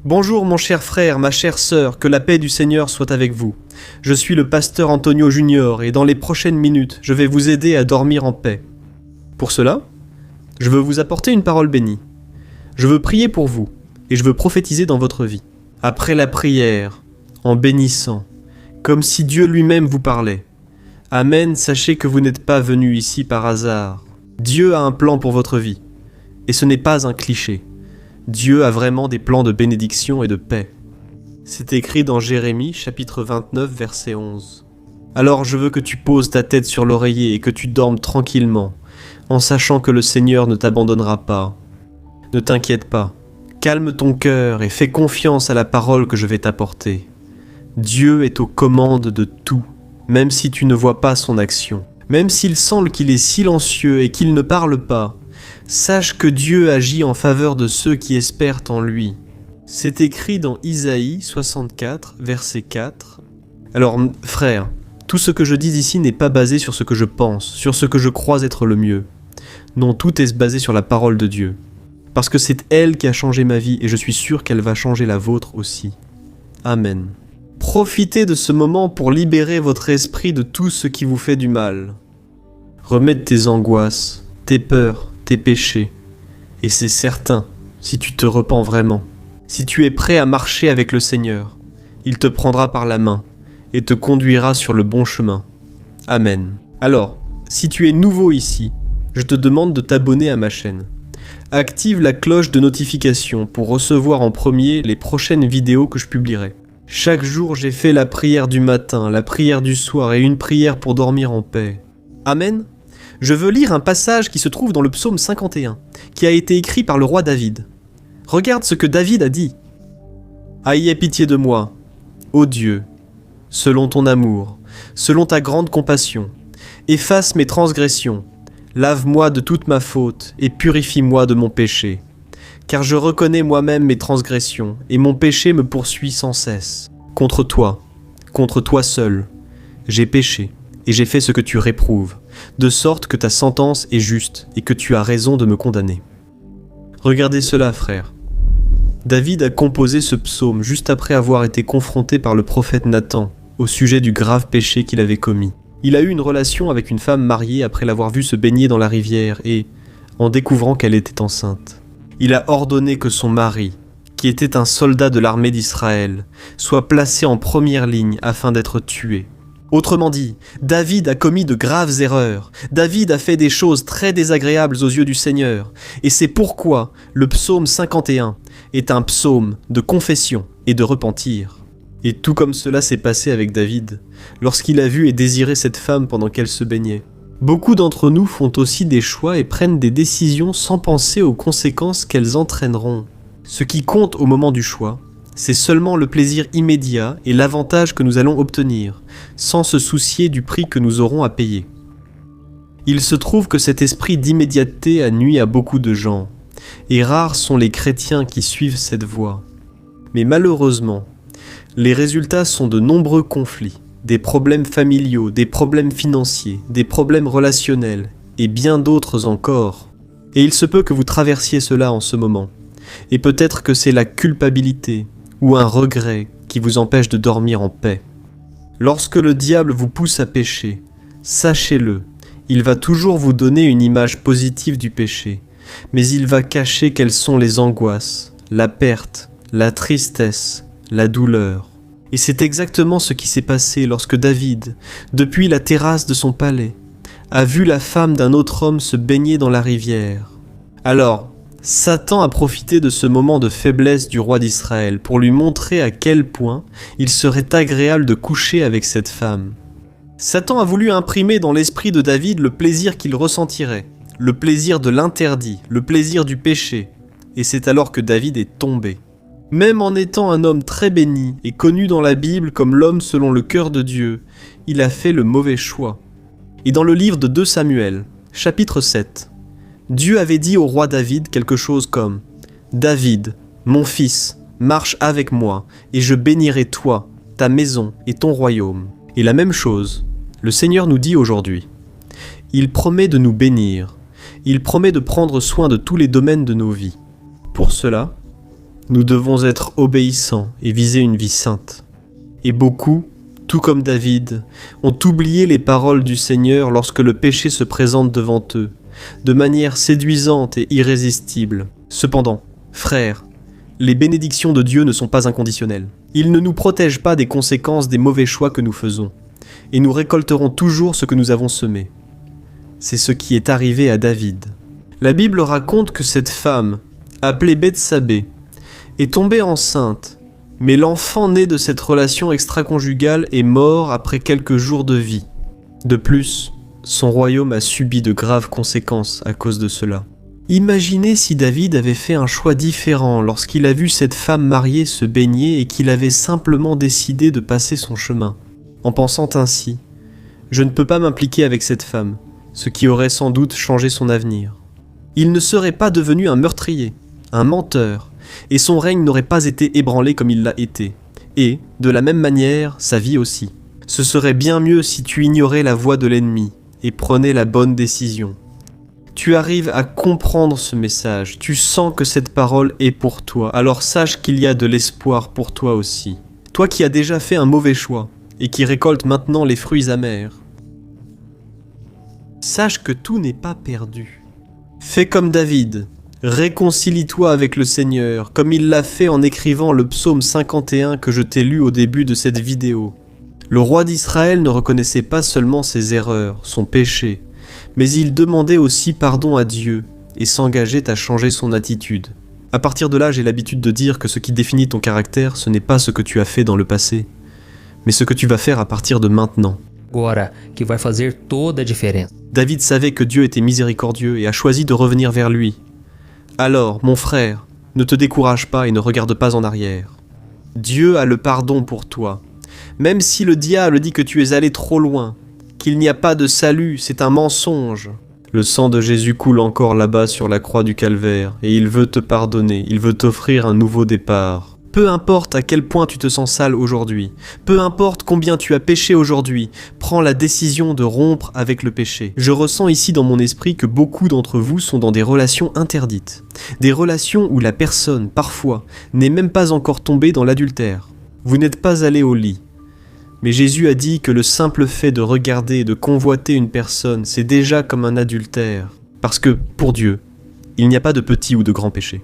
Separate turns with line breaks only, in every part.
Bonjour mon cher frère, ma chère sœur, que la paix du Seigneur soit avec vous. Je suis le pasteur Antonio Junior et dans les prochaines minutes, je vais vous aider à dormir en paix. Pour cela, je veux vous apporter une parole bénie. Je veux prier pour vous et je veux prophétiser dans votre vie. Après la prière, en bénissant, comme si Dieu lui-même vous parlait. Amen, sachez que vous n'êtes pas venu ici par hasard. Dieu a un plan pour votre vie et ce n'est pas un cliché. Dieu a vraiment des plans de bénédiction et de paix. C'est écrit dans Jérémie, chapitre 29, verset 11. Alors je veux que tu poses ta tête sur l'oreiller et que tu dormes tranquillement, en sachant que le Seigneur ne t'abandonnera pas. Ne t'inquiète pas, calme ton cœur et fais confiance à la parole que je vais t'apporter. Dieu est aux commandes de tout, même si tu ne vois pas son action. Même s'il semble qu'il est silencieux et qu'il ne parle pas, sache que Dieu agit en faveur de ceux qui espèrent en lui. C'est écrit dans Isaïe 64, verset 4. Alors, frère, tout ce que je dis ici n'est pas basé sur ce que je pense, sur ce que je crois être le mieux. Non, tout est basé sur la parole de Dieu. Parce que c'est elle qui a changé ma vie et je suis sûr qu'elle va changer la vôtre aussi. Amen. Profitez de ce moment pour libérer votre esprit de tout ce qui vous fait du mal. Remets tes angoisses, tes peurs, tes péchés. Et c'est certain, si tu te repens vraiment, si tu es prêt à marcher avec le Seigneur, il te prendra par la main et te conduira sur le bon chemin. Amen. Alors, si tu es nouveau ici, je te demande de t'abonner à ma chaîne. Active la cloche de notification pour recevoir en premier les prochaines vidéos que je publierai. Chaque jour, j'ai fait la prière du matin, la prière du soir et une prière pour dormir en paix. Amen. Je veux lire un passage qui se trouve dans le psaume 51, qui a été écrit par le roi David. Regarde ce que David a dit. « Ayez pitié de moi, ô Dieu, selon ton amour, selon ta grande compassion. Efface mes transgressions, lave-moi de toute ma faute et purifie-moi de mon péché. Car je reconnais moi-même mes transgressions, et mon péché me poursuit sans cesse. Contre toi seul, j'ai péché, et j'ai fait ce que tu réprouves, de sorte que ta sentence est juste, et que tu as raison de me condamner. » Regardez cela, frère. David a composé ce psaume juste après avoir été confronté par le prophète Nathan au sujet du grave péché qu'il avait commis. Il a eu une relation avec une femme mariée après l'avoir vue se baigner dans la rivière et, en découvrant qu'elle était enceinte, il a ordonné que son mari, qui était un soldat de l'armée d'Israël, soit placé en première ligne afin d'être tué. Autrement dit, David a commis de graves erreurs. David a fait des choses très désagréables aux yeux du Seigneur. Et c'est pourquoi le psaume 51 est un psaume de confession et de repentir. Et tout comme cela s'est passé avec David, lorsqu'il a vu et désiré cette femme pendant qu'elle se baignait. Beaucoup d'entre nous font aussi des choix et prennent des décisions sans penser aux conséquences qu'elles entraîneront. Ce qui compte au moment du choix, c'est seulement le plaisir immédiat et l'avantage que nous allons obtenir, sans se soucier du prix que nous aurons à payer. Il se trouve que cet esprit d'immédiateté a nui à beaucoup de gens, et rares sont les chrétiens qui suivent cette voie. Mais malheureusement, les résultats sont de nombreux conflits, des problèmes familiaux, des problèmes financiers, des problèmes relationnels, et bien d'autres encore. Et il se peut que vous traversiez cela en ce moment, et peut-être que c'est la culpabilité, ou un regret qui vous empêche de dormir en paix. Lorsque le diable vous pousse à pécher, sachez-le, il va toujours vous donner une image positive du péché, mais il va cacher quelles sont les angoisses, la perte, la tristesse, la douleur. Et c'est exactement ce qui s'est passé lorsque David, depuis la terrasse de son palais, a vu la femme d'un autre homme se baigner dans la rivière. Alors, Satan a profité de ce moment de faiblesse du roi d'Israël pour lui montrer à quel point il serait agréable de coucher avec cette femme. Satan a voulu imprimer dans l'esprit de David le plaisir qu'il ressentirait, le plaisir de l'interdit, le plaisir du péché, et c'est alors que David est tombé. Même en étant un homme très béni et connu dans la Bible comme l'homme selon le cœur de Dieu, il a fait le mauvais choix. Et dans le livre de 2 Samuel, chapitre 7, Dieu avait dit au roi David quelque chose comme « David, mon fils, marche avec moi, et je bénirai toi, ta maison et ton royaume. » Et la même chose, le Seigneur nous dit aujourd'hui. Il promet de nous bénir, il promet de prendre soin de tous les domaines de nos vies. Pour cela, Nous devons être obéissants et viser une vie sainte. Et beaucoup, tout comme David, ont oublié les paroles du Seigneur lorsque le péché se présente devant eux, de manière séduisante et irrésistible. Cependant, frères, les bénédictions de Dieu ne sont pas inconditionnelles. Il ne nous protège pas des conséquences des mauvais choix que nous faisons, et nous récolterons toujours ce que nous avons semé. C'est ce qui est arrivé à David. La Bible raconte que cette femme, appelée Bethsabée, est tombée enceinte, mais l'enfant né de cette relation extra-conjugale est mort après quelques jours de vie. De plus, son royaume a subi de graves conséquences à cause de cela. Imaginez si David avait fait un choix différent lorsqu'il a vu cette femme mariée se baigner et qu'il avait simplement décidé de passer son chemin. En pensant ainsi, je ne peux pas m'impliquer avec cette femme, ce qui aurait sans doute changé son avenir. Il ne serait pas devenu un meurtrier, un menteur, et son règne n'aurait pas été ébranlé comme il l'a été. Et, de la même manière, sa vie aussi. Ce serait bien mieux si tu ignorais la voix de l'ennemi et prenais la bonne décision. Tu arrives à comprendre ce message, tu sens que cette parole est pour toi, alors sache qu'il y a de l'espoir pour toi aussi. Toi qui as déjà fait un mauvais choix et qui récolte maintenant les fruits amers. Sache que tout n'est pas perdu. Fais comme David. Réconcilie-toi avec le Seigneur, comme il l'a fait en écrivant le psaume 51 que je t'ai lu au début de cette vidéo. Le roi d'Israël ne reconnaissait pas seulement ses erreurs, son péché, mais il demandait aussi pardon à Dieu et s'engageait à changer son attitude. À partir de là, j'ai l'habitude de dire que ce qui définit ton caractère, ce n'est pas ce que tu as fait dans le passé, mais ce que tu vas faire à partir de maintenant.
Agora que vai fazer toda a diferença.
David savait que Dieu était miséricordieux et a choisi de revenir vers lui. Alors, mon frère, ne te décourage pas et ne regarde pas en arrière. Dieu a le pardon pour toi. Même si le diable dit que tu es allé trop loin, qu'il n'y a pas de salut, c'est un mensonge. Le sang de Jésus coule encore là-bas sur la croix du calvaire, et il veut te pardonner, il veut t'offrir un nouveau départ. Peu importe à quel point tu te sens sale aujourd'hui, peu importe combien tu as péché aujourd'hui, prends la décision de rompre avec le péché. Je ressens ici dans mon esprit que beaucoup d'entre vous sont dans des relations interdites. Des relations où la personne, parfois, n'est même pas encore tombée dans l'adultère. Vous n'êtes pas allé au lit. Mais Jésus a dit que le simple fait de regarder et de convoiter une personne, c'est déjà comme un adultère. Parce que, pour Dieu, il n'y a pas de petit ou de grand péché.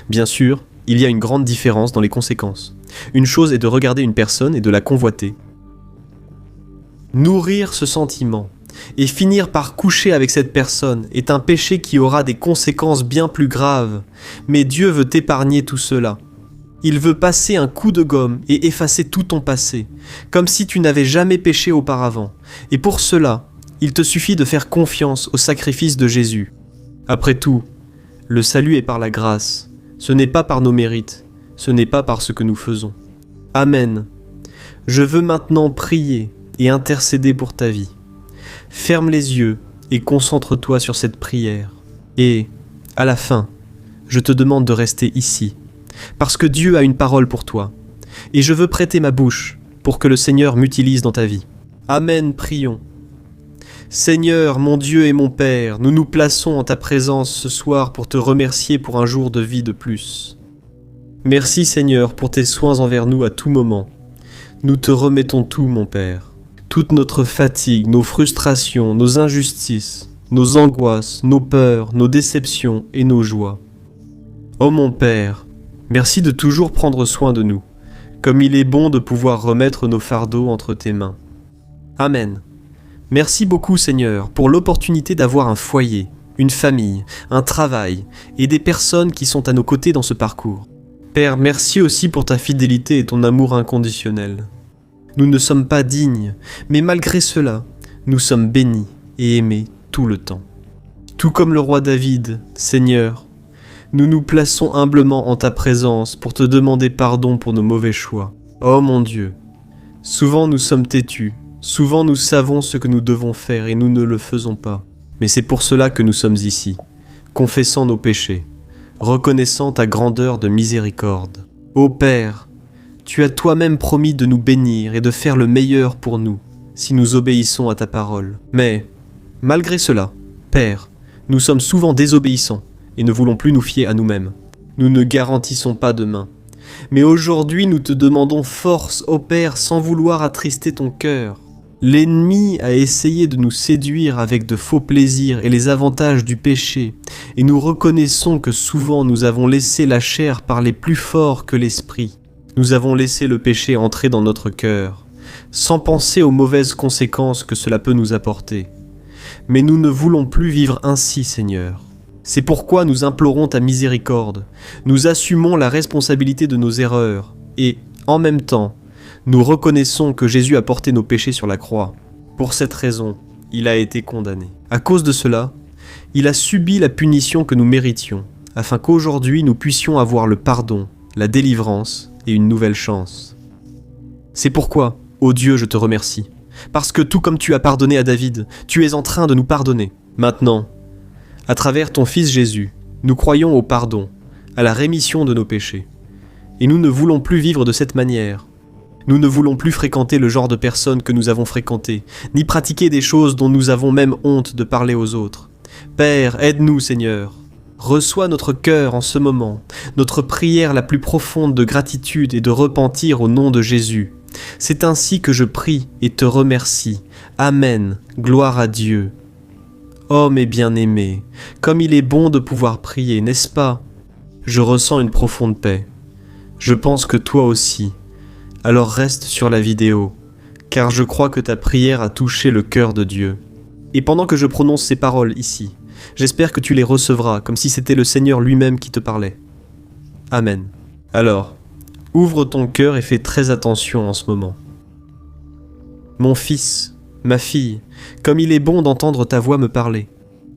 Bien sûr, il y a une grande différence dans les conséquences. Une chose est de regarder une personne et de la convoiter. Nourrir ce sentiment et finir par coucher avec cette personne est un péché qui aura des conséquences bien plus graves. Mais Dieu veut t'épargner tout cela. Il veut passer un coup de gomme et effacer tout ton passé, comme si tu n'avais jamais péché auparavant. Et pour cela, il te suffit de faire confiance au sacrifice de Jésus. Après tout, le salut est par la grâce. Ce n'est pas par nos mérites, ce n'est pas par ce que nous faisons. Amen. Je veux maintenant prier et intercéder pour ta vie. Ferme les yeux et concentre-toi sur cette prière. Et, à la fin, je te demande de rester ici, parce que Dieu a une parole pour toi, et je veux prêter ma bouche pour que le Seigneur m'utilise dans ta vie. Amen, prions. Seigneur, mon Dieu et mon Père, nous nous plaçons en ta présence ce soir pour te remercier pour un jour de vie de plus. Merci Seigneur pour tes soins envers nous à tout moment. Nous te remettons tout, mon Père. Toute notre fatigue, nos frustrations, nos injustices, nos angoisses, nos peurs, nos déceptions et nos joies. Ô mon Père, merci de toujours prendre soin de nous, comme il est bon de pouvoir remettre nos fardeaux entre tes mains. Amen. Merci beaucoup Seigneur pour l'opportunité d'avoir un foyer, une famille, un travail et des personnes qui sont à nos côtés dans ce parcours. Père, merci aussi pour ta fidélité et ton amour inconditionnel. Nous ne sommes pas dignes, mais malgré cela, nous sommes bénis et aimés tout le temps. Tout comme le roi David, Seigneur, nous nous plaçons humblement en ta présence pour te demander pardon pour nos mauvais choix. Oh mon Dieu, souvent nous sommes têtus, souvent nous savons ce que nous devons faire et nous ne le faisons pas. Mais c'est pour cela que nous sommes ici, confessant nos péchés, reconnaissant ta grandeur de miséricorde. Ô Père, tu as toi-même promis de nous bénir et de faire le meilleur pour nous, si nous obéissons à ta parole. Mais, malgré cela, Père, nous sommes souvent désobéissants et ne voulons plus nous fier à nous-mêmes. Nous ne garantissons pas demain. Mais aujourd'hui, nous te demandons force, ô Père, sans vouloir attrister ton cœur. L'ennemi a essayé de nous séduire avec de faux plaisirs et les avantages du péché, et nous reconnaissons que souvent nous avons laissé la chair parler plus fort que l'esprit. Nous avons laissé le péché entrer dans notre cœur, sans penser aux mauvaises conséquences que cela peut nous apporter. Mais nous ne voulons plus vivre ainsi, Seigneur. C'est pourquoi nous implorons ta miséricorde. Nous assumons la responsabilité de nos erreurs et, en même temps, nous reconnaissons que Jésus a porté nos péchés sur la croix. Pour cette raison, il a été condamné. À cause de cela, il a subi la punition que nous méritions, afin qu'aujourd'hui nous puissions avoir le pardon, la délivrance et une nouvelle chance. C'est pourquoi, ô Dieu, je te remercie. Parce que tout comme tu as pardonné à David, tu es en train de nous pardonner. Maintenant, à travers ton Fils Jésus, nous croyons au pardon, à la rémission de nos péchés. Et nous ne voulons plus vivre de cette manière. Nous ne voulons plus fréquenter le genre de personnes que nous avons fréquentées, ni pratiquer des choses dont nous avons même honte de parler aux autres. Père, aide-nous, Seigneur. Reçois notre cœur en ce moment, notre prière la plus profonde de gratitude et de repentir au nom de Jésus. C'est ainsi que je prie et te remercie. Amen. Gloire à Dieu. Oh mes bien-aimés, comme il est bon de pouvoir prier, n'est-ce pas? Je ressens une profonde paix. Je pense que toi aussi. Alors reste sur la vidéo, car je crois que ta prière a touché le cœur de Dieu. Et pendant que je prononce ces paroles ici, j'espère que tu les recevras comme si c'était le Seigneur lui-même qui te parlait. Amen. Alors, ouvre ton cœur et fais très attention en ce moment. Mon fils, ma fille, comme il est bon d'entendre ta voix me parler.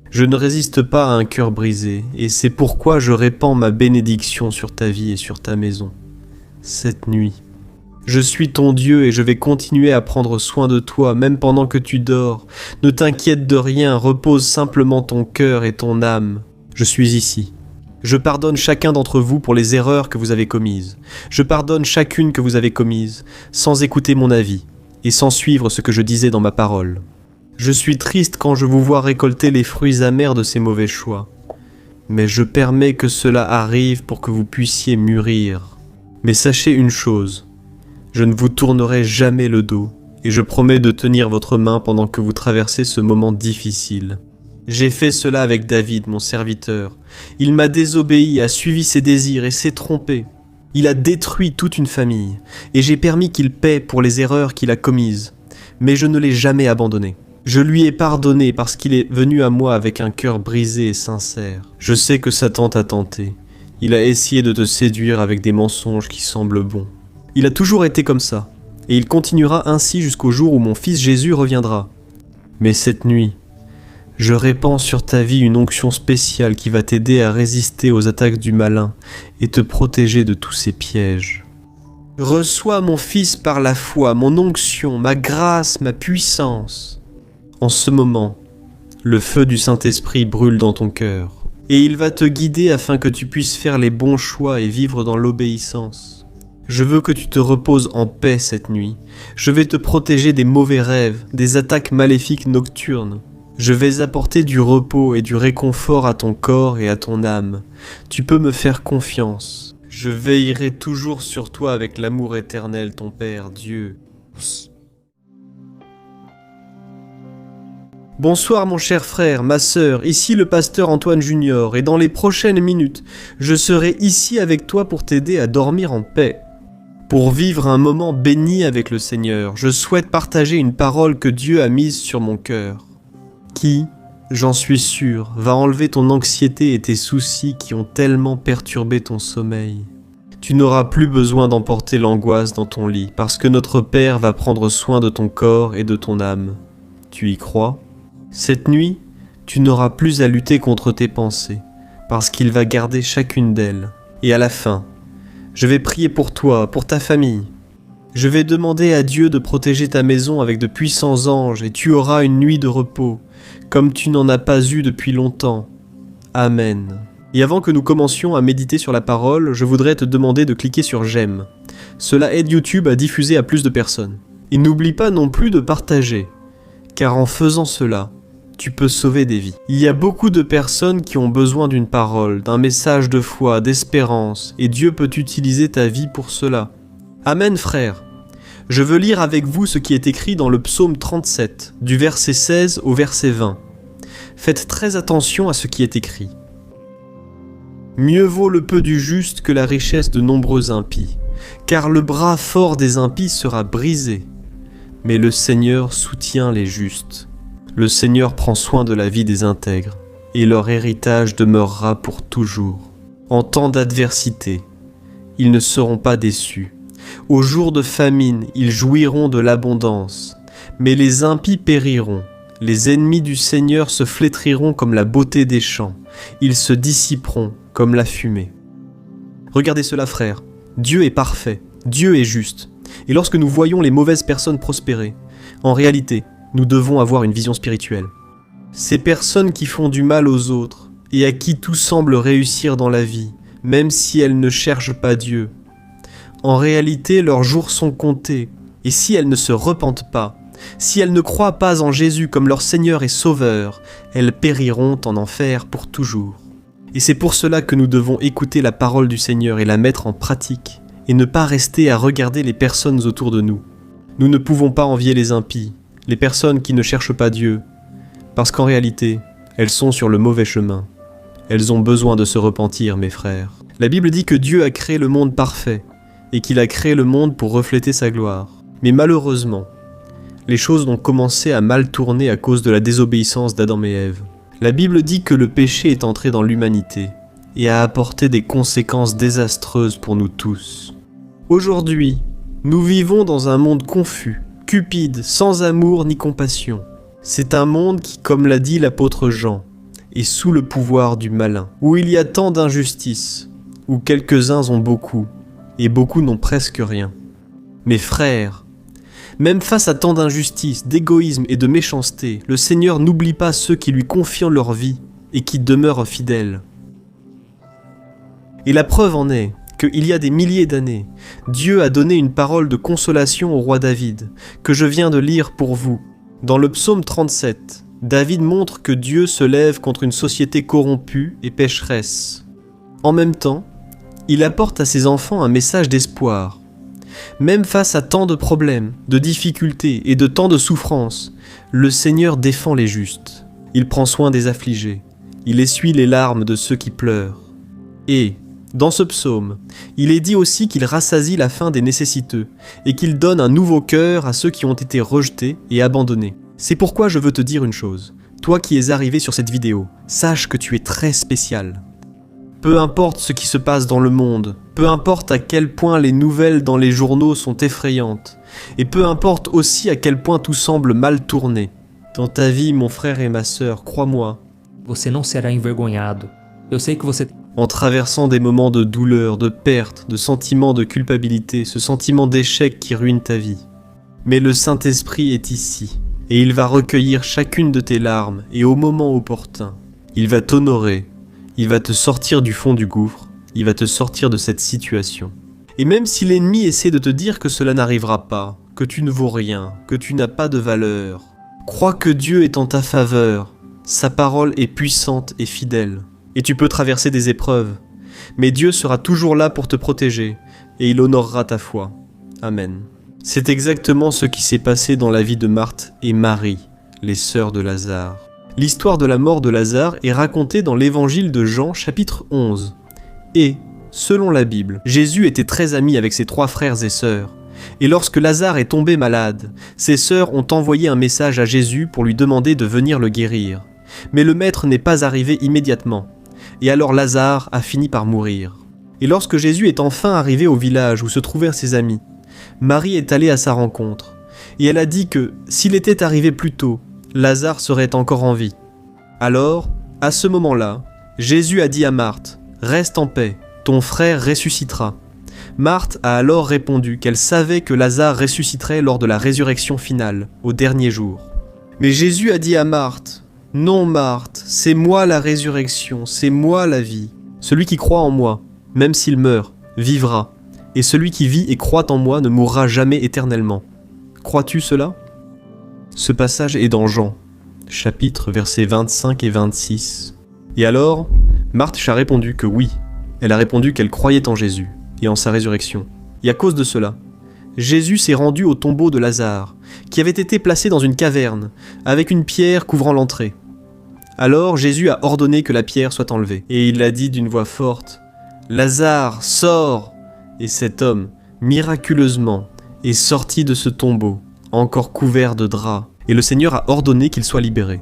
Je ne résiste pas à un cœur brisé, et c'est pourquoi je répands ma bénédiction sur ta vie et sur ta maison. Cette nuit, je suis ton Dieu et je vais continuer à prendre soin de toi, même pendant que tu dors. Ne t'inquiète de rien, repose simplement ton cœur et ton âme. Je suis ici. Je pardonne chacun d'entre vous pour les erreurs que vous avez commises. Je pardonne chacune que vous avez commise, sans écouter mon avis, et sans suivre ce que je disais dans ma parole. Je suis triste quand je vous vois récolter les fruits amers de ces mauvais choix. Mais je permets que cela arrive pour que vous puissiez mûrir. Mais sachez une chose, je ne vous tournerai jamais le dos, et je promets de tenir votre main pendant que vous traversez ce moment difficile. J'ai fait cela avec David, mon serviteur. Il m'a désobéi, a suivi ses désirs et s'est trompé. Il a détruit toute une famille, et j'ai permis qu'il paie pour les erreurs qu'il a commises. Mais je ne l'ai jamais abandonné. Je lui ai pardonné parce qu'il est venu à moi avec un cœur brisé et sincère. Je sais que Satan t'a tenté. Il a essayé de te séduire avec des mensonges qui semblent bons. Il a toujours été comme ça, et il continuera ainsi jusqu'au jour où mon fils Jésus reviendra. Mais cette nuit, je répands sur ta vie une onction spéciale qui va t'aider à résister aux attaques du malin et te protéger de tous ses pièges. Reçois mon fils par la foi, mon onction, ma grâce, ma puissance. En ce moment, le feu du Saint-Esprit brûle dans ton cœur, et il va te guider afin que tu puisses faire les bons choix et vivre dans l'obéissance. Je veux que tu te reposes en paix cette nuit. Je vais te protéger des mauvais rêves, des attaques maléfiques nocturnes. Je vais apporter du repos et du réconfort à ton corps et à ton âme. Tu peux me faire confiance. Je veillerai toujours sur toi avec l'amour éternel, ton Père, Dieu. Bonsoir mon cher frère, ma sœur, ici le pasteur Antoine Junior, et dans les prochaines minutes, je serai ici avec toi pour t'aider à dormir en paix. Pour vivre un moment béni avec le Seigneur, je souhaite partager une parole que Dieu a mise sur mon cœur, qui, j'en suis sûr, va enlever ton anxiété et tes soucis qui ont tellement perturbé ton sommeil. Tu n'auras plus besoin d'emporter l'angoisse dans ton lit, parce que notre Père va prendre soin de ton corps et de ton âme. Tu y crois ? Cette nuit, tu n'auras plus à lutter contre tes pensées, parce qu'il va garder chacune d'elles. Et à la fin, je vais prier pour toi, pour ta famille. Je vais demander à Dieu de protéger ta maison avec de puissants anges, et tu auras une nuit de repos, comme tu n'en as pas eu depuis longtemps. Amen. Et avant que nous commencions à méditer sur la parole, je voudrais te demander de cliquer sur j'aime. Cela aide YouTube à diffuser à plus de personnes. Et n'oublie pas non plus de partager, car en faisant cela, tu peux sauver des vies. Il y a beaucoup de personnes qui ont besoin d'une parole, d'un message de foi, d'espérance, et Dieu peut utiliser ta vie pour cela. Amen, frère. Je veux lire avec vous ce qui est écrit dans le psaume 37, du verset 16 au verset 20. Faites très attention à ce qui est écrit. Mieux vaut le peu du juste que la richesse de nombreux impies, car le bras fort des impies sera brisé, mais le Seigneur soutient les justes. Le Seigneur prend soin de la vie des intègres, et leur héritage demeurera pour toujours. En temps d'adversité, ils ne seront pas déçus. Au jour de famine, ils jouiront de l'abondance, mais les impies périront. Les ennemis du Seigneur se flétriront comme la beauté des champs, ils se dissiperont comme la fumée. Regardez cela, frères, Dieu est parfait, Dieu est juste, et lorsque nous voyons les mauvaises personnes prospérer, en réalité, nous devons avoir une vision spirituelle. Ces personnes qui font du mal aux autres, et à qui tout semble réussir dans la vie, même si elles ne cherchent pas Dieu, en réalité, leurs jours sont comptés, et si elles ne se repentent pas, si elles ne croient pas en Jésus comme leur Seigneur et Sauveur, elles périront en enfer pour toujours. Et c'est pour cela que nous devons écouter la parole du Seigneur et la mettre en pratique, et ne pas rester à regarder les personnes autour de nous. Nous ne pouvons pas envier les impies, les personnes qui ne cherchent pas Dieu, parce qu'en réalité, elles sont sur le mauvais chemin. Elles ont besoin de se repentir, mes frères. La Bible dit que Dieu a créé le monde parfait, et qu'il a créé le monde pour refléter sa gloire. Mais malheureusement, les choses ont commencé à mal tourner à cause de la désobéissance d'Adam et Ève. La Bible dit que le péché est entré dans l'humanité et a apporté des conséquences désastreuses pour nous tous. Aujourd'hui, nous vivons dans un monde confus, cupide, sans amour ni compassion. C'est un monde qui, comme l'a dit l'apôtre Jean, est sous le pouvoir du malin, où il y a tant d'injustice, où quelques-uns ont beaucoup, et beaucoup n'ont presque rien. Mes frères, même face à tant d'injustice, d'égoïsme et de méchanceté, le Seigneur n'oublie pas ceux qui lui confient leur vie et qui demeurent fidèles. Et la preuve en est qu'il y a des milliers d'années, Dieu a donné une parole de consolation au roi David, que je viens de lire pour vous. Dans le psaume 37, David montre que Dieu se lève contre une société corrompue et pécheresse. En même temps, il apporte à ses enfants un message d'espoir. Même face à tant de problèmes, de difficultés et de tant de souffrances, le Seigneur défend les justes. Il prend soin des affligés. Il essuie les larmes de ceux qui pleurent. Et, dans ce psaume, il est dit aussi qu'il rassasie la faim des nécessiteux et qu'il donne un nouveau cœur à ceux qui ont été rejetés et abandonnés. C'est pourquoi je veux te dire une chose. Toi qui es arrivé sur cette vidéo, sache que tu es très spécial. Peu importe ce qui se passe dans le monde, peu importe à quel point les nouvelles dans les journaux sont effrayantes, et peu importe aussi à quel point tout semble mal tourné. Dans ta vie, mon frère et ma sœur, crois-moi,
Você não será envergonhado. Eu sei que você
en traversant des moments de douleur, de perte, de sentiments de culpabilité, ce sentiment d'échec qui ruine ta vie. Mais le Saint-Esprit est ici, et il va recueillir chacune de tes larmes, et au moment opportun, il va t'honorer. Il va te sortir du fond du gouffre, il va te sortir de cette situation. Et même si l'ennemi essaie de te dire que cela n'arrivera pas, que tu ne vaux rien, que tu n'as pas de valeur, crois que Dieu est en ta faveur, sa parole est puissante et fidèle. Et tu peux traverser des épreuves, mais Dieu sera toujours là pour te protéger, et il honorera ta foi. Amen. C'est exactement ce qui s'est passé dans la vie de Marthe et Marie, les sœurs de Lazare. L'histoire de la mort de Lazare est racontée dans l'évangile de Jean, chapitre 11. Et, selon la Bible, Jésus était très ami avec ses 3 frères et sœurs. Et lorsque Lazare est tombé malade, ses sœurs ont envoyé un message à Jésus pour lui demander de venir le guérir. Mais le maître n'est pas arrivé immédiatement. Et alors Lazare a fini par mourir. Et lorsque Jésus est enfin arrivé au village où se trouvèrent ses amis, Marie est allée à sa rencontre. Et elle a dit que, s'il était arrivé plus tôt, Lazare serait encore en vie. Alors, à ce moment-là, Jésus a dit à Marthe, « Reste en paix, ton frère ressuscitera. » Marthe a alors répondu qu'elle savait que Lazare ressusciterait lors de la résurrection finale, au dernier jour. Mais Jésus a dit à Marthe, « Non Marthe, c'est moi la résurrection, c'est moi la vie. Celui qui croit en moi, même s'il meurt, vivra. Et celui qui vit et croit en moi ne mourra jamais éternellement. » Crois-tu cela ? Ce passage est dans Jean, chapitre, versets 25 et 26. Et alors, Marthe a répondu que oui. Elle a répondu qu'elle croyait en Jésus et en sa résurrection. Et à cause de cela, Jésus s'est rendu au tombeau de Lazare, qui avait été placé dans une caverne, avec une pierre couvrant l'entrée. Alors Jésus a ordonné que la pierre soit enlevée, et il a dit d'une voix forte, « Lazare, sors !» Et cet homme, miraculeusement, est sorti de ce tombeau, encore couvert de draps, et le Seigneur a ordonné qu'il soit libéré.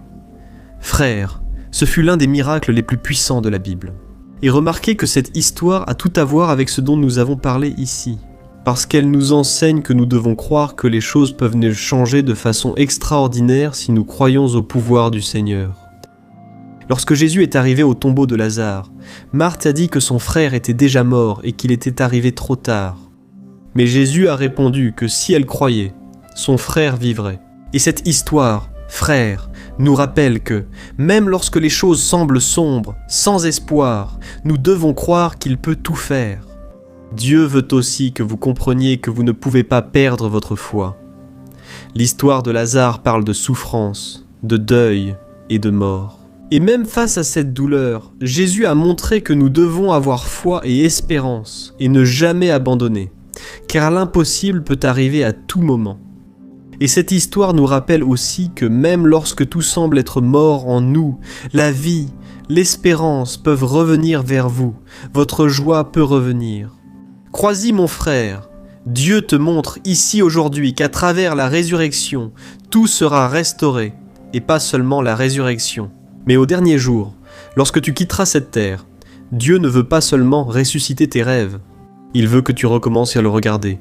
Frères, ce fut l'un des miracles les plus puissants de la Bible. Et remarquez que cette histoire a tout à voir avec ce dont nous avons parlé ici, parce qu'elle nous enseigne que nous devons croire que les choses peuvent nous changer de façon extraordinaire si nous croyons au pouvoir du Seigneur. Lorsque Jésus est arrivé au tombeau de Lazare, Marthe a dit que son frère était déjà mort et qu'il était arrivé trop tard. Mais Jésus a répondu que si elle croyait, son frère vivrait. Et cette histoire, frère, nous rappelle que, même lorsque les choses semblent sombres, sans espoir, nous devons croire qu'il peut tout faire. Dieu veut aussi que vous compreniez que vous ne pouvez pas perdre votre foi. L'histoire de Lazare parle de souffrance, de deuil et de mort. Et même face à cette douleur, Jésus a montré que nous devons avoir foi et espérance et ne jamais abandonner, car l'impossible peut arriver à tout moment. Et cette histoire nous rappelle aussi que même lorsque tout semble être mort en nous, la vie, l'espérance peuvent revenir vers vous, votre joie peut revenir. Crois-y mon frère, Dieu te montre ici aujourd'hui qu'à travers la résurrection, tout sera restauré, et pas seulement la résurrection. Mais au dernier jour, lorsque tu quitteras cette terre, Dieu ne veut pas seulement ressusciter tes rêves, il veut que tu recommences à le regarder.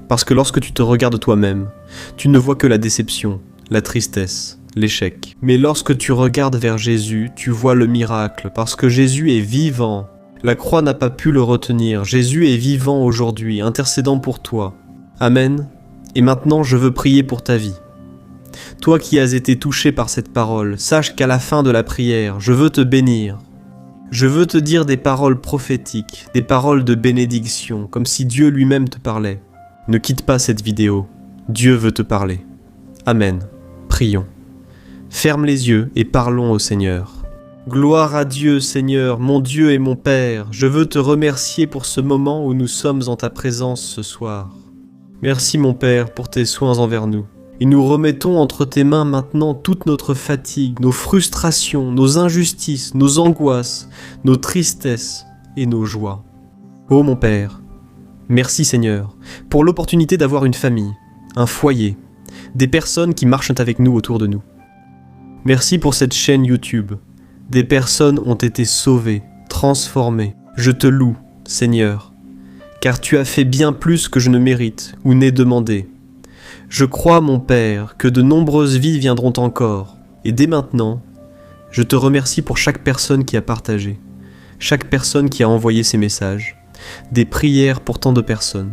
Parce que lorsque tu te regardes toi-même, tu ne vois que la déception, la tristesse, l'échec. Mais lorsque tu regardes vers Jésus, tu vois le miracle, parce que Jésus est vivant. La croix n'a pas pu le retenir, Jésus est vivant aujourd'hui, intercédant pour toi. Amen. Et maintenant, je veux prier pour ta vie. Toi qui as été touché par cette parole, sache qu'à la fin de la prière, je veux te bénir. Je veux te dire des paroles prophétiques, des paroles de bénédiction, comme si Dieu lui-même te parlait. Ne quitte pas cette vidéo, Dieu veut te parler. Amen. Prions. Ferme les yeux et parlons au Seigneur. Gloire à Dieu, Seigneur, mon Dieu et mon Père, je veux te remercier pour ce moment où nous sommes en ta présence ce soir. Merci mon Père pour tes soins envers nous. Et nous remettons entre tes mains maintenant toute notre fatigue, nos frustrations, nos injustices, nos angoisses, nos tristesses et nos joies. Ô mon Père, merci Seigneur, pour l'opportunité d'avoir une famille, un foyer, des personnes qui marchent avec nous autour de nous. Merci pour cette chaîne YouTube. Des personnes ont été sauvées, transformées. Je te loue, Seigneur, car tu as fait bien plus que je ne mérite ou n'ai demandé. Je crois, mon Père, que de nombreuses vies viendront encore, et dès maintenant, je te remercie pour chaque personne qui a partagé, chaque personne qui a envoyé ces messages, des prières pour tant de personnes.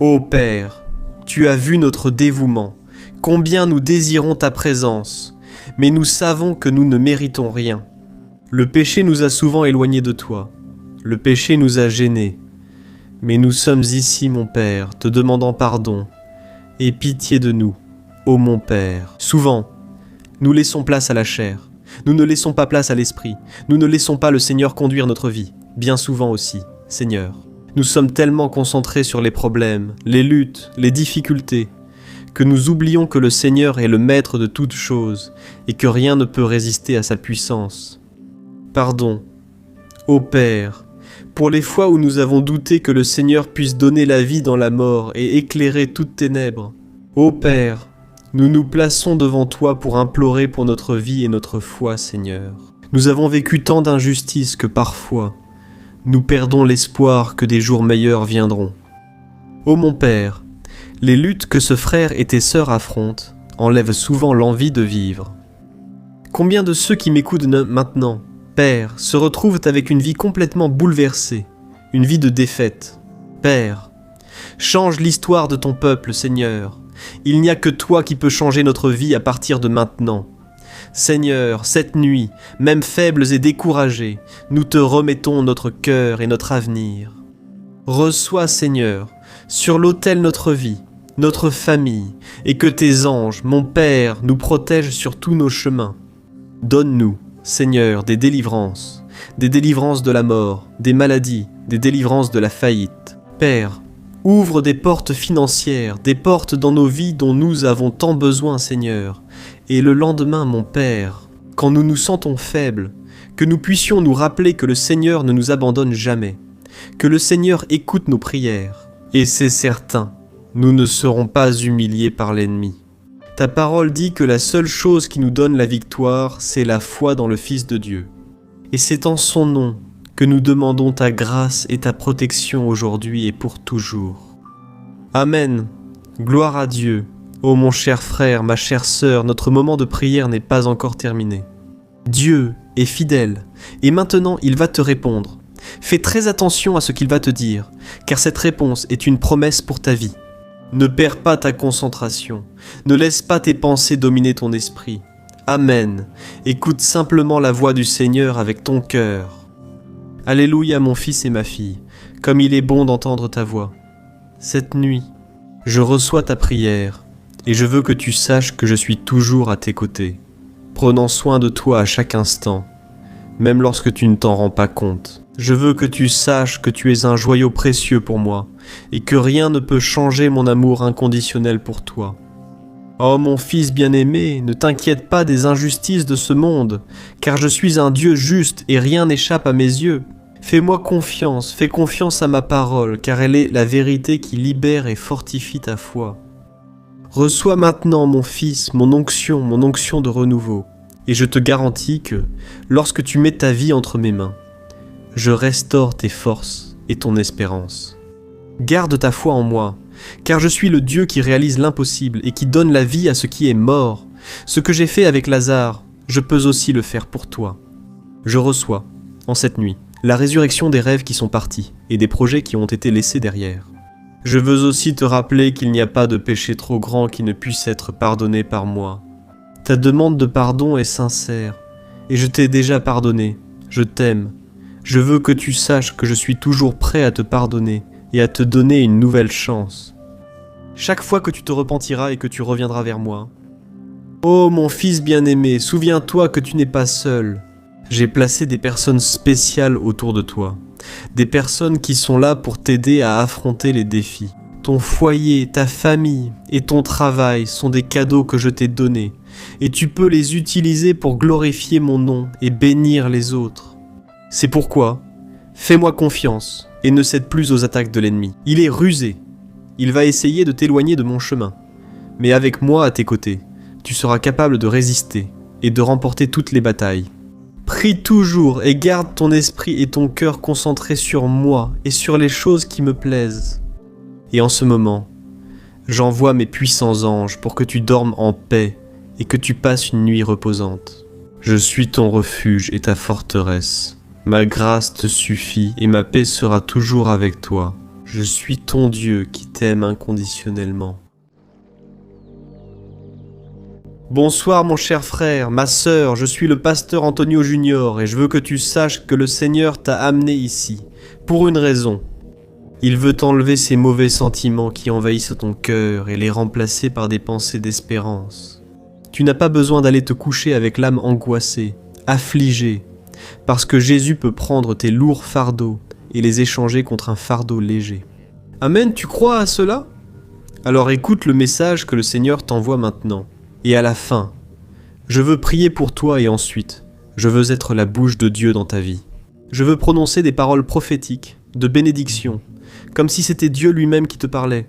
Ô Père, tu as vu notre dévouement, combien nous désirons ta présence, mais nous savons que nous ne méritons rien. Le péché nous a souvent éloignés de toi, le péché nous a gênés, mais nous sommes ici, mon Père, te demandant pardon, et pitié de nous, ô mon Père. Souvent, nous laissons place à la chair, nous ne laissons pas place à l'esprit, nous ne laissons pas le Seigneur conduire notre vie, bien souvent aussi, Seigneur. Nous sommes tellement concentrés sur les problèmes, les luttes, les difficultés, que nous oublions que le Seigneur est le maître de toutes choses, et que rien ne peut résister à sa puissance. Pardon, ô Père, pour les fois où nous avons douté que le Seigneur puisse donner la vie dans la mort et éclairer toutes ténèbres. Ô Père, nous nous plaçons devant toi pour implorer pour notre vie et notre foi, Seigneur. Nous avons vécu tant d'injustices que parfois, nous perdons l'espoir que des jours meilleurs viendront. Ô mon Père, les luttes que ce frère et tes sœurs affrontent enlèvent souvent l'envie de vivre. Combien de ceux qui m'écoutent maintenant, Père, se retrouvent avec une vie complètement bouleversée, une vie de défaite. Père, change l'histoire de ton peuple, Seigneur. Il n'y a que toi qui peux changer notre vie à partir de maintenant. Seigneur, cette nuit, même faibles et découragés, nous te remettons notre cœur et notre avenir. Reçois, Seigneur, sur l'autel notre vie, notre famille, et que tes anges, mon Père, nous protègent sur tous nos chemins. Donne-nous, Seigneur, des délivrances de la mort, des maladies, des délivrances de la faillite. Père, ouvre des portes financières, des portes dans nos vies dont nous avons tant besoin, Seigneur. Et le lendemain, mon Père, quand nous nous sentons faibles, que nous puissions nous rappeler que le Seigneur ne nous abandonne jamais, que le Seigneur écoute nos prières. Et c'est certain, nous ne serons pas humiliés par l'ennemi. Ta parole dit que la seule chose qui nous donne la victoire, c'est la foi dans le Fils de Dieu. Et c'est en son nom que nous demandons ta grâce et ta protection aujourd'hui et pour toujours. Amen. Gloire à Dieu. Ô mon cher frère, ma chère sœur, notre moment de prière n'est pas encore terminé. Dieu est fidèle, et maintenant il va te répondre. Fais très attention à ce qu'il va te dire, car cette réponse est une promesse pour ta vie. Ne perds pas ta concentration, ne laisse pas tes pensées dominer ton esprit. Amen. Écoute simplement la voix du Seigneur avec ton cœur. Alléluia mon fils et ma fille, comme il est bon d'entendre ta voix. Cette nuit, je reçois ta prière, et je veux que tu saches que je suis toujours à tes côtés, prenant soin de toi à chaque instant, même lorsque tu ne t'en rends pas compte. Je veux que tu saches que tu es un joyau précieux pour moi, et que rien ne peut changer mon amour inconditionnel pour toi. Oh mon fils bien-aimé, ne t'inquiète pas des injustices de ce monde, car je suis un Dieu juste et rien n'échappe à mes yeux. Fais-moi confiance, fais confiance à ma parole, car elle est la vérité qui libère et fortifie ta foi. Reçois maintenant, mon fils, mon onction de renouveau, et je te garantis que, lorsque tu mets ta vie entre mes mains, je restaure tes forces et ton espérance. Garde ta foi en moi, car je suis le Dieu qui réalise l'impossible et qui donne la vie à ce qui est mort. Ce que j'ai fait avec Lazare, je peux aussi le faire pour toi. Je reçois, en cette nuit, la résurrection des rêves qui sont partis et des projets qui ont été laissés derrière. Je veux aussi te rappeler qu'il n'y a pas de péché trop grand qui ne puisse être pardonné par moi. Ta demande de pardon est sincère, et je t'ai déjà pardonné. Je t'aime. Je veux que tu saches que je suis toujours prêt à te pardonner et à te donner une nouvelle chance. Chaque fois que tu te repentiras et que tu reviendras vers moi. Oh mon fils bien-aimé, souviens-toi que tu n'es pas seul. J'ai placé des personnes spéciales autour de toi. Des personnes qui sont là pour t'aider à affronter les défis. Ton foyer, ta famille et ton travail sont des cadeaux que je t'ai donnés. Et tu peux les utiliser pour glorifier mon nom et bénir les autres. C'est pourquoi, fais-moi confiance et ne cède plus aux attaques de l'ennemi. Il est rusé. Il va essayer de t'éloigner de mon chemin. Mais avec moi à tes côtés, tu seras capable de résister et de remporter toutes les batailles. Prie toujours et garde ton esprit et ton cœur concentrés sur moi et sur les choses qui me plaisent. Et en ce moment, j'envoie mes puissants anges pour que tu dormes en paix et que tu passes une nuit reposante. Je suis ton refuge et ta forteresse. Ma grâce te suffit et ma paix sera toujours avec toi. Je suis ton Dieu qui t'aime inconditionnellement. Bonsoir mon cher frère, ma sœur, je suis le pasteur Antonio Junior et je veux que tu saches que le Seigneur t'a amené ici, pour une raison. Il veut t'enlever ces mauvais sentiments qui envahissent ton cœur et les remplacer par des pensées d'espérance. Tu n'as pas besoin d'aller te coucher avec l'âme angoissée, affligée, parce que Jésus peut prendre tes lourds fardeaux et les échanger contre un fardeau léger. Amen, tu crois à cela? Alors écoute le message que le Seigneur t'envoie maintenant. Et à la fin, je veux prier pour toi et ensuite, je veux être la bouche de Dieu dans ta vie. Je veux prononcer des paroles prophétiques, de bénédiction, comme si c'était Dieu lui-même qui te parlait.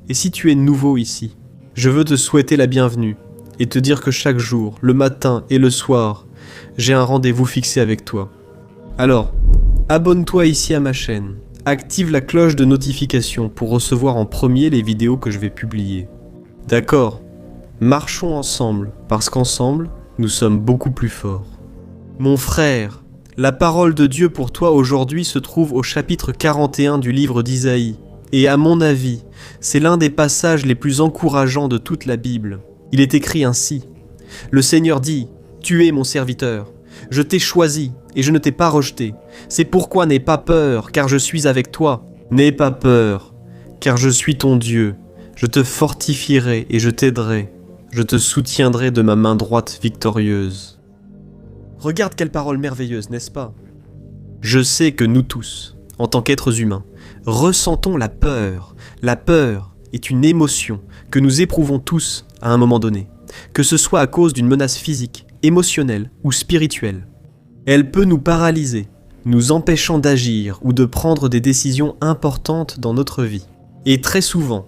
Et si tu es nouveau ici, je veux te souhaiter la bienvenue et te dire que chaque jour, le matin et le soir, j'ai un rendez-vous fixé avec toi. Alors, abonne-toi ici à ma chaîne, active la cloche de notification pour recevoir en premier les vidéos que je vais publier. D'accord ? Marchons ensemble, parce qu'ensemble, nous sommes beaucoup plus forts. Mon frère, la parole de Dieu pour toi aujourd'hui se trouve au chapitre 41 du livre d'Isaïe. Et à mon avis, c'est l'un des passages les plus encourageants de toute la Bible. Il est écrit ainsi. Le Seigneur dit, « Tu es mon serviteur. Je t'ai choisi et je ne t'ai pas rejeté. C'est pourquoi n'aie pas peur, car je suis avec toi. N'aie pas peur, car je suis ton Dieu. Je te fortifierai et je t'aiderai. Je te soutiendrai de ma main droite victorieuse. Regarde quelle parole merveilleuse, n'est-ce pas? Je sais que nous tous, en tant qu'êtres humains, ressentons la peur. La peur est une émotion que nous éprouvons tous à un moment donné, que ce soit à cause d'une menace physique, émotionnelle ou spirituelle. Elle peut nous paralyser, nous empêchant d'agir ou de prendre des décisions importantes dans notre vie. Et très souvent,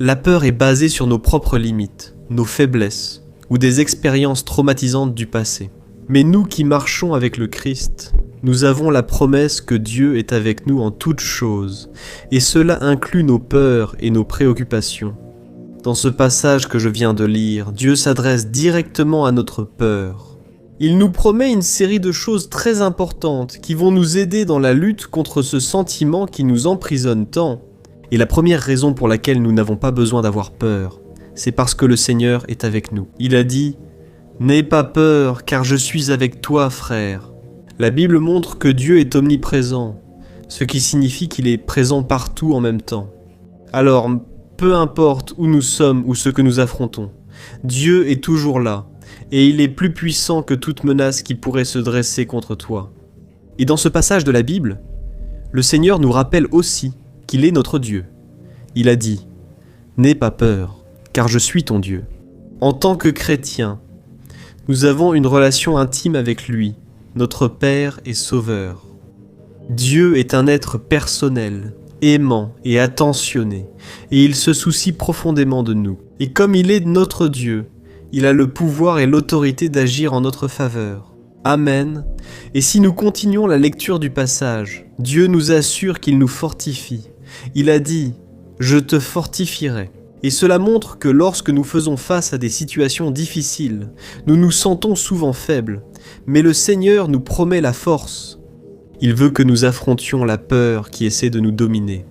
la peur est basée sur nos propres limites, nos faiblesses ou des expériences traumatisantes du passé. Mais nous qui marchons avec le Christ, nous avons la promesse que Dieu est avec nous en toutes choses, et cela inclut nos peurs et nos préoccupations. Dans ce passage que je viens de lire, Dieu s'adresse directement à notre peur. Il nous promet une série de choses très importantes qui vont nous aider dans la lutte contre ce sentiment qui nous emprisonne tant. Et la première raison pour laquelle nous n'avons pas besoin d'avoir peur, c'est parce que le Seigneur est avec nous. Il a dit « N'aie pas peur, car je suis avec toi, frère ». La Bible montre que Dieu est omniprésent, ce qui signifie qu'il est présent partout en même temps. Alors, peu importe où nous sommes ou ce que nous affrontons, Dieu est toujours là, et il est plus puissant que toute menace qui pourrait se dresser contre toi. Et dans ce passage de la Bible, le Seigneur nous rappelle aussi qu'il est notre Dieu. Il a dit « N'aie pas peur, car je suis ton Dieu ». En tant que chrétiens, nous avons une relation intime avec lui, notre Père et Sauveur. Dieu est un être personnel, aimant et attentionné, et il se soucie profondément de nous. Et comme il est notre Dieu, il a le pouvoir et l'autorité d'agir en notre faveur. Amen. Et si nous continuons la lecture du passage, Dieu nous assure qu'il nous fortifie. Il a dit « Je te fortifierai ». Et cela montre que lorsque nous faisons face à des situations difficiles, nous nous sentons souvent faibles, mais le Seigneur nous promet la force. Il veut que nous affrontions la peur qui essaie de nous dominer.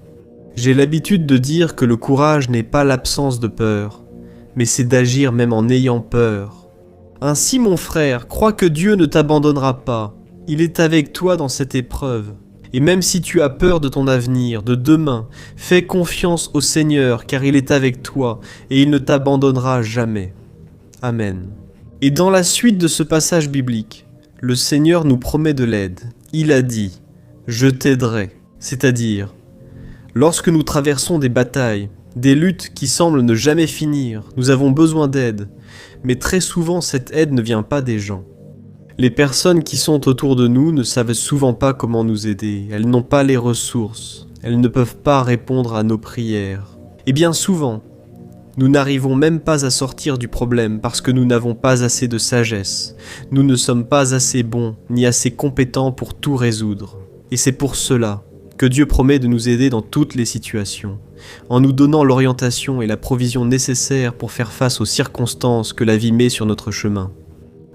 J'ai l'habitude de dire que le courage n'est pas l'absence de peur, mais c'est d'agir même en ayant peur. Ainsi mon frère, crois que Dieu ne t'abandonnera pas. Il est avec toi dans cette épreuve. Et même si tu as peur de ton avenir, de demain, fais confiance au Seigneur car il est avec toi et il ne t'abandonnera jamais. Amen. Et dans la suite de ce passage biblique, le Seigneur nous promet de l'aide. Il a dit « Je t'aiderai », c'est-à-dire, lorsque nous traversons des batailles, des luttes qui semblent ne jamais finir, nous avons besoin d'aide, mais très souvent cette aide ne vient pas des gens. Les personnes qui sont autour de nous ne savent souvent pas comment nous aider, elles n'ont pas les ressources, elles ne peuvent pas répondre à nos prières. Et bien souvent, nous n'arrivons même pas à sortir du problème parce que nous n'avons pas assez de sagesse, nous ne sommes pas assez bons ni assez compétents pour tout résoudre. Et c'est pour cela que Dieu promet de nous aider dans toutes les situations, en nous donnant l'orientation et la provision nécessaires pour faire face aux circonstances que la vie met sur notre chemin.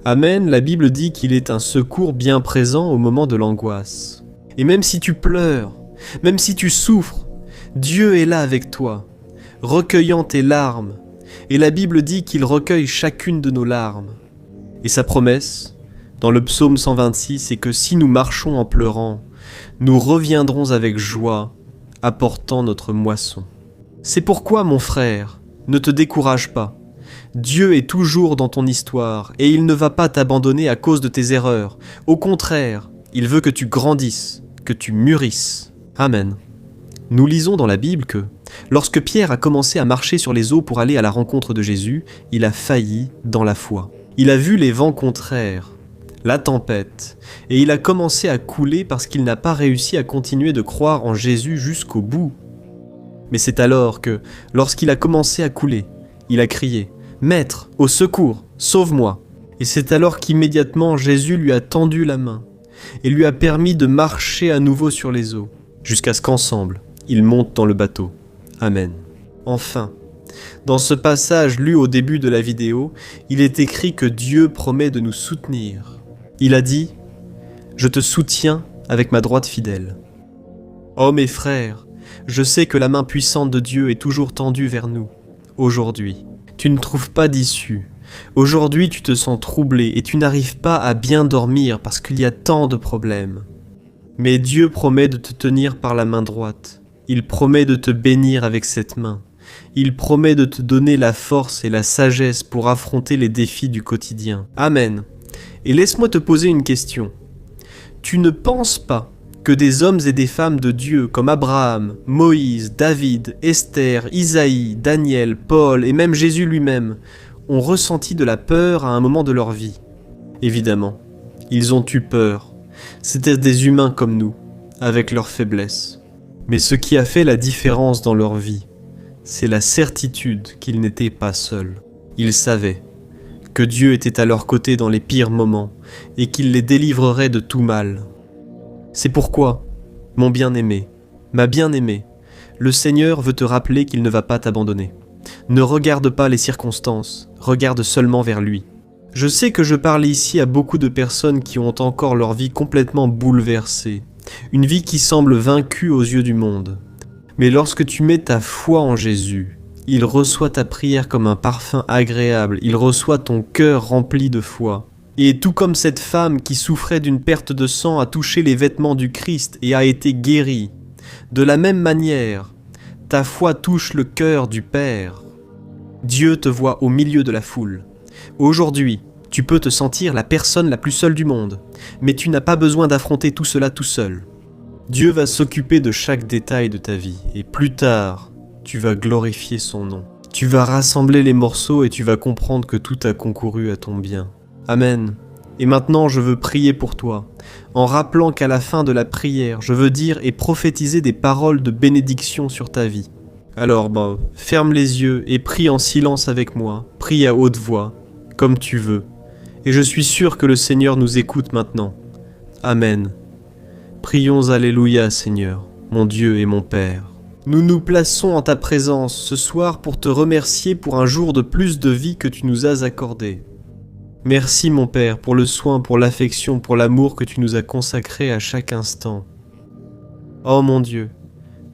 Amen, la Bible dit qu'il est un secours bien présent au moment de l'angoisse. Et même si tu pleures, même si tu souffres, Dieu est là avec toi, recueillant tes larmes. Et la Bible dit qu'il recueille chacune de nos larmes. Et sa promesse, dans le psaume 126, c'est que si nous marchons en pleurant, nous reviendrons avec joie, apportant notre moisson. C'est pourquoi, mon frère, ne te décourage pas. Dieu est toujours dans ton histoire et il ne va pas t'abandonner à cause de tes erreurs. Au contraire, il veut que tu grandisses, que tu mûrisses. Amen. Nous lisons dans la Bible que, lorsque Pierre a commencé à marcher sur les eaux pour aller à la rencontre de Jésus, il a failli dans la foi. Il a vu les vents contraires, la tempête, et il a commencé à couler parce qu'il n'a pas réussi à continuer de croire en Jésus jusqu'au bout. Mais c'est alors que, lorsqu'il a commencé à couler, il a crié « Maître, au secours, sauve-moi » Et c'est alors qu'immédiatement Jésus lui a tendu la main et lui a permis de marcher à nouveau sur les eaux, jusqu'à ce qu'ensemble, ils montent dans le bateau. Amen. Enfin, dans ce passage lu au début de la vidéo, il est écrit que Dieu promet de nous soutenir. Il a dit « Je te soutiens avec ma droite fidèle ». Oh mes frères, je sais que la main puissante de Dieu est toujours tendue vers nous, aujourd'hui. Tu ne trouves pas d'issue. Aujourd'hui, tu te sens troublé et tu n'arrives pas à bien dormir parce qu'il y a tant de problèmes. Mais Dieu promet de te tenir par la main droite. Il promet de te bénir avec cette main. Il promet de te donner la force et la sagesse pour affronter les défis du quotidien. Amen. Et laisse-moi te poser une question. Tu ne penses pas que des hommes et des femmes de Dieu comme Abraham, Moïse, David, Esther, Isaïe, Daniel, Paul et même Jésus lui-même ont ressenti de la peur à un moment de leur vie? Évidemment, ils ont eu peur. C'étaient des humains comme nous, avec leurs faiblesses. Mais ce qui a fait la différence dans leur vie, c'est la certitude qu'ils n'étaient pas seuls. Ils savaient que Dieu était à leur côté dans les pires moments et qu'il les délivrerait de tout mal. C'est pourquoi, mon bien-aimé, ma bien-aimée, le Seigneur veut te rappeler qu'il ne va pas t'abandonner. Ne regarde pas les circonstances, regarde seulement vers lui. Je sais que je parle ici à beaucoup de personnes qui ont encore leur vie complètement bouleversée, une vie qui semble vaincue aux yeux du monde. Mais lorsque tu mets ta foi en Jésus, il reçoit ta prière comme un parfum agréable, il reçoit ton cœur rempli de foi. Et tout comme cette femme qui souffrait d'une perte de sang a touché les vêtements du Christ et a été guérie, de la même manière, ta foi touche le cœur du Père. Dieu te voit au milieu de la foule. Aujourd'hui, tu peux te sentir la personne la plus seule du monde, mais tu n'as pas besoin d'affronter tout cela tout seul. Dieu va s'occuper de chaque détail de ta vie, et plus tard, tu vas glorifier son nom. Tu vas rassembler les morceaux et tu vas comprendre que tout a concouru à ton bien. Amen. Et maintenant, je veux prier pour toi, en rappelant qu'à la fin de la prière, je veux dire et prophétiser des paroles de bénédiction sur ta vie. Alors, ferme les yeux et prie en silence avec moi, prie à haute voix, comme tu veux. Et je suis sûr que le Seigneur nous écoute maintenant. Amen. Prions Alléluia, Seigneur, mon Dieu et mon Père. Nous nous plaçons en ta présence ce soir pour te remercier pour un jour de plus de vie que tu nous as accordé. Merci mon Père pour le soin, pour l'affection, pour l'amour que tu nous as consacré à chaque instant. Oh mon Dieu,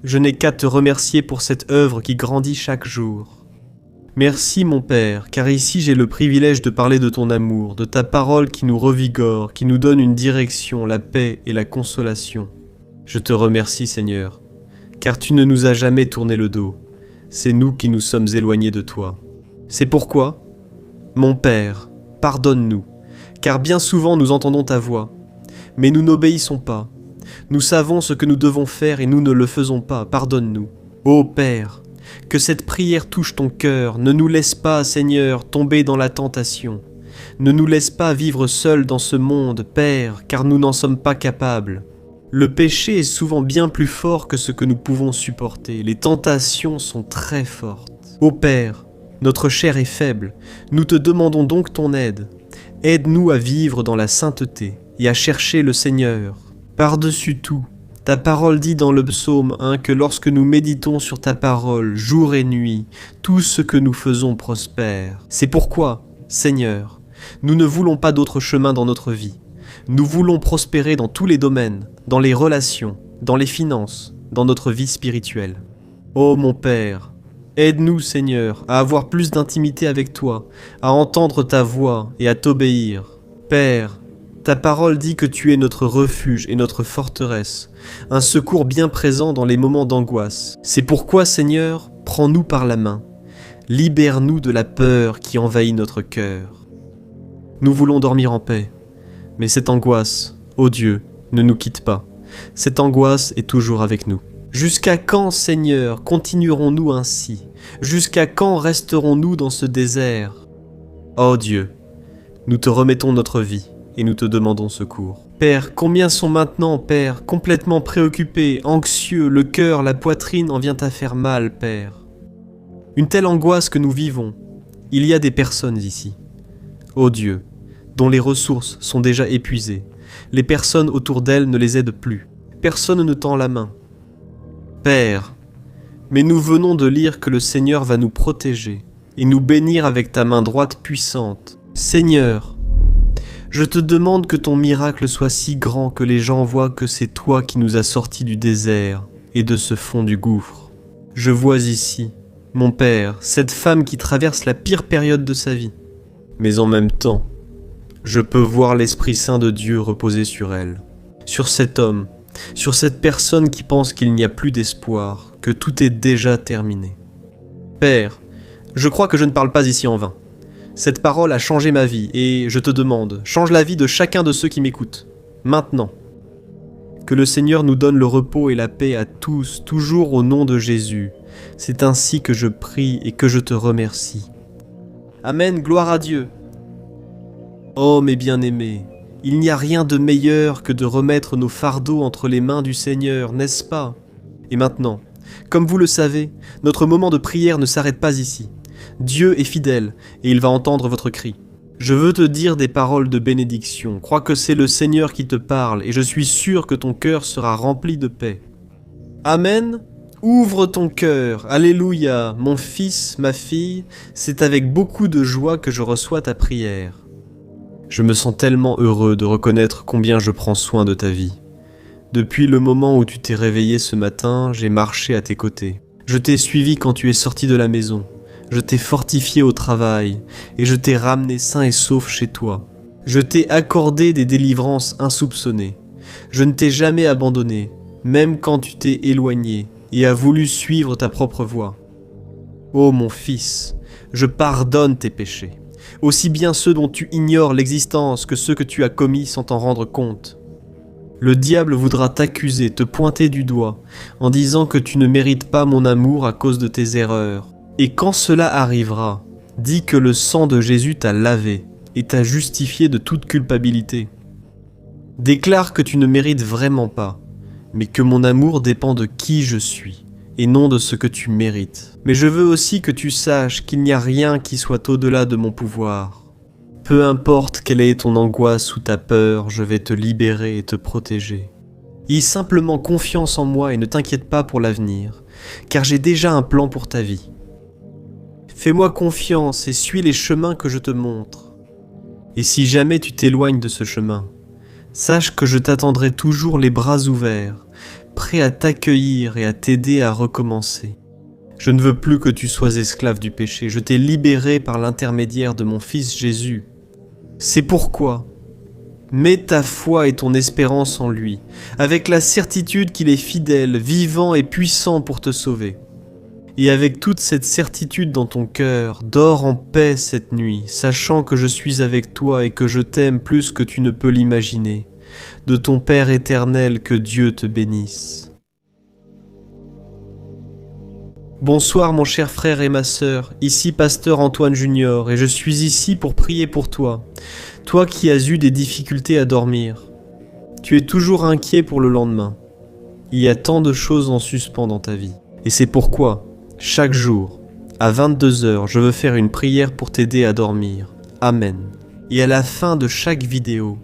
je n'ai qu'à te remercier pour cette œuvre qui grandit chaque jour. Merci mon Père, car ici j'ai le privilège de parler de ton amour, de ta parole qui nous revigore, qui nous donne une direction, la paix et la consolation. Je te remercie Seigneur, car tu ne nous as jamais tourné le dos. C'est nous qui nous sommes éloignés de toi. C'est pourquoi, mon Père, pardonne-nous, car bien souvent nous entendons ta voix, mais nous n'obéissons pas. Nous savons ce que nous devons faire et nous ne le faisons pas, pardonne-nous. Ô Père, que cette prière touche ton cœur, ne nous laisse pas, Seigneur, tomber dans la tentation. Ne nous laisse pas vivre seuls dans ce monde, Père, car nous n'en sommes pas capables. Le péché est souvent bien plus fort que ce que nous pouvons supporter, les tentations sont très fortes. Ô Père, notre chair est faible, nous te demandons donc ton aide. Aide-nous à vivre dans la sainteté et à chercher le Seigneur. Par-dessus tout, ta parole dit dans le psaume 1 que lorsque nous méditons sur ta parole, jour et nuit, tout ce que nous faisons prospère. C'est pourquoi, Seigneur, nous ne voulons pas d'autre chemin dans notre vie. Nous voulons prospérer dans tous les domaines, dans les relations, dans les finances, dans notre vie spirituelle. Ô mon Père, aide-nous, Seigneur, à avoir plus d'intimité avec toi, à entendre ta voix et à t'obéir. Père, ta parole dit que tu es notre refuge et notre forteresse, un secours bien présent dans les moments d'angoisse. C'est pourquoi, Seigneur, prends-nous par la main. Libère-nous de la peur qui envahit notre cœur. Nous voulons dormir en paix, mais cette angoisse, ô Dieu, ne nous quitte pas. Cette angoisse est toujours avec nous. Jusqu'à quand, Seigneur, continuerons-nous ainsi? Jusqu'à quand resterons-nous dans ce désert? Ô Dieu, nous te remettons notre vie et nous te demandons secours. Père, combien sont maintenant, Père, complètement préoccupés, anxieux, le cœur, la poitrine en vient à faire mal, Père. Une telle angoisse que nous vivons, il y a des personnes ici, ô Dieu, dont les ressources sont déjà épuisées. Les personnes autour d'elles ne les aident plus. Personne ne tend la main. Père, mais nous venons de lire que le Seigneur va nous protéger et nous bénir avec ta main droite puissante. Seigneur, je te demande que ton miracle soit si grand que les gens voient que c'est toi qui nous as sortis du désert et de ce fond du gouffre. Je vois ici, mon Père, cette femme qui traverse la pire période de sa vie. Mais en même temps, je peux voir l'Esprit Saint de Dieu reposer sur elle, sur cet homme, sur cette personne qui pense qu'il n'y a plus d'espoir, que tout est déjà terminé. Père, je crois que je ne parle pas ici en vain. Cette parole a changé ma vie et je te demande, change la vie de chacun de ceux qui m'écoutent. Maintenant. Que le Seigneur nous donne le repos et la paix à tous, toujours au nom de Jésus. C'est ainsi que je prie et que je te remercie. Amen, gloire à Dieu. Oh mes bien-aimés, il n'y a rien de meilleur que de remettre nos fardeaux entre les mains du Seigneur, n'est-ce pas? Et maintenant, comme vous le savez, notre moment de prière ne s'arrête pas ici. Dieu est fidèle et il va entendre votre cri. Je veux te dire des paroles de bénédiction. Crois que c'est le Seigneur qui te parle et je suis sûr que ton cœur sera rempli de paix. Amen. Ouvre ton cœur. Alléluia. Mon fils, ma fille, c'est avec beaucoup de joie que je reçois ta prière. Je me sens tellement heureux de reconnaître combien je prends soin de ta vie. Depuis le moment où tu t'es réveillé ce matin, j'ai marché à tes côtés. Je t'ai suivi quand tu es sorti de la maison. Je t'ai fortifié au travail et je t'ai ramené sain et sauf chez toi. Je t'ai accordé des délivrances insoupçonnées. Je ne t'ai jamais abandonné, même quand tu t'es éloigné et as voulu suivre ta propre voie. Ô mon fils, je pardonne tes péchés, aussi bien ceux dont tu ignores l'existence que ceux que tu as commis sans t'en rendre compte. Le diable voudra t'accuser, te pointer du doigt, en disant que tu ne mérites pas mon amour à cause de tes erreurs. Et quand cela arrivera, dis que le sang de Jésus t'a lavé et t'a justifié de toute culpabilité. Déclare que tu ne mérites vraiment pas, mais que mon amour dépend de qui je suis, et non de ce que tu mérites. Mais je veux aussi que tu saches qu'il n'y a rien qui soit au-delà de mon pouvoir. Peu importe quelle est ton angoisse ou ta peur, je vais te libérer et te protéger. Aie simplement confiance en moi et ne t'inquiète pas pour l'avenir, car j'ai déjà un plan pour ta vie. Fais-moi confiance et suis les chemins que je te montre. Et si jamais tu t'éloignes de ce chemin, sache que je t'attendrai toujours les bras ouverts, prêt à t'accueillir et à t'aider à recommencer. Je ne veux plus que tu sois esclave du péché, je t'ai libéré par l'intermédiaire de mon Fils Jésus. C'est pourquoi, mets ta foi et ton espérance en lui, avec la certitude qu'il est fidèle, vivant et puissant pour te sauver. Et avec toute cette certitude dans ton cœur, dors en paix cette nuit, sachant que je suis avec toi et que je t'aime plus que tu ne peux l'imaginer. De ton Père éternel, que Dieu te bénisse. Bonsoir mon cher frère et ma sœur, ici Pasteur Antoine Junior, et je suis ici pour prier pour toi. Toi qui as eu des difficultés à dormir. Tu es toujours inquiet pour le lendemain. Il y a tant de choses en suspens dans ta vie. Et c'est pourquoi, chaque jour, à 22h, je veux faire une prière pour t'aider à dormir. Amen. Et à la fin de chaque vidéo,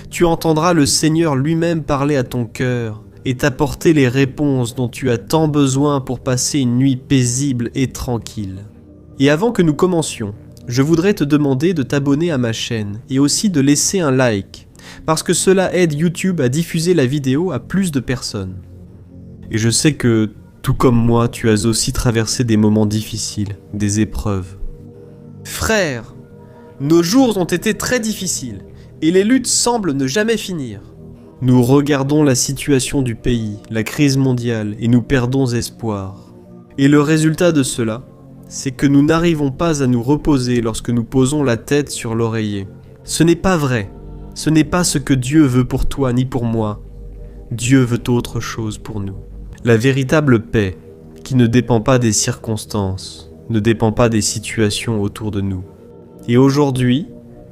tu entendras le Seigneur lui-même parler à ton cœur et t'apporter les réponses dont tu as tant besoin pour passer une nuit paisible et tranquille. Et avant que nous commencions, je voudrais te demander de t'abonner à ma chaîne et aussi de laisser un like, parce que cela aide YouTube à diffuser la vidéo à plus de personnes. Et je sais que tout comme moi, tu as aussi traversé des moments difficiles, des épreuves. Frère, nos jours ont été très difficiles et les luttes semblent ne jamais finir. Nous regardons la situation du pays, la crise mondiale, et nous perdons espoir. Et le résultat de cela, c'est que nous n'arrivons pas à nous reposer lorsque nous posons la tête sur l'oreiller. Ce n'est pas vrai. Ce n'est pas ce que Dieu veut pour toi ni pour moi. Dieu veut autre chose pour nous. La véritable paix, qui ne dépend pas des circonstances, ne dépend pas des situations autour de nous. Et aujourd'hui,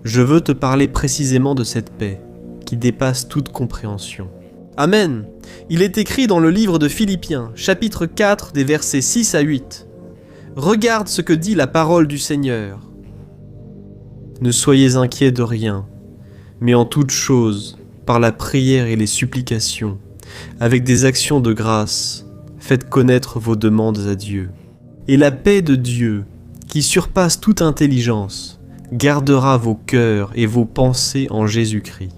je veux te parler précisément de cette paix, qui dépasse toute compréhension. Amen. Il est écrit dans le livre de Philippiens, chapitre 4, des versets 6 à 8. Regarde ce que dit la parole du Seigneur. Ne soyez inquiets de rien, mais en toute chose, par la prière et les supplications, avec des actions de grâce, faites connaître vos demandes à Dieu. Et la paix de Dieu, qui surpasse toute intelligence, gardera vos cœurs et vos pensées en Jésus-Christ.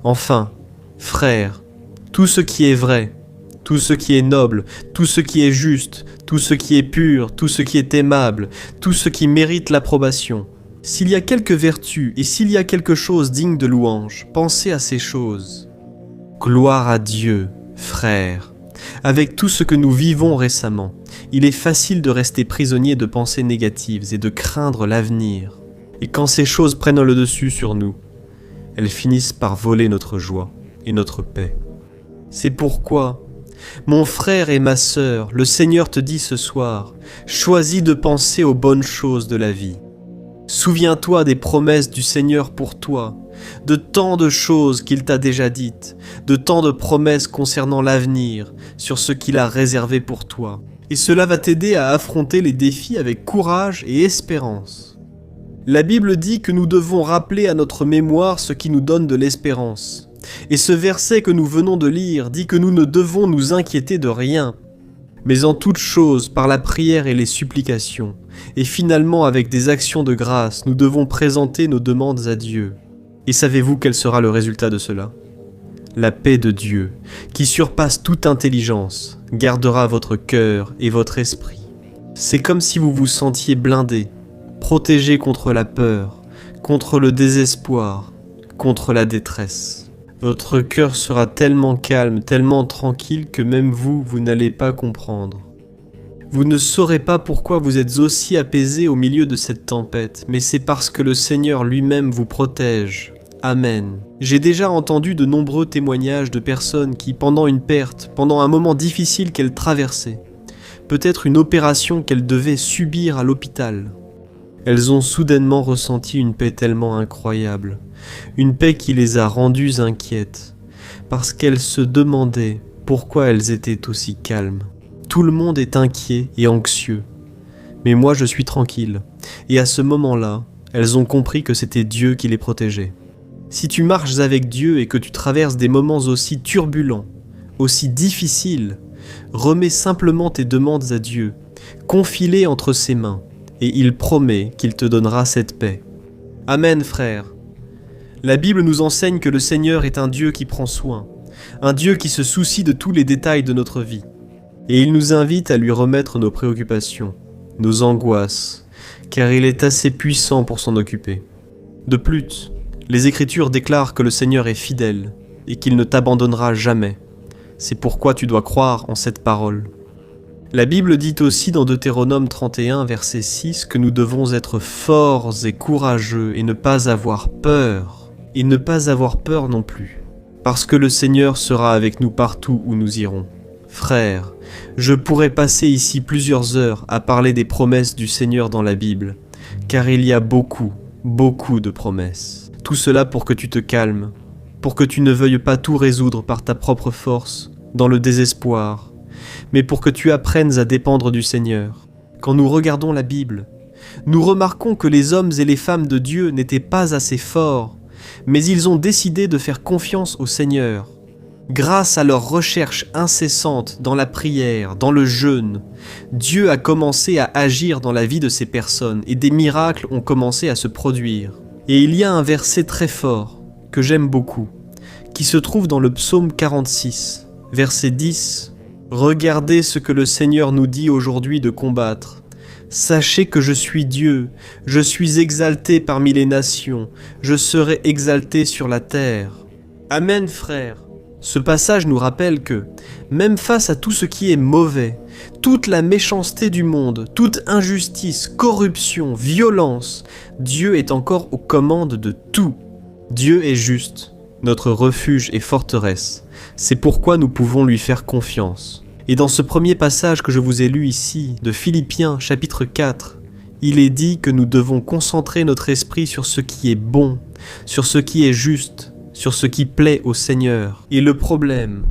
Enfin, frères, tout ce qui est vrai, tout ce qui est noble, tout ce qui est juste, tout ce qui est pur, tout ce qui est aimable, tout ce qui mérite l'approbation, s'il y a quelque vertu et s'il y a quelque chose digne de louange, pensez à ces choses. Gloire à Dieu, frères, avec tout ce que nous vivons récemment, Il est facile de rester prisonnier de pensées négatives et de craindre l'avenir. Et quand ces choses prennent le dessus sur nous, elles finissent par voler notre joie et notre paix. C'est pourquoi, mon frère et ma sœur, le Seigneur te dit ce soir, choisis de penser aux bonnes choses de la vie. Souviens-toi des promesses du Seigneur pour toi, de tant de choses qu'il t'a déjà dites, de tant de promesses concernant l'avenir, sur ce qu'il a réservé pour toi. Et cela va t'aider à affronter les défis avec courage et espérance. La Bible dit que nous devons rappeler à notre mémoire ce qui nous donne de l'espérance. Et ce verset que nous venons de lire dit que nous ne devons nous inquiéter de rien, mais en toute chose, par la prière et les supplications, et finalement avec des actions de grâce, nous devons présenter nos demandes à Dieu. Et savez-vous quel sera le résultat de cela ? La paix de Dieu, qui surpasse toute intelligence, gardera votre cœur et votre esprit. C'est comme si vous vous sentiez blindé, protégé contre la peur, contre le désespoir, contre la détresse. Votre cœur sera tellement calme, tellement tranquille que même vous n'allez pas comprendre. Vous ne saurez pas pourquoi vous êtes aussi apaisé au milieu de cette tempête, mais c'est parce que le Seigneur lui-même vous protège. Amen. J'ai déjà entendu de nombreux témoignages de personnes qui, pendant une perte, pendant un moment difficile qu'elles traversaient, peut-être une opération qu'elles devaient subir à l'hôpital, elles ont soudainement ressenti une paix tellement incroyable, une paix qui les a rendues inquiètes, parce qu'elles se demandaient pourquoi elles étaient aussi calmes. Tout le monde est inquiet et anxieux, mais moi je suis tranquille, et à ce moment-là, elles ont compris que c'était Dieu qui les protégeait. Si tu marches avec Dieu et que tu traverses des moments aussi turbulents, aussi difficiles, remets simplement tes demandes à Dieu, confie-les entre ses mains, et il promet qu'il te donnera cette paix. Amen, frère. La Bible nous enseigne que le Seigneur est un Dieu qui prend soin, un Dieu qui se soucie de tous les détails de notre vie. Et il nous invite à lui remettre nos préoccupations, nos angoisses, car il est assez puissant pour s'en occuper. De plus, les Écritures déclarent que le Seigneur est fidèle et qu'il ne t'abandonnera jamais. C'est pourquoi tu dois croire en cette parole. La Bible dit aussi dans Deutéronome 31, verset 6, que nous devons être forts et courageux et ne pas avoir peur. Et ne pas avoir peur non plus, parce que le Seigneur sera avec nous partout où nous irons. Frères, je pourrais passer ici plusieurs heures à parler des promesses du Seigneur dans la Bible, car il y a beaucoup de promesses. Tout cela pour que tu te calmes, pour que tu ne veuilles pas tout résoudre par ta propre force, dans le désespoir, mais pour que tu apprennes à dépendre du Seigneur. Quand nous regardons la Bible, nous remarquons que les hommes et les femmes de Dieu n'étaient pas assez forts, mais ils ont décidé de faire confiance au Seigneur. Grâce à leur recherche incessante dans la prière, dans le jeûne, Dieu a commencé à agir dans la vie de ces personnes et des miracles ont commencé à se produire. Et il y a un verset très fort, que j'aime beaucoup, qui se trouve dans le psaume 46, verset 10. « Regardez ce que le Seigneur nous dit aujourd'hui de combattre. Sachez que je suis Dieu, je suis exalté parmi les nations, je serai exalté sur la terre. » Amen, frère. Ce passage nous rappelle que, même face à tout ce qui est mauvais, toute la méchanceté du monde, toute injustice, corruption, violence, Dieu est encore aux commandes de tout. Dieu est juste, notre refuge et forteresse. C'est pourquoi nous pouvons lui faire confiance. Et dans ce premier passage que je vous ai lu ici, de Philippiens chapitre 4, il est dit que nous devons concentrer notre esprit sur ce qui est bon, sur ce qui est juste, sur ce qui plaît au Seigneur. Et le problème,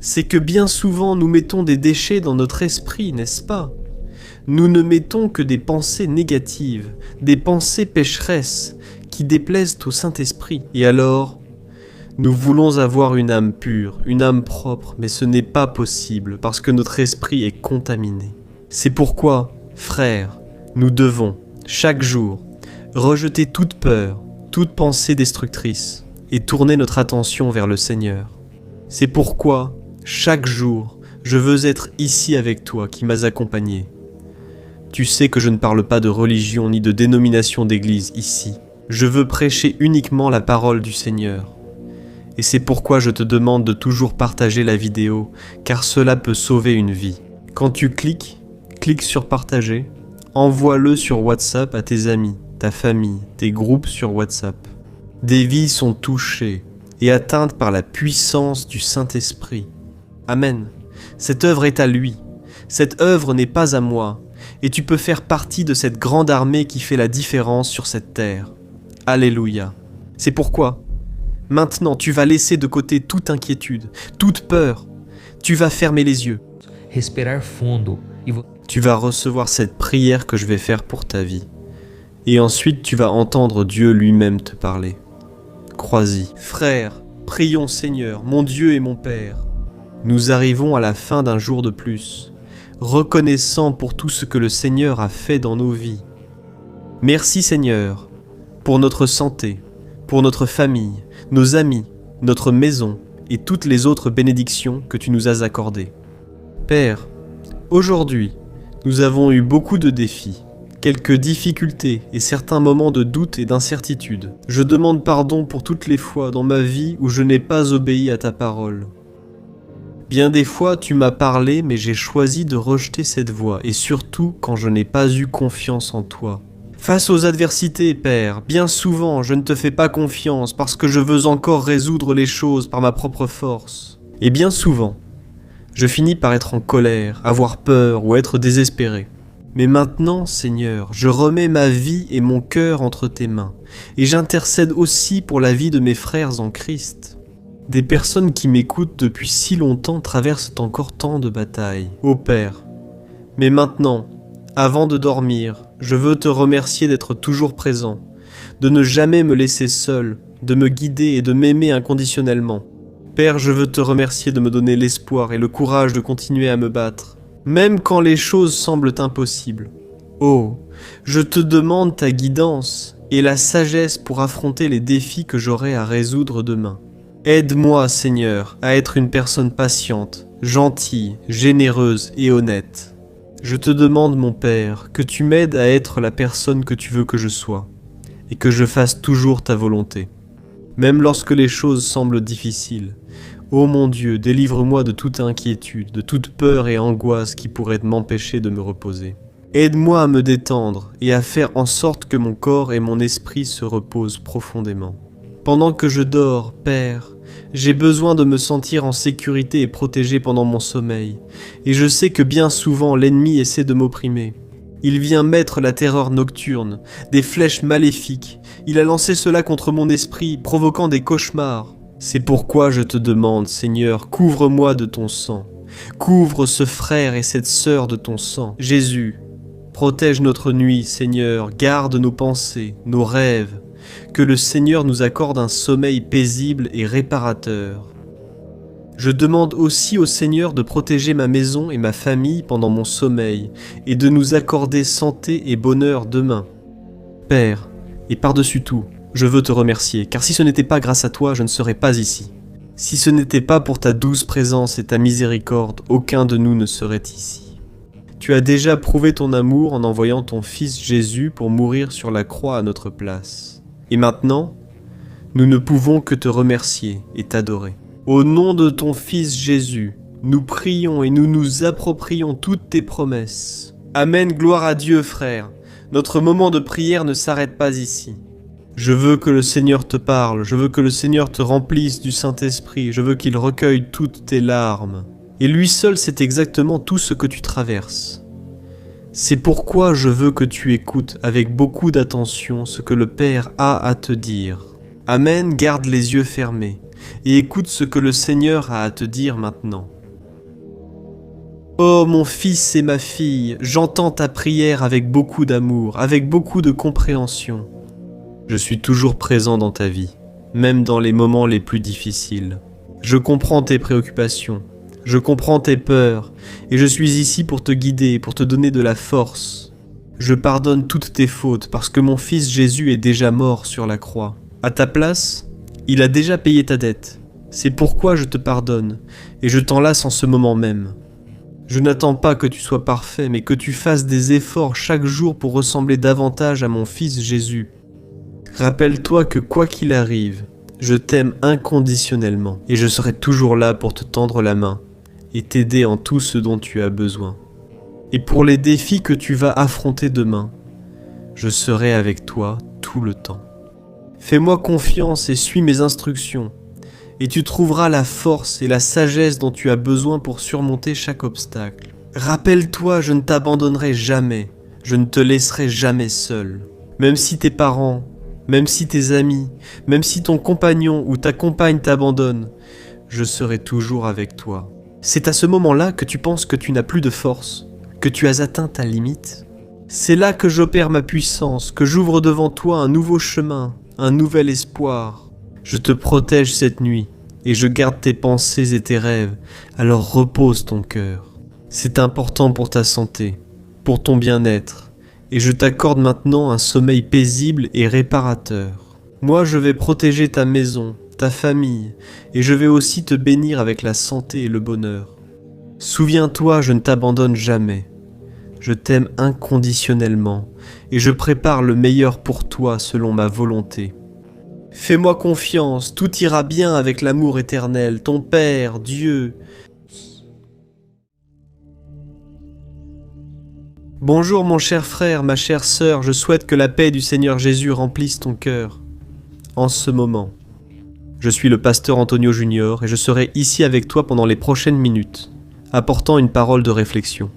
c'est que bien souvent nous mettons des déchets dans notre esprit, n'est-ce pas ? Nous ne mettons que des pensées négatives, des pensées pécheresses qui déplaisent au Saint-Esprit. Et alors, nous voulons avoir une âme pure, une âme propre, mais ce n'est pas possible parce que notre esprit est contaminé. C'est pourquoi, frères, nous devons, chaque jour, rejeter toute peur, toute pensée destructrice et tourner notre attention vers le Seigneur. C'est pourquoi, chaque jour, je veux être ici avec toi qui m'as accompagné. Tu sais que je ne parle pas de religion ni de dénomination d'église ici. Je veux prêcher uniquement la parole du Seigneur. Et c'est pourquoi je te demande de toujours partager la vidéo, car cela peut sauver une vie. Quand tu cliques, clique sur partager, envoie-le sur WhatsApp à tes amis, ta famille, tes groupes sur WhatsApp. Des vies sont touchées et atteintes par la puissance du Saint-Esprit. Amen. Cette œuvre est à lui. Cette œuvre n'est pas à moi. Et tu peux faire partie de cette grande armée qui fait la différence sur cette terre. Alléluia. C'est pourquoi, maintenant, tu vas laisser de côté toute inquiétude, toute peur. Tu vas fermer les yeux.
Respirar fundo e
Tu vas recevoir cette prière que je vais faire pour ta vie. Et ensuite, tu vas entendre Dieu lui-même te parler. Crois-y. Frères, prions Seigneur, mon Dieu et mon Père. Nous arrivons à la fin d'un jour de plus, reconnaissant pour tout ce que le Seigneur a fait dans nos vies. Merci Seigneur, pour notre santé, pour notre famille, nos amis, notre maison et toutes les autres bénédictions que tu nous as accordées. Père, aujourd'hui, nous avons eu beaucoup de défis, quelques difficultés et certains moments de doute et d'incertitude. Je demande pardon pour toutes les fois dans ma vie où je n'ai pas obéi à ta parole. Bien des fois, tu m'as parlé, mais j'ai choisi de rejeter cette voix, et surtout quand je n'ai pas eu confiance en toi. Face aux adversités, Père, bien souvent, je ne te fais pas confiance parce que je veux encore résoudre les choses par ma propre force. Et bien souvent, je finis par être en colère, avoir peur ou être désespéré. Mais maintenant, Seigneur, je remets ma vie et mon cœur entre tes mains, et j'intercède aussi pour la vie de mes frères en Christ. Des personnes qui m'écoutent depuis si longtemps traversent encore tant de batailles. Ô Père, mais maintenant, avant de dormir, je veux te remercier d'être toujours présent, de ne jamais me laisser seul, de me guider et de m'aimer inconditionnellement. Père, je veux te remercier de me donner l'espoir et le courage de continuer à me battre, même quand les choses semblent impossibles. Oh, je te demande ta guidance et la sagesse pour affronter les défis que j'aurai à résoudre demain. Aide-moi, Seigneur, à être une personne patiente, gentille, généreuse et honnête. Je te demande, mon Père, que tu m'aides à être la personne que tu veux que je sois, et que je fasse toujours ta volonté. Même lorsque les choses semblent difficiles, ô mon Dieu, délivre-moi de toute inquiétude, de toute peur et angoisse qui pourrait m'empêcher de me reposer. Aide-moi à me détendre et à faire en sorte que mon corps et mon esprit se reposent profondément. Pendant que je dors, Père, j'ai besoin de me sentir en sécurité et protégé pendant mon sommeil, et je sais que bien souvent l'ennemi essaie de m'opprimer. Il vient mettre la terreur nocturne, des flèches maléfiques, il a lancé cela contre mon esprit, provoquant des cauchemars. C'est pourquoi je te demande, Seigneur, couvre-moi de ton sang, couvre ce frère et cette sœur de ton sang. Jésus, protège notre nuit, Seigneur, garde nos pensées, nos rêves, que le Seigneur nous accorde un sommeil paisible et réparateur. Je demande aussi au Seigneur de protéger ma maison et ma famille pendant mon sommeil et de nous accorder santé et bonheur demain. Père, et par-dessus tout, je veux te remercier, car si ce n'était pas grâce à toi, je ne serais pas ici. Si ce n'était pas pour ta douce présence et ta miséricorde, aucun de nous ne serait ici. Tu as déjà prouvé ton amour en envoyant ton Fils Jésus pour mourir sur la croix à notre place. Et maintenant, nous ne pouvons que te remercier et t'adorer. Au nom de ton Fils Jésus, nous prions et nous nous approprions toutes tes promesses. Amen, gloire à Dieu, frère. Notre moment de prière ne s'arrête pas ici. Je veux que le Seigneur te parle, je veux que le Seigneur te remplisse du Saint-Esprit, je veux qu'il recueille toutes tes larmes. Et lui seul sait exactement tout ce que tu traverses. C'est pourquoi je veux que tu écoutes avec beaucoup d'attention ce que le Père a à te dire. Amen, garde les yeux fermés et écoute ce que le Seigneur a à te dire maintenant. Oh mon fils et ma fille, j'entends ta prière avec beaucoup d'amour, avec beaucoup de compréhension. Je suis toujours présent dans ta vie, même dans les moments les plus difficiles. Je comprends tes préoccupations. Je comprends tes peurs, et je suis ici pour te guider, pour te donner de la force. Je pardonne toutes tes fautes, parce que mon Fils Jésus est déjà mort sur la croix. À ta place, il a déjà payé ta dette. C'est pourquoi je te pardonne, et je t'enlace en ce moment même. Je n'attends pas que tu sois parfait, mais que tu fasses des efforts chaque jour pour ressembler davantage à mon Fils Jésus. Rappelle-toi que quoi qu'il arrive, je t'aime inconditionnellement, et je serai toujours là pour te tendre la main et t'aider en tout ce dont tu as besoin. Et pour les défis que tu vas affronter demain, je serai avec toi tout le temps. Fais-moi confiance et suis mes instructions, et tu trouveras la force et la sagesse dont tu as besoin pour surmonter chaque obstacle. Rappelle-toi, je ne t'abandonnerai jamais, je ne te laisserai jamais seul. Même si tes parents, même si tes amis, même si ton compagnon ou ta compagne t'abandonnent, je serai toujours avec toi. C'est à ce moment-là que tu penses que tu n'as plus de force, que tu as atteint ta limite. C'est là que j'opère ma puissance, que j'ouvre devant toi un nouveau chemin, un nouvel espoir. Je te protège cette nuit, et je garde tes pensées et tes rêves, alors repose ton cœur. C'est important pour ta santé, pour ton bien-être, et je t'accorde maintenant un sommeil paisible et réparateur. Moi, je vais protéger ta maison, ta famille, et je vais aussi te bénir avec la santé et le bonheur. Souviens-toi, je ne t'abandonne jamais. Je t'aime inconditionnellement, et je prépare le meilleur pour toi selon ma volonté. Fais-moi confiance, tout ira bien avec l'amour éternel, ton Père, Dieu. Bonjour mon cher frère, ma chère sœur, je souhaite que la paix du Seigneur Jésus remplisse ton cœur. En ce moment, je suis le pasteur Antonio Junior et je serai ici avec toi pendant les prochaines minutes, apportant une parole de réflexion.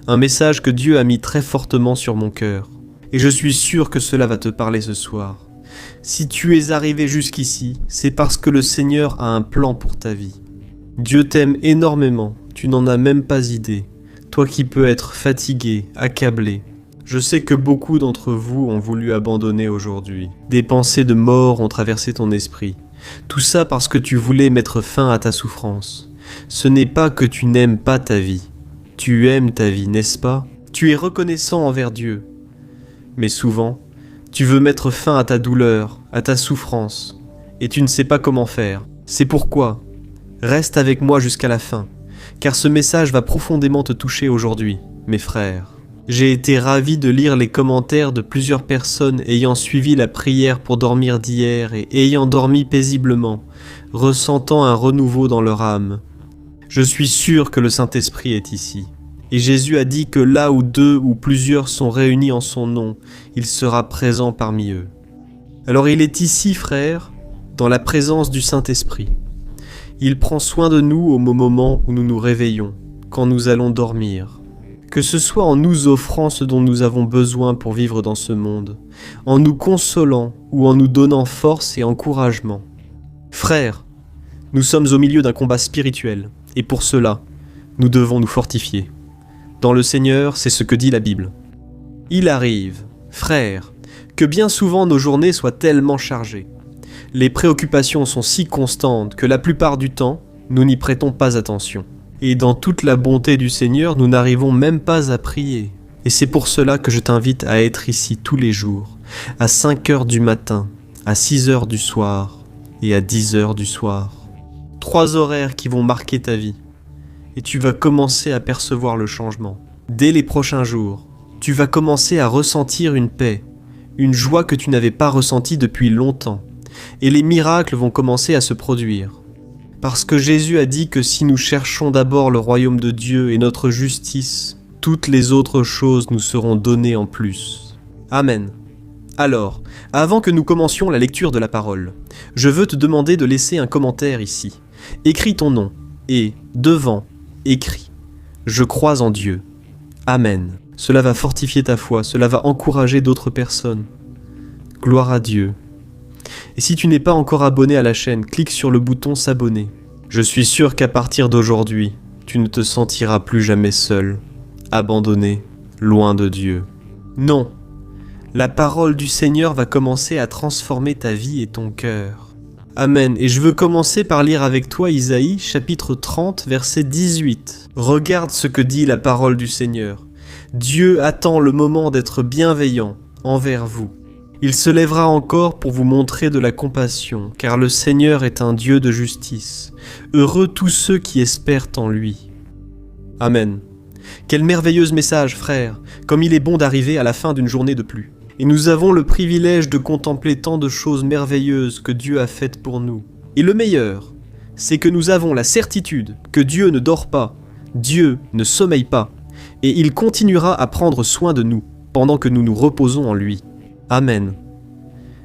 Un message que Dieu a mis très fortement sur mon cœur. Et je suis sûr que cela va te parler ce soir. Si tu es arrivé jusqu'ici, c'est parce que le Seigneur a un plan pour ta vie. Dieu t'aime énormément, tu n'en as même pas idée. Toi qui peux être fatigué, accablé. Je sais que beaucoup d'entre vous ont voulu abandonner aujourd'hui. Des pensées de mort ont traversé ton esprit. Tout ça parce que tu voulais mettre fin à ta souffrance. Ce n'est pas que tu n'aimes pas ta vie. Tu aimes ta vie, n'est-ce pas? Tu es reconnaissant envers Dieu. Mais souvent, tu veux mettre fin à ta douleur, à ta souffrance, et tu ne sais pas comment faire. C'est pourquoi, reste avec moi jusqu'à la fin, car ce message va profondément te toucher aujourd'hui, mes frères. J'ai été ravi de lire les commentaires de plusieurs personnes ayant suivi la prière pour dormir d'hier et ayant dormi paisiblement, ressentant un renouveau dans leur âme. Je suis sûr que le Saint-Esprit est ici. Et Jésus a dit que là où 2 ou plusieurs sont réunis en son nom, il sera présent parmi eux. Alors il est ici, frères, dans la présence du Saint-Esprit. Il prend soin de nous au moment où nous nous réveillons, quand nous allons dormir. Que ce soit en nous offrant ce dont nous avons besoin pour vivre dans ce monde, en nous consolant ou en nous donnant force et encouragement. Frères, nous sommes au milieu d'un combat spirituel, et pour cela, nous devons nous fortifier. Dans le Seigneur, c'est ce que dit la Bible. Il arrive, frères, que bien souvent nos journées soient tellement chargées. Les préoccupations sont si constantes que la plupart du temps, nous n'y prêtons pas attention. Et dans toute la bonté du Seigneur, nous n'arrivons même pas à prier. Et c'est pour cela que je t'invite à être ici tous les jours, à 5 heures du matin, à 6 heures du soir et à 10 heures du soir. 3 horaires qui vont marquer ta vie. Et tu vas commencer à percevoir le changement. Dès les prochains jours, tu vas commencer à ressentir une paix, une joie que tu n'avais pas ressentie depuis longtemps. Et les miracles vont commencer à se produire. Parce que Jésus a dit que si nous cherchons d'abord le royaume de Dieu et notre justice, toutes les autres choses nous seront données en plus. Amen. Alors, avant que nous commencions la lecture de la parole, je veux te demander de laisser un commentaire ici. Écris ton nom et, devant, écris « Je crois en Dieu ». Amen. Cela va fortifier ta foi, cela va encourager d'autres personnes. Gloire à Dieu. Et si tu n'es pas encore abonné à la chaîne, clique sur le bouton s'abonner. Je suis sûr qu'à partir d'aujourd'hui, tu ne te sentiras plus jamais seul, abandonné, loin de Dieu. Non, la parole du Seigneur va commencer à transformer ta vie et ton cœur. Amen. Et je veux commencer par lire avec toi Isaïe, chapitre 30, verset 18. Regarde ce que dit la parole du Seigneur. Dieu attend le moment d'être bienveillant envers vous. Il se lèvera encore pour vous montrer de la compassion, car le Seigneur est un Dieu de justice. Heureux tous ceux qui espèrent en lui. Amen. Quel merveilleux message, frères, comme il est bon d'arriver à la fin d'une journée de pluie. Et nous avons le privilège de contempler tant de choses merveilleuses que Dieu a faites pour nous. Et le meilleur, c'est que nous avons la certitude que Dieu ne dort pas, Dieu ne sommeille pas, et il continuera à prendre soin de nous pendant que nous nous reposons en lui. Amen.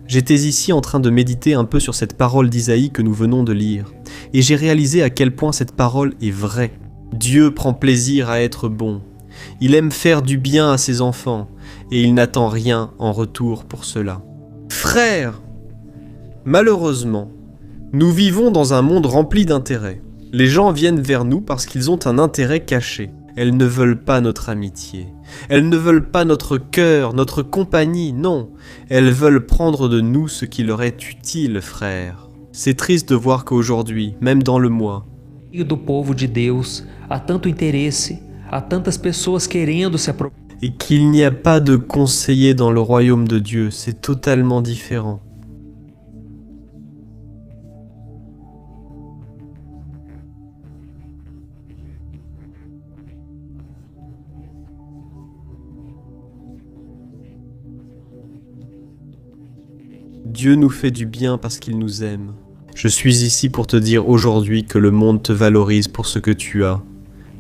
J'étais ici en train de méditer un peu sur cette parole d'Isaïe que nous venons de lire, et j'ai réalisé à quel point cette parole est vraie. Dieu prend plaisir à être bon. Il aime faire du bien à ses enfants, et il n'attend rien en retour pour cela. Frères, malheureusement, nous vivons dans un monde rempli d'intérêts. Les gens viennent vers nous parce qu'ils ont un intérêt caché. Elles ne veulent pas notre amitié. Elles ne veulent pas notre cœur, notre compagnie, non. Elles veulent prendre de nous ce qui leur est utile, frères. C'est triste de voir qu'aujourd'hui, même dans le moi,
do povo de Deus, há tanto interesse, há tantas pessoas querendo se aproveitar.
et qu'il n'y a pas de conseiller dans le royaume de Dieu, c'est totalement différent. Dieu nous fait du bien parce qu'il nous aime. Je suis ici pour te dire aujourd'hui que le monde te valorise pour ce que tu as,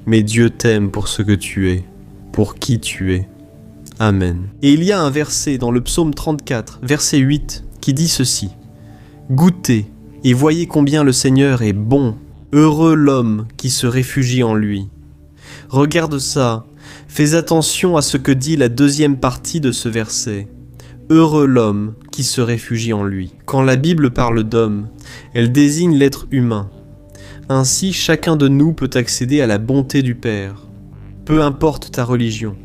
mais Dieu t'aime pour ce que tu es, pour qui tu es. Amen. Et il y a un verset dans le psaume 34, verset 8, qui dit ceci. « Goûtez et voyez combien le Seigneur est bon, heureux l'homme qui se réfugie en lui. » Regarde ça, fais attention à ce que dit la deuxième partie de ce verset. Heureux l'homme qui se réfugie en lui. Quand la Bible parle d'homme, elle désigne l'être humain. Ainsi, chacun de nous peut accéder à la bonté du Père. Peu importe ta religion,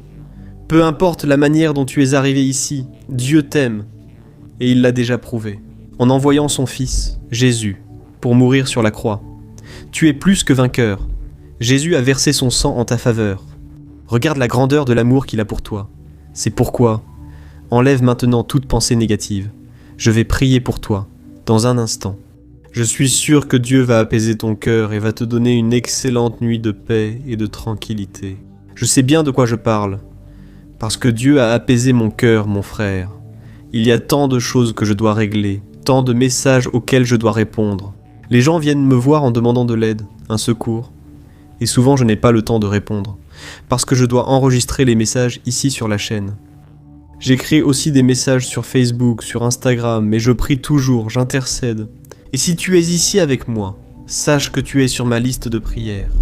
peu importe la manière dont tu es arrivé ici, Dieu t'aime, et il l'a déjà prouvé, en envoyant son Fils, Jésus, pour mourir sur la croix. Tu es plus que vainqueur. Jésus a versé son sang en ta faveur. Regarde la grandeur de l'amour qu'il a pour toi. C'est pourquoi enlève maintenant toute pensée négative. Je vais prier pour toi, dans un instant. Je suis sûr que Dieu va apaiser ton cœur et va te donner une excellente nuit de paix et de tranquillité. Je sais bien de quoi je parle, parce que Dieu a apaisé mon cœur, mon frère. Il y a tant de choses que je dois régler, tant de messages auxquels je dois répondre. Les gens viennent me voir en demandant de l'aide, un secours, et souvent je n'ai pas le temps de répondre, parce que je dois enregistrer les messages ici sur la chaîne. J'écris aussi des messages sur Facebook, sur Instagram, mais je prie toujours, j'intercède. Et si tu es ici avec moi, sache que tu es sur ma liste de prières.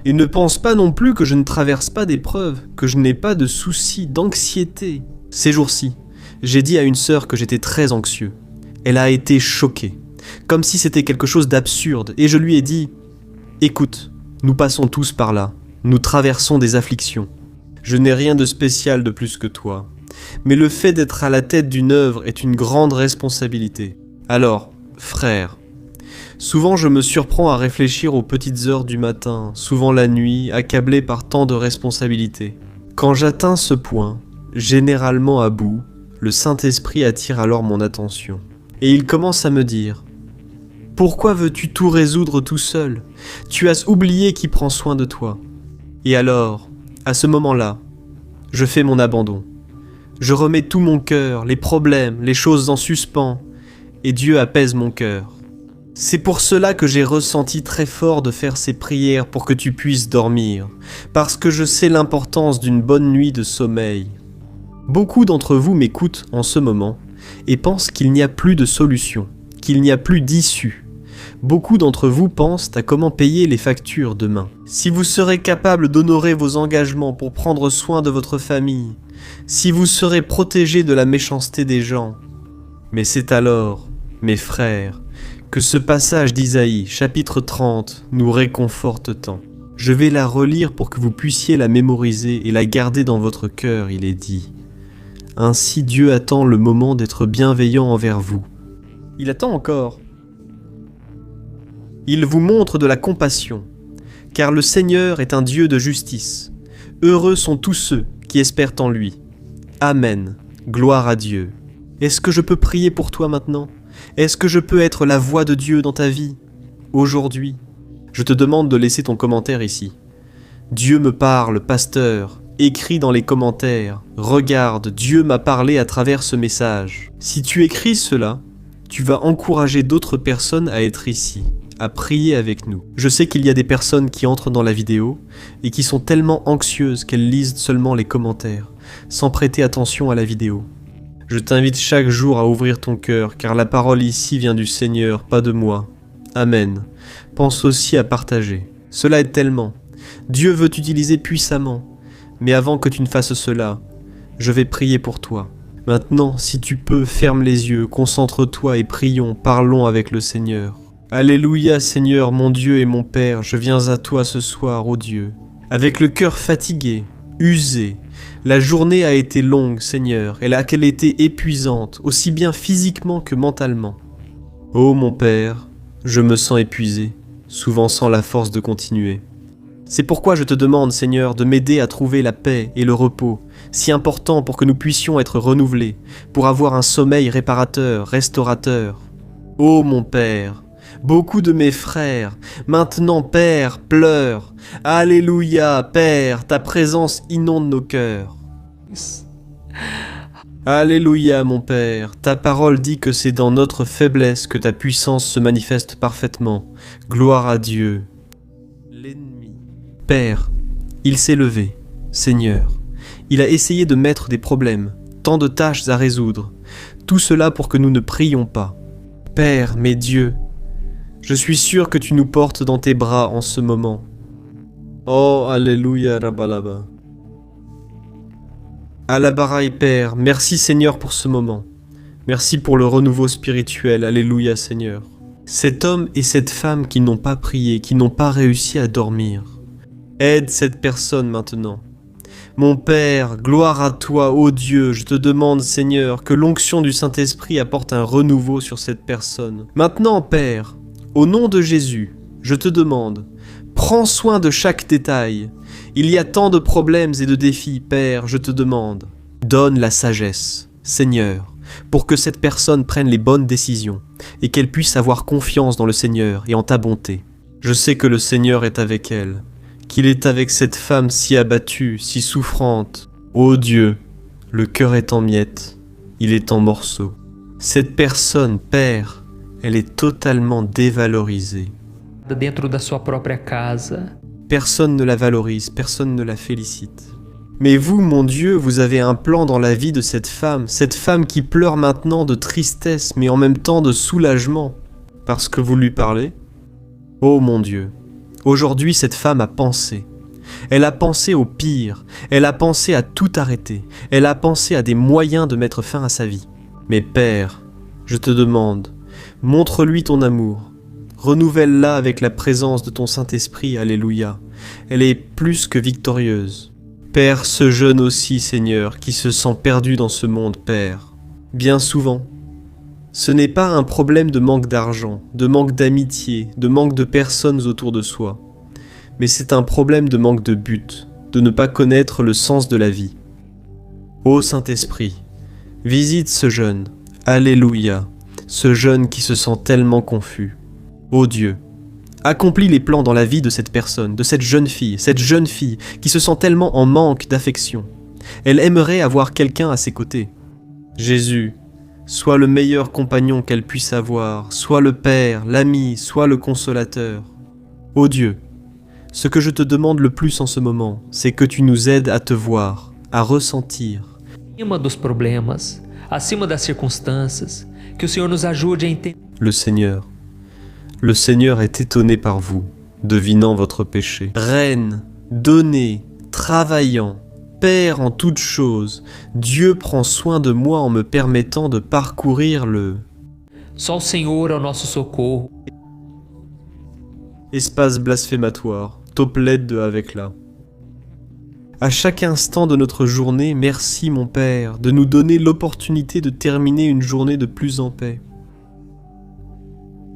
Et ne pense pas non plus que je ne traverse pas d'épreuves, que je n'ai pas de soucis, d'anxiété. Ces jours-ci, j'ai dit à une sœur que j'étais très anxieux. Elle a été choquée, comme si c'était quelque chose d'absurde, et je lui ai dit « Écoute, nous passons tous par là, nous traversons des afflictions. Je n'ai rien de spécial de plus que toi. Mais le fait d'être à la tête d'une œuvre est une grande responsabilité. Alors, frère, souvent je me surprends à réfléchir aux petites heures du matin, souvent la nuit, accablé par tant de responsabilités. Quand j'atteins ce point, généralement à bout, le Saint-Esprit attire alors mon attention. Et il commence à me dire « Pourquoi veux-tu tout résoudre tout seul ? Tu as oublié qui prend soin de toi. » Et alors, à ce moment-là, je fais mon abandon. Je remets tout mon cœur, les problèmes, les choses en suspens, et Dieu apaise mon cœur. C'est pour cela que j'ai ressenti très fort de faire ces prières pour que tu puisses dormir, parce que je sais l'importance d'une bonne nuit de sommeil. Beaucoup d'entre vous m'écoutent en ce moment et pensent qu'il n'y a plus de solution, qu'il n'y a plus d'issue. Beaucoup d'entre vous pensent à comment payer les factures demain. Si vous serez capable d'honorer vos engagements pour prendre soin de votre famille, si vous serez protégés de la méchanceté des gens. Mais c'est alors, mes frères, que ce passage d'Isaïe, chapitre 30, nous réconforte tant. Je vais la relire pour que vous puissiez la mémoriser et la garder dans votre cœur, il est dit. Ainsi Dieu attend le moment d'être bienveillant envers vous. Il attend encore. Il vous montre de la compassion, car le Seigneur est un Dieu de justice. Heureux sont tous ceux qui espèrent en lui. Amen. Gloire à Dieu. Est-ce que je peux prier pour toi maintenant ? Est-ce que je peux être la voix de Dieu dans ta vie ? Aujourd'hui, je te demande de laisser ton commentaire ici. Dieu me parle, pasteur. Écris dans les commentaires. Regarde, Dieu m'a parlé à travers ce message. Si tu écris cela, tu vas encourager d'autres personnes à être ici. à prier avec nous. Je sais qu'il y a des personnes qui entrent dans la vidéo et qui sont tellement anxieuses qu'elles lisent seulement les commentaires, sans prêter attention à la vidéo. Je t'invite chaque jour à ouvrir ton cœur, car la parole ici vient du Seigneur, pas de moi. Amen. Pense aussi à partager. Cela aide tellement. Dieu veut t'utiliser puissamment. Mais avant que tu ne fasses cela, je vais prier pour toi. Maintenant, si tu peux, ferme les yeux, concentre-toi et prions, parlons avec le Seigneur. Alléluia Seigneur, mon Dieu et mon Père, je viens à toi ce soir, ô Dieu. Avec le cœur fatigué, usé, la journée a été longue, Seigneur, elle a été épuisante, aussi bien physiquement que mentalement. Ô mon Père, je me sens épuisé, souvent sans la force de continuer. C'est pourquoi je te demande, Seigneur, de m'aider à trouver la paix et le repos, si important pour que nous puissions être renouvelés, pour avoir un sommeil réparateur, restaurateur. Ô mon Père, beaucoup de mes frères, maintenant Père, pleurent. Alléluia, Père, ta présence inonde nos cœurs. Alléluia, mon Père, ta parole dit que c'est dans notre faiblesse que ta puissance se manifeste parfaitement. Gloire à Dieu. L'ennemi. Père, il s'est levé, Seigneur. Il a essayé de mettre des problèmes, tant de tâches à résoudre, tout cela pour que nous ne prions pas. Père, mes dieux, je suis sûr que tu nous portes dans tes bras en ce moment. Oh, Alléluia, Rabbalaba. Alabaraï, Père, merci Seigneur pour ce moment. Merci pour le renouveau spirituel, Alléluia Seigneur. Cet homme et cette femme qui n'ont pas prié, qui n'ont pas réussi à dormir. Aide cette personne maintenant. Mon Père, gloire à toi, ô Dieu, je te demande, Seigneur, que l'onction du Saint-Esprit apporte un renouveau sur cette personne. Maintenant, Père, au nom de Jésus, je te demande, prends soin de chaque détail. Il y a tant de problèmes et de défis, Père, je te demande. Donne la sagesse, Seigneur, pour que cette personne prenne les bonnes décisions et qu'elle puisse avoir confiance dans le Seigneur et en ta bonté. Je sais que le Seigneur est avec elle, qu'il est avec cette femme si abattue, si souffrante. Ô Dieu, le cœur est en miettes, il est en morceaux. Cette personne, Père, elle est totalement dévalorisée.
Dentro da sua própria casa.
Personne ne la valorise, personne ne la félicite. Mais vous, mon Dieu, vous avez un plan dans la vie de cette femme qui pleure maintenant de tristesse, mais en même temps de soulagement, parce que vous lui parlez. Oh mon Dieu, aujourd'hui cette femme a pensé. Elle a pensé au pire, elle a pensé à tout arrêter, elle a pensé à des moyens de mettre fin à sa vie. Mais Père, je te demande, montre-lui ton amour. Renouvelle-la avec la présence de ton Saint-Esprit, Alléluia. Elle est plus que victorieuse. Père, ce jeune aussi, Seigneur, qui se sent perdu dans ce monde, Père. Bien souvent, ce n'est pas un problème de manque d'argent, de manque d'amitié, de manque de personnes autour de soi, mais c'est un problème de manque de but, de ne pas connaître le sens de la vie. Ô Saint-Esprit, visite ce jeune, Alléluia, ce jeune qui se sent tellement confus. Ô Dieu, accomplis les plans dans la vie de cette personne, de cette jeune fille qui se sent tellement en manque d'affection. Elle aimerait avoir quelqu'un à ses côtés. Jésus, sois le meilleur compagnon qu'elle puisse avoir, sois le Père, l'ami, sois le consolateur. Ô Dieu, ce que je te demande le plus en ce moment, c'est que tu nous aides à te voir, à ressentir.
Acima dos problemas, acima das circunstâncias, que o Senhor nos ajude a entender.
Le Seigneur est étonné par vous, devinant votre péché. Reine, donnée, travaillant, Père en toutes choses, Dieu prend soin de moi en me permettant de parcourir le...
Só o Senhor é o nosso socorro.
Espace blasphématoire, taupelette de avec là. À chaque instant de notre journée, merci mon Père, de nous donner l'opportunité de terminer une journée de plus en paix.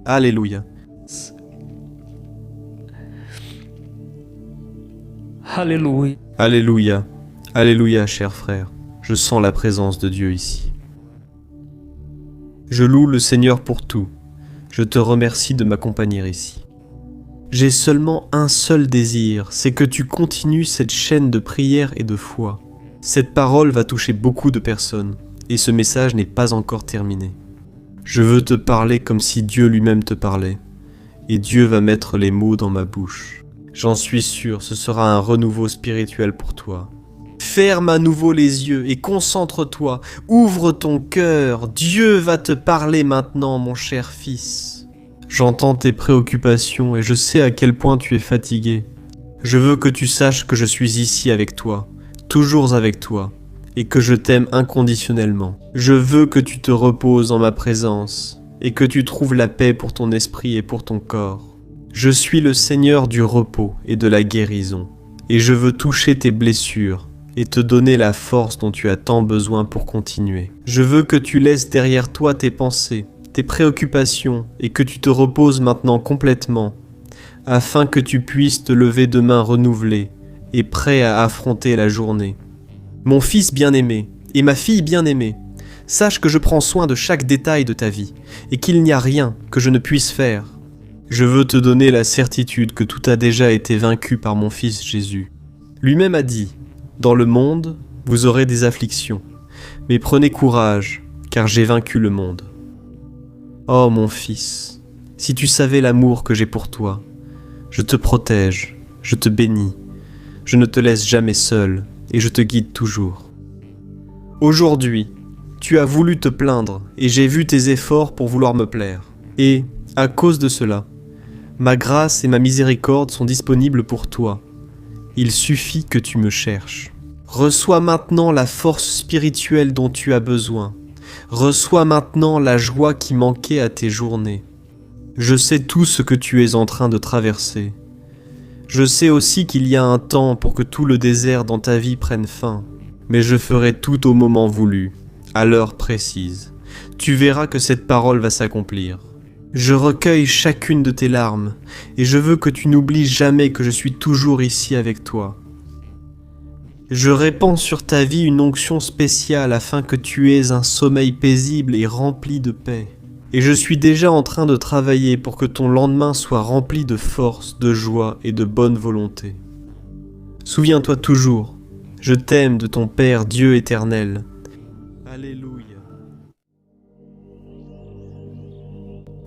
Alléluia.
Alléluia.
Alléluia. Alléluia, cher frère. Je sens la présence de Dieu ici. Je loue le Seigneur pour tout. Je te remercie de m'accompagner ici. J'ai seulement un seul désir, c'est que tu continues cette chaîne de prière et de foi. Cette parole va toucher beaucoup de personnes, et ce message n'est pas encore terminé. Je veux te parler comme si Dieu lui-même te parlait. et Dieu va mettre les mots dans ma bouche. J'en suis sûr, ce sera un renouveau spirituel pour toi. Ferme à nouveau les yeux et concentre-toi, ouvre ton cœur, Dieu va te parler maintenant, mon cher fils. J'entends tes préoccupations et je sais à quel point tu es fatigué. Je veux que tu saches que je suis ici avec toi, toujours avec toi, et que je t'aime inconditionnellement. Je veux que tu te reposes en ma présence, et que tu trouves la paix pour ton esprit et pour ton corps. Je suis le Seigneur du repos et de la guérison, et je veux toucher tes blessures, et te donner la force dont tu as tant besoin pour continuer. Je veux que tu laisses derrière toi tes pensées, tes préoccupations, et que tu te reposes maintenant complètement, afin que tu puisses te lever demain renouvelé et prêt à affronter la journée. Mon fils bien-aimé et ma fille bien-aimée, sache que je prends soin de chaque détail de ta vie, et qu'il n'y a rien que je ne puisse faire. Je veux te donner la certitude que tout a déjà été vaincu par mon fils Jésus. Lui-même a dit, « Dans le monde, vous aurez des afflictions, mais prenez courage, car j'ai vaincu le monde. » Oh mon fils, si tu savais l'amour que j'ai pour toi, je te protège, je te bénis, je ne te laisse jamais seul et je te guide toujours. Aujourd'hui, tu as voulu te plaindre et j'ai vu tes efforts pour vouloir me plaire. Et, à cause de cela, ma grâce et ma miséricorde sont disponibles pour toi. Il suffit que tu me cherches. Reçois maintenant la force spirituelle dont tu as besoin. Reçois maintenant la joie qui manquait à tes journées. Je sais tout ce que tu es en train de traverser. Je sais aussi qu'il y a un temps pour que tout le désert dans ta vie prenne fin. Mais je ferai tout au moment voulu, à l'heure précise. Tu verras que cette parole va s'accomplir. Je recueille chacune de tes larmes, et je veux que tu n'oublies jamais que je suis toujours ici avec toi. Je répands sur ta vie une onction spéciale afin que tu aies un sommeil paisible et rempli de paix. Et je suis déjà en train de travailler pour que ton lendemain soit rempli de force, de joie et de bonne volonté. Souviens-toi toujours, je t'aime de ton Père Dieu éternel. Alléluia.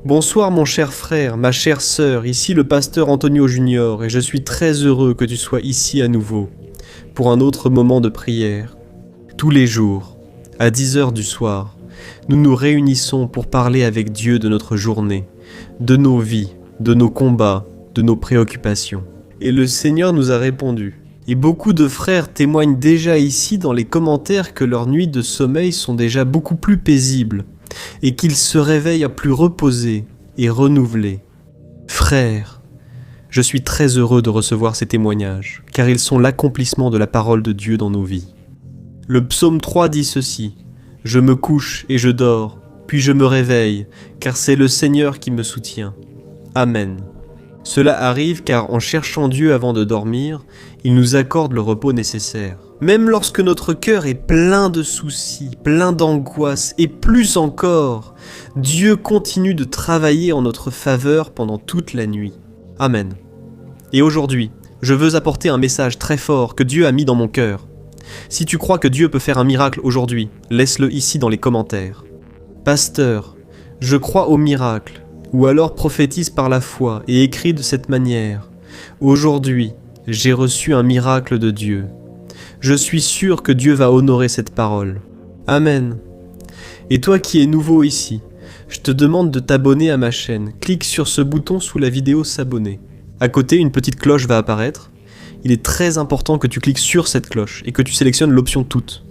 Bonsoir mon cher frère, ma chère sœur, ici le pasteur Antonio Junior, et je suis très heureux que tu sois ici à nouveau, pour un autre moment de prière. Tous les jours, à 10h du soir, nous nous réunissons pour parler avec Dieu de notre journée, de nos vies, de nos combats, de nos préoccupations. Et le Seigneur nous a répondu. Et beaucoup de frères témoignent déjà ici dans les commentaires que leurs nuits de sommeil sont déjà beaucoup plus paisibles et qu'ils se réveillent plus reposés et renouvelés. Frères, je suis très heureux de recevoir ces témoignages, car ils sont l'accomplissement de la parole de Dieu dans nos vies. Le psaume 3 dit ceci. Je me couche et je dors, puis je me réveille, car c'est le Seigneur qui me soutient. Amen. Cela arrive car en cherchant Dieu avant de dormir, il nous accorde le repos nécessaire. Même lorsque notre cœur est plein de soucis, plein d'angoisse et plus encore, Dieu continue de travailler en notre faveur pendant toute la nuit. Amen. Et aujourd'hui, je veux apporter un message très fort que Dieu a mis dans mon cœur. Si tu crois que Dieu peut faire un miracle aujourd'hui, laisse-le ici dans les commentaires. Pasteur, je crois au miracle, ou alors prophétise par la foi et écris de cette manière. Aujourd'hui, j'ai reçu un miracle de Dieu. Je suis sûr que Dieu va honorer cette parole. Amen. Et toi qui es nouveau ici, je te demande de t'abonner à ma chaîne. Clique sur ce bouton sous la vidéo s'abonner. À côté, une petite cloche va apparaître. Il est très important que tu cliques sur cette cloche et que tu sélectionnes l'option toutes.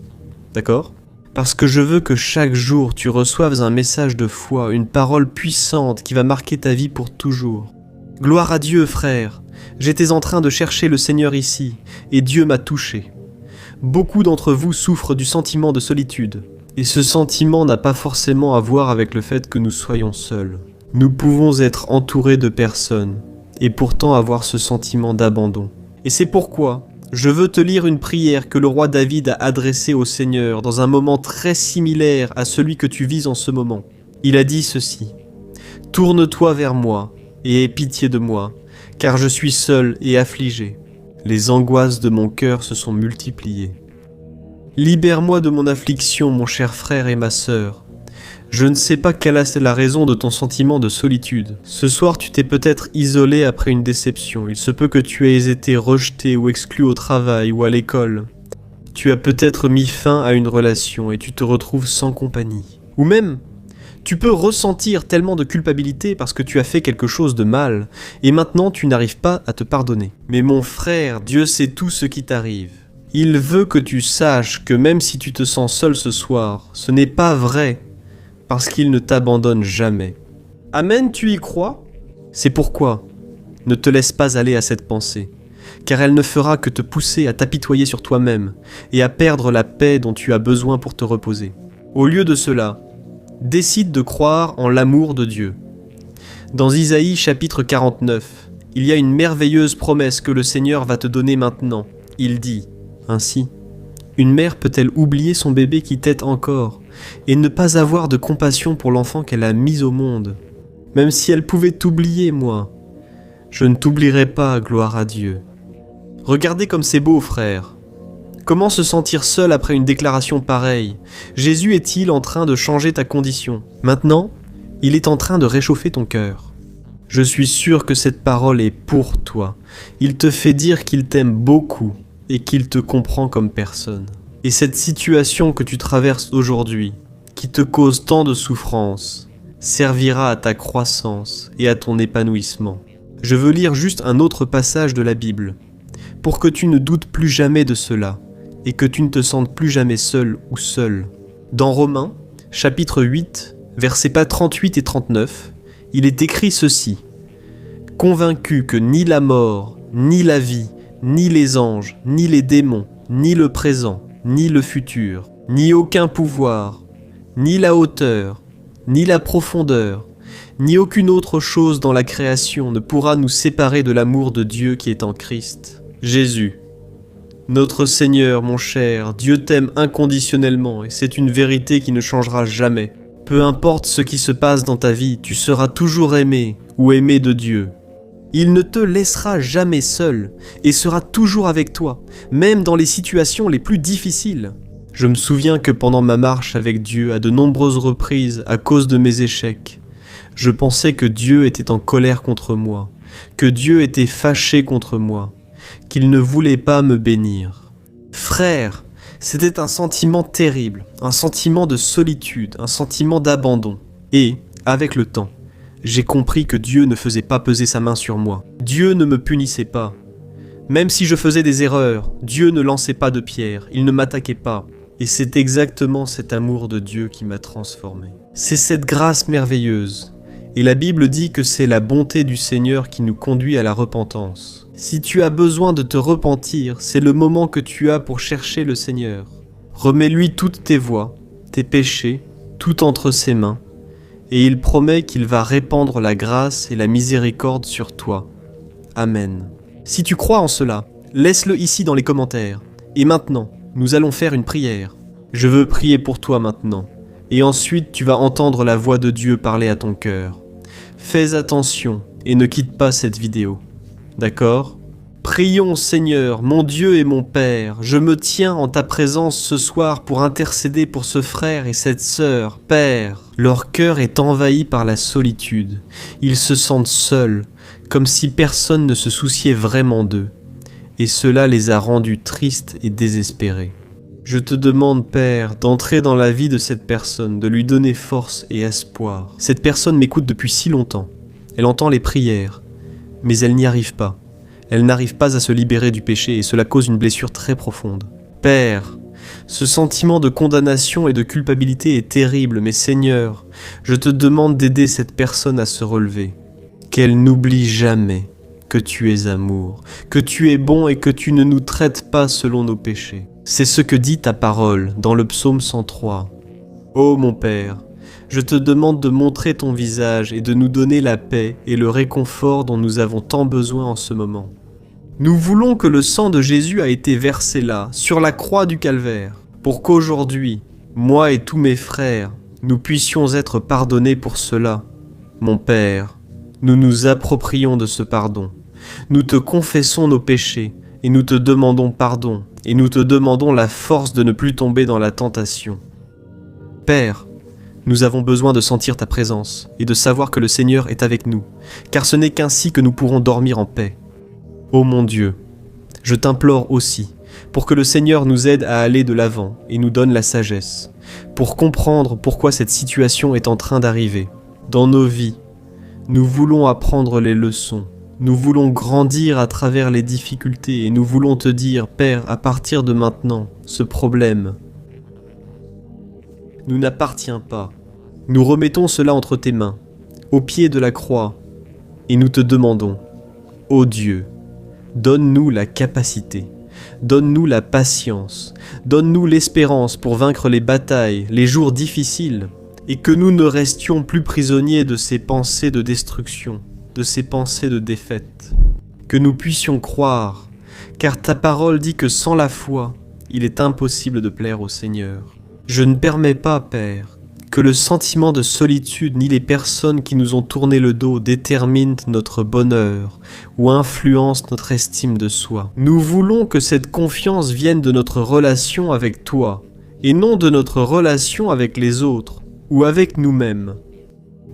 D'accord ? Parce que je veux que chaque jour tu reçoives un message de foi, une parole puissante qui va marquer ta vie pour toujours. Gloire à Dieu, frère. J'étais en train de chercher le Seigneur ici, et Dieu m'a touché. Beaucoup d'entre vous souffrent du sentiment de solitude, et ce sentiment n'a pas forcément à voir avec le fait que nous soyons seuls. Nous pouvons être entourés de personnes, et pourtant avoir ce sentiment d'abandon. Et c'est pourquoi je veux te lire une prière que le roi David a adressée au Seigneur dans un moment très similaire à celui que tu vis en ce moment. Il a dit ceci. « Tourne-toi vers moi et aie pitié de moi, car je suis seul et affligé. Les angoisses de mon cœur se sont multipliées. Libère-moi de mon affliction, mon cher frère et ma sœur. Je ne sais pas quelle est la raison de ton sentiment de solitude. Ce soir, tu t'es peut-être isolé après une déception. Il se peut que tu aies été rejeté ou exclu au travail ou à l'école. Tu as peut-être mis fin à une relation et tu te retrouves sans compagnie. Ou même, tu peux ressentir tellement de culpabilité parce que tu as fait quelque chose de mal et maintenant tu n'arrives pas à te pardonner. Mais mon frère, Dieu sait tout ce qui t'arrive. Il veut que tu saches que même si tu te sens seul ce soir, ce n'est pas vrai. Parce qu'il ne t'abandonne jamais. Amen, tu y crois? C'est pourquoi ne te laisse pas aller à cette pensée, car elle ne fera que te pousser à t'apitoyer sur toi-même et à perdre la paix dont tu as besoin pour te reposer. Au lieu de cela, décide de croire en l'amour de Dieu. Dans Isaïe chapitre 49, il y a une merveilleuse promesse que le Seigneur va te donner maintenant. Il dit ainsi: une mère peut-elle oublier son bébé qui tète encore et ne pas avoir de compassion pour l'enfant qu'elle a mis au monde? Même si elle pouvait t'oublier, moi, je ne t'oublierai pas, gloire à Dieu. Regardez comme c'est beau, frère. Comment se sentir seul après une déclaration pareille? Jésus est-il en train de changer ta condition? Maintenant, il est en train de réchauffer ton cœur. Je suis sûr que cette parole est pour toi. Il te fait dire qu'il t'aime beaucoup et qu'il te comprend comme personne. Et cette situation que tu traverses aujourd'hui, qui te cause tant de souffrance, servira à ta croissance et à ton épanouissement. Je veux lire juste un autre passage de la Bible, pour que tu ne doutes plus jamais de cela, et que tu ne te sentes plus jamais seul ou seule. Dans Romains, chapitre 8, versets 38 et 39, il est écrit ceci: « Convaincu que ni la mort, ni la vie, ni les anges, ni les démons, ni le présent, ni le futur, ni aucun pouvoir, ni la hauteur, ni la profondeur, ni aucune autre chose dans la création ne pourra nous séparer de l'amour de Dieu qui est en Christ Jésus. Notre Seigneur, mon cher, Dieu t'aime inconditionnellement et c'est une vérité qui ne changera jamais. Peu importe ce qui se passe dans ta vie, tu seras toujours aimé ou aimé de Dieu. Il ne te laissera jamais seul et sera toujours avec toi, même dans les situations les plus difficiles. Je me souviens que pendant ma marche avec Dieu, à de nombreuses reprises, à cause de mes échecs, je pensais que Dieu était en colère contre moi, que Dieu était fâché contre moi, qu'il ne voulait pas me bénir. Frère, c'était un sentiment terrible, un sentiment de solitude, un sentiment d'abandon. Et, avec le temps, j'ai compris que Dieu ne faisait pas peser sa main sur moi. Dieu ne me punissait pas. Même si je faisais des erreurs, Dieu ne lançait pas de pierre, il ne m'attaquait pas. Et c'est exactement cet amour de Dieu qui m'a transformé. C'est cette grâce merveilleuse. Et la Bible dit que c'est la bonté du Seigneur qui nous conduit à la repentance. Si tu as besoin de te repentir, c'est le moment que tu as pour chercher le Seigneur. Remets-lui toutes tes voies, tes péchés, tout entre ses mains. Et il promet qu'il va répandre la grâce et la miséricorde sur toi. Amen. Si tu crois en cela, laisse-le ici dans les commentaires. Et maintenant, nous allons faire une prière. Je veux prier pour toi maintenant. Et ensuite, tu vas entendre la voix de Dieu parler à ton cœur. Fais attention et ne quitte pas cette vidéo. D'accord ? Prions, Seigneur, mon Dieu et mon Père, je me tiens en ta présence ce soir pour intercéder pour ce frère et cette sœur. Père, leur cœur est envahi par la solitude. Ils se sentent seuls, comme si personne ne se souciait vraiment d'eux. Et cela les a rendus tristes et désespérés. Je te demande, Père, d'entrer dans la vie de cette personne, de lui donner force et espoir. Cette personne m'écoute depuis si longtemps. Elle entend les prières, mais elle n'y arrive pas. Elle n'arrive pas à se libérer du péché et cela cause une blessure très profonde. Père, ce sentiment de condamnation et de culpabilité est terrible, mais Seigneur, je te demande d'aider cette personne à se relever. Qu'elle n'oublie jamais que tu es amour, que tu es bon et que tu ne nous traites pas selon nos péchés. C'est ce que dit ta parole dans le psaume 103. Ô mon Père, je te demande de montrer ton visage et de nous donner la paix et le réconfort dont nous avons tant besoin en ce moment. Nous voulons que le sang de Jésus a été versé là, sur la croix du Calvaire, pour qu'aujourd'hui, moi et tous mes frères, nous puissions être pardonnés pour cela. Mon Père, nous nous approprions de ce pardon. Nous te confessons nos péchés et nous te demandons pardon et nous te demandons la force de ne plus tomber dans la tentation. Père, Nous avons besoin de sentir ta présence et de savoir que le Seigneur est avec nous, car ce n'est qu'ainsi que nous pourrons dormir en paix. Ô mon Dieu, je t'implore aussi pour que le Seigneur nous aide à aller de l'avant et nous donne la sagesse, pour comprendre pourquoi cette situation est en train d'arriver. Dans nos vies, nous voulons apprendre les leçons, nous voulons grandir à travers les difficultés et nous voulons te dire, Père, à partir de maintenant, ce problème nous n'appartient pas. Nous remettons cela entre tes mains, au pied de la croix, et nous te demandons, ô Dieu, donne-nous la capacité, donne-nous la patience, donne-nous l'espérance pour vaincre les batailles, les jours difficiles, et que nous ne restions plus prisonniers de ces pensées de destruction, de ces pensées de défaite. Que nous puissions croire, car ta parole dit que sans la foi, il est impossible de plaire au Seigneur. Je ne permets pas, Père, que le sentiment de solitude ni les personnes qui nous ont tourné le dos déterminent notre bonheur ou influencent notre estime de soi. Nous voulons que cette confiance vienne de notre relation avec toi et non de notre relation avec les autres ou avec nous-mêmes.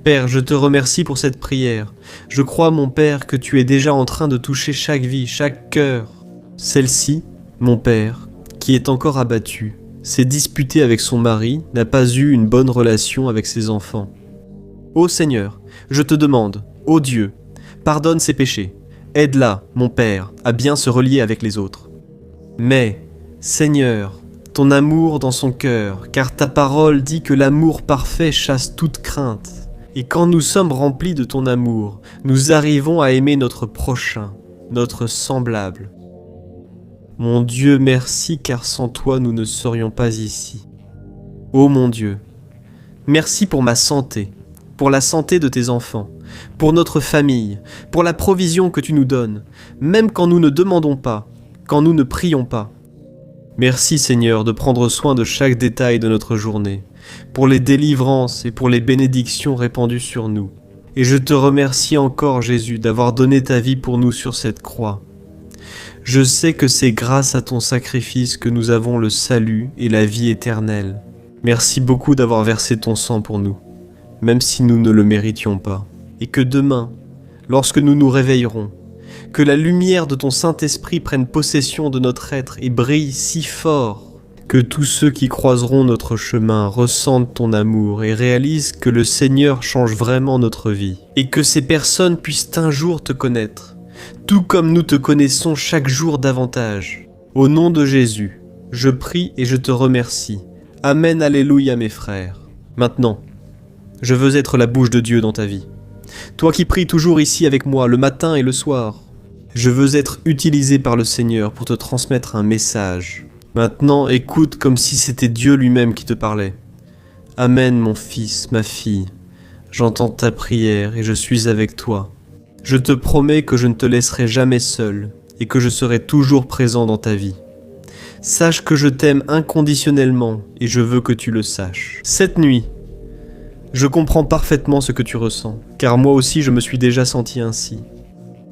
Père, je te remercie pour cette prière. Je crois, mon Père, que tu es déjà en train de toucher chaque vie, chaque cœur. Celle-ci, mon Père, qui est encore abattue, s'est disputée avec son mari, n'a pas eu une bonne relation avec ses enfants. Ô Seigneur, je te demande, ô Dieu, pardonne ses péchés, aide-la, mon Père, à bien se relier avec les autres. Mais, Seigneur, ton amour dans son cœur, car ta parole dit que l'amour parfait chasse toute crainte. Et quand nous sommes remplis de ton amour, nous arrivons à aimer notre prochain, notre semblable. Mon Dieu, merci, car sans toi, nous ne serions pas ici. Ô mon Dieu, merci pour ma santé, pour la santé de tes enfants, pour notre famille, pour la provision que tu nous donnes, même quand nous ne demandons pas, quand nous ne prions pas. Merci Seigneur de prendre soin de chaque détail de notre journée, pour les délivrances et pour les bénédictions répandues sur nous. Et je te remercie encore Jésus d'avoir donné ta vie pour nous sur cette croix. Je sais que c'est grâce à ton sacrifice que nous avons le salut et la vie éternelle. Merci beaucoup d'avoir versé ton sang pour nous, même si nous ne le méritions pas. Et que demain, lorsque nous nous réveillerons, que la lumière de ton Saint-Esprit prenne possession de notre être et brille si fort que tous ceux qui croiseront notre chemin ressentent ton amour et réalisent que le Seigneur change vraiment notre vie. Et que ces personnes puissent un jour te connaître, tout comme nous te connaissons chaque jour davantage. Au nom de Jésus, je prie et je te remercie. Amen, alléluia mes frères. Maintenant, je veux être la bouche de Dieu dans ta vie. Toi qui pries toujours ici avec moi, le matin et le soir, je veux être utilisé par le Seigneur pour te transmettre un message. Maintenant, écoute comme si c'était Dieu lui-même qui te parlait. Amen, mon fils, ma fille. J'entends ta prière et je suis avec toi. Je te promets que je ne te laisserai jamais seul et que je serai toujours présent dans ta vie. Sache que je t'aime inconditionnellement et je veux que tu le saches. Cette nuit, je comprends parfaitement ce que tu ressens, car moi aussi je me suis déjà senti ainsi.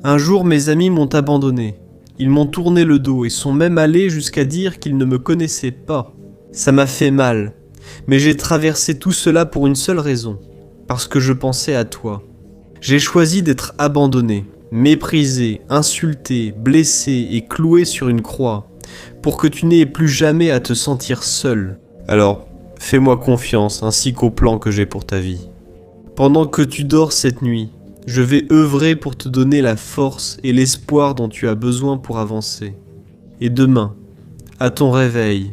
Un jour, mes amis m'ont abandonné. Ils m'ont tourné le dos et sont même allés jusqu'à dire qu'ils ne me connaissaient pas. Ça m'a fait mal, mais j'ai traversé tout cela pour une seule raison, parce que je pensais à toi. J'ai choisi d'être abandonné, méprisé, insulté, blessé et cloué sur une croix, pour que tu n'aies plus jamais à te sentir seul. Alors, fais-moi confiance ainsi qu'au plan que j'ai pour ta vie. Pendant que tu dors cette nuit, je vais œuvrer pour te donner la force et l'espoir dont tu as besoin pour avancer. Et demain, à ton réveil,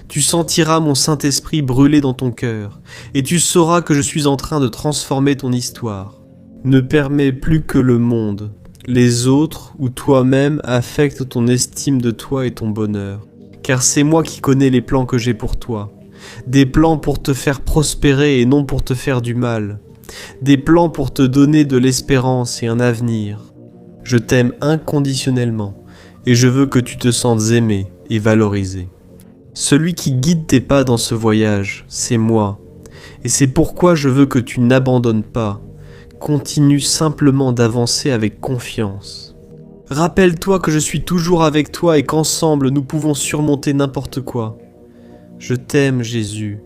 tu sentiras mon Saint-Esprit brûler dans ton cœur, et tu sauras que je suis en train de transformer ton histoire. Ne permets plus que le monde, les autres ou toi-même affectent ton estime de toi et ton bonheur. Car c'est moi qui connais les plans que j'ai pour toi. Des plans pour te faire prospérer et non pour te faire du mal. Des plans pour te donner de l'espérance et un avenir. Je t'aime inconditionnellement et je veux que tu te sentes aimé et valorisé. Celui qui guide tes pas dans ce voyage, c'est moi. Et c'est pourquoi je veux que tu n'abandonnes pas. Continue simplement d'avancer avec confiance. Rappelle-toi que je suis toujours avec toi et qu'ensemble nous pouvons surmonter n'importe quoi. Je t'aime, Jésus.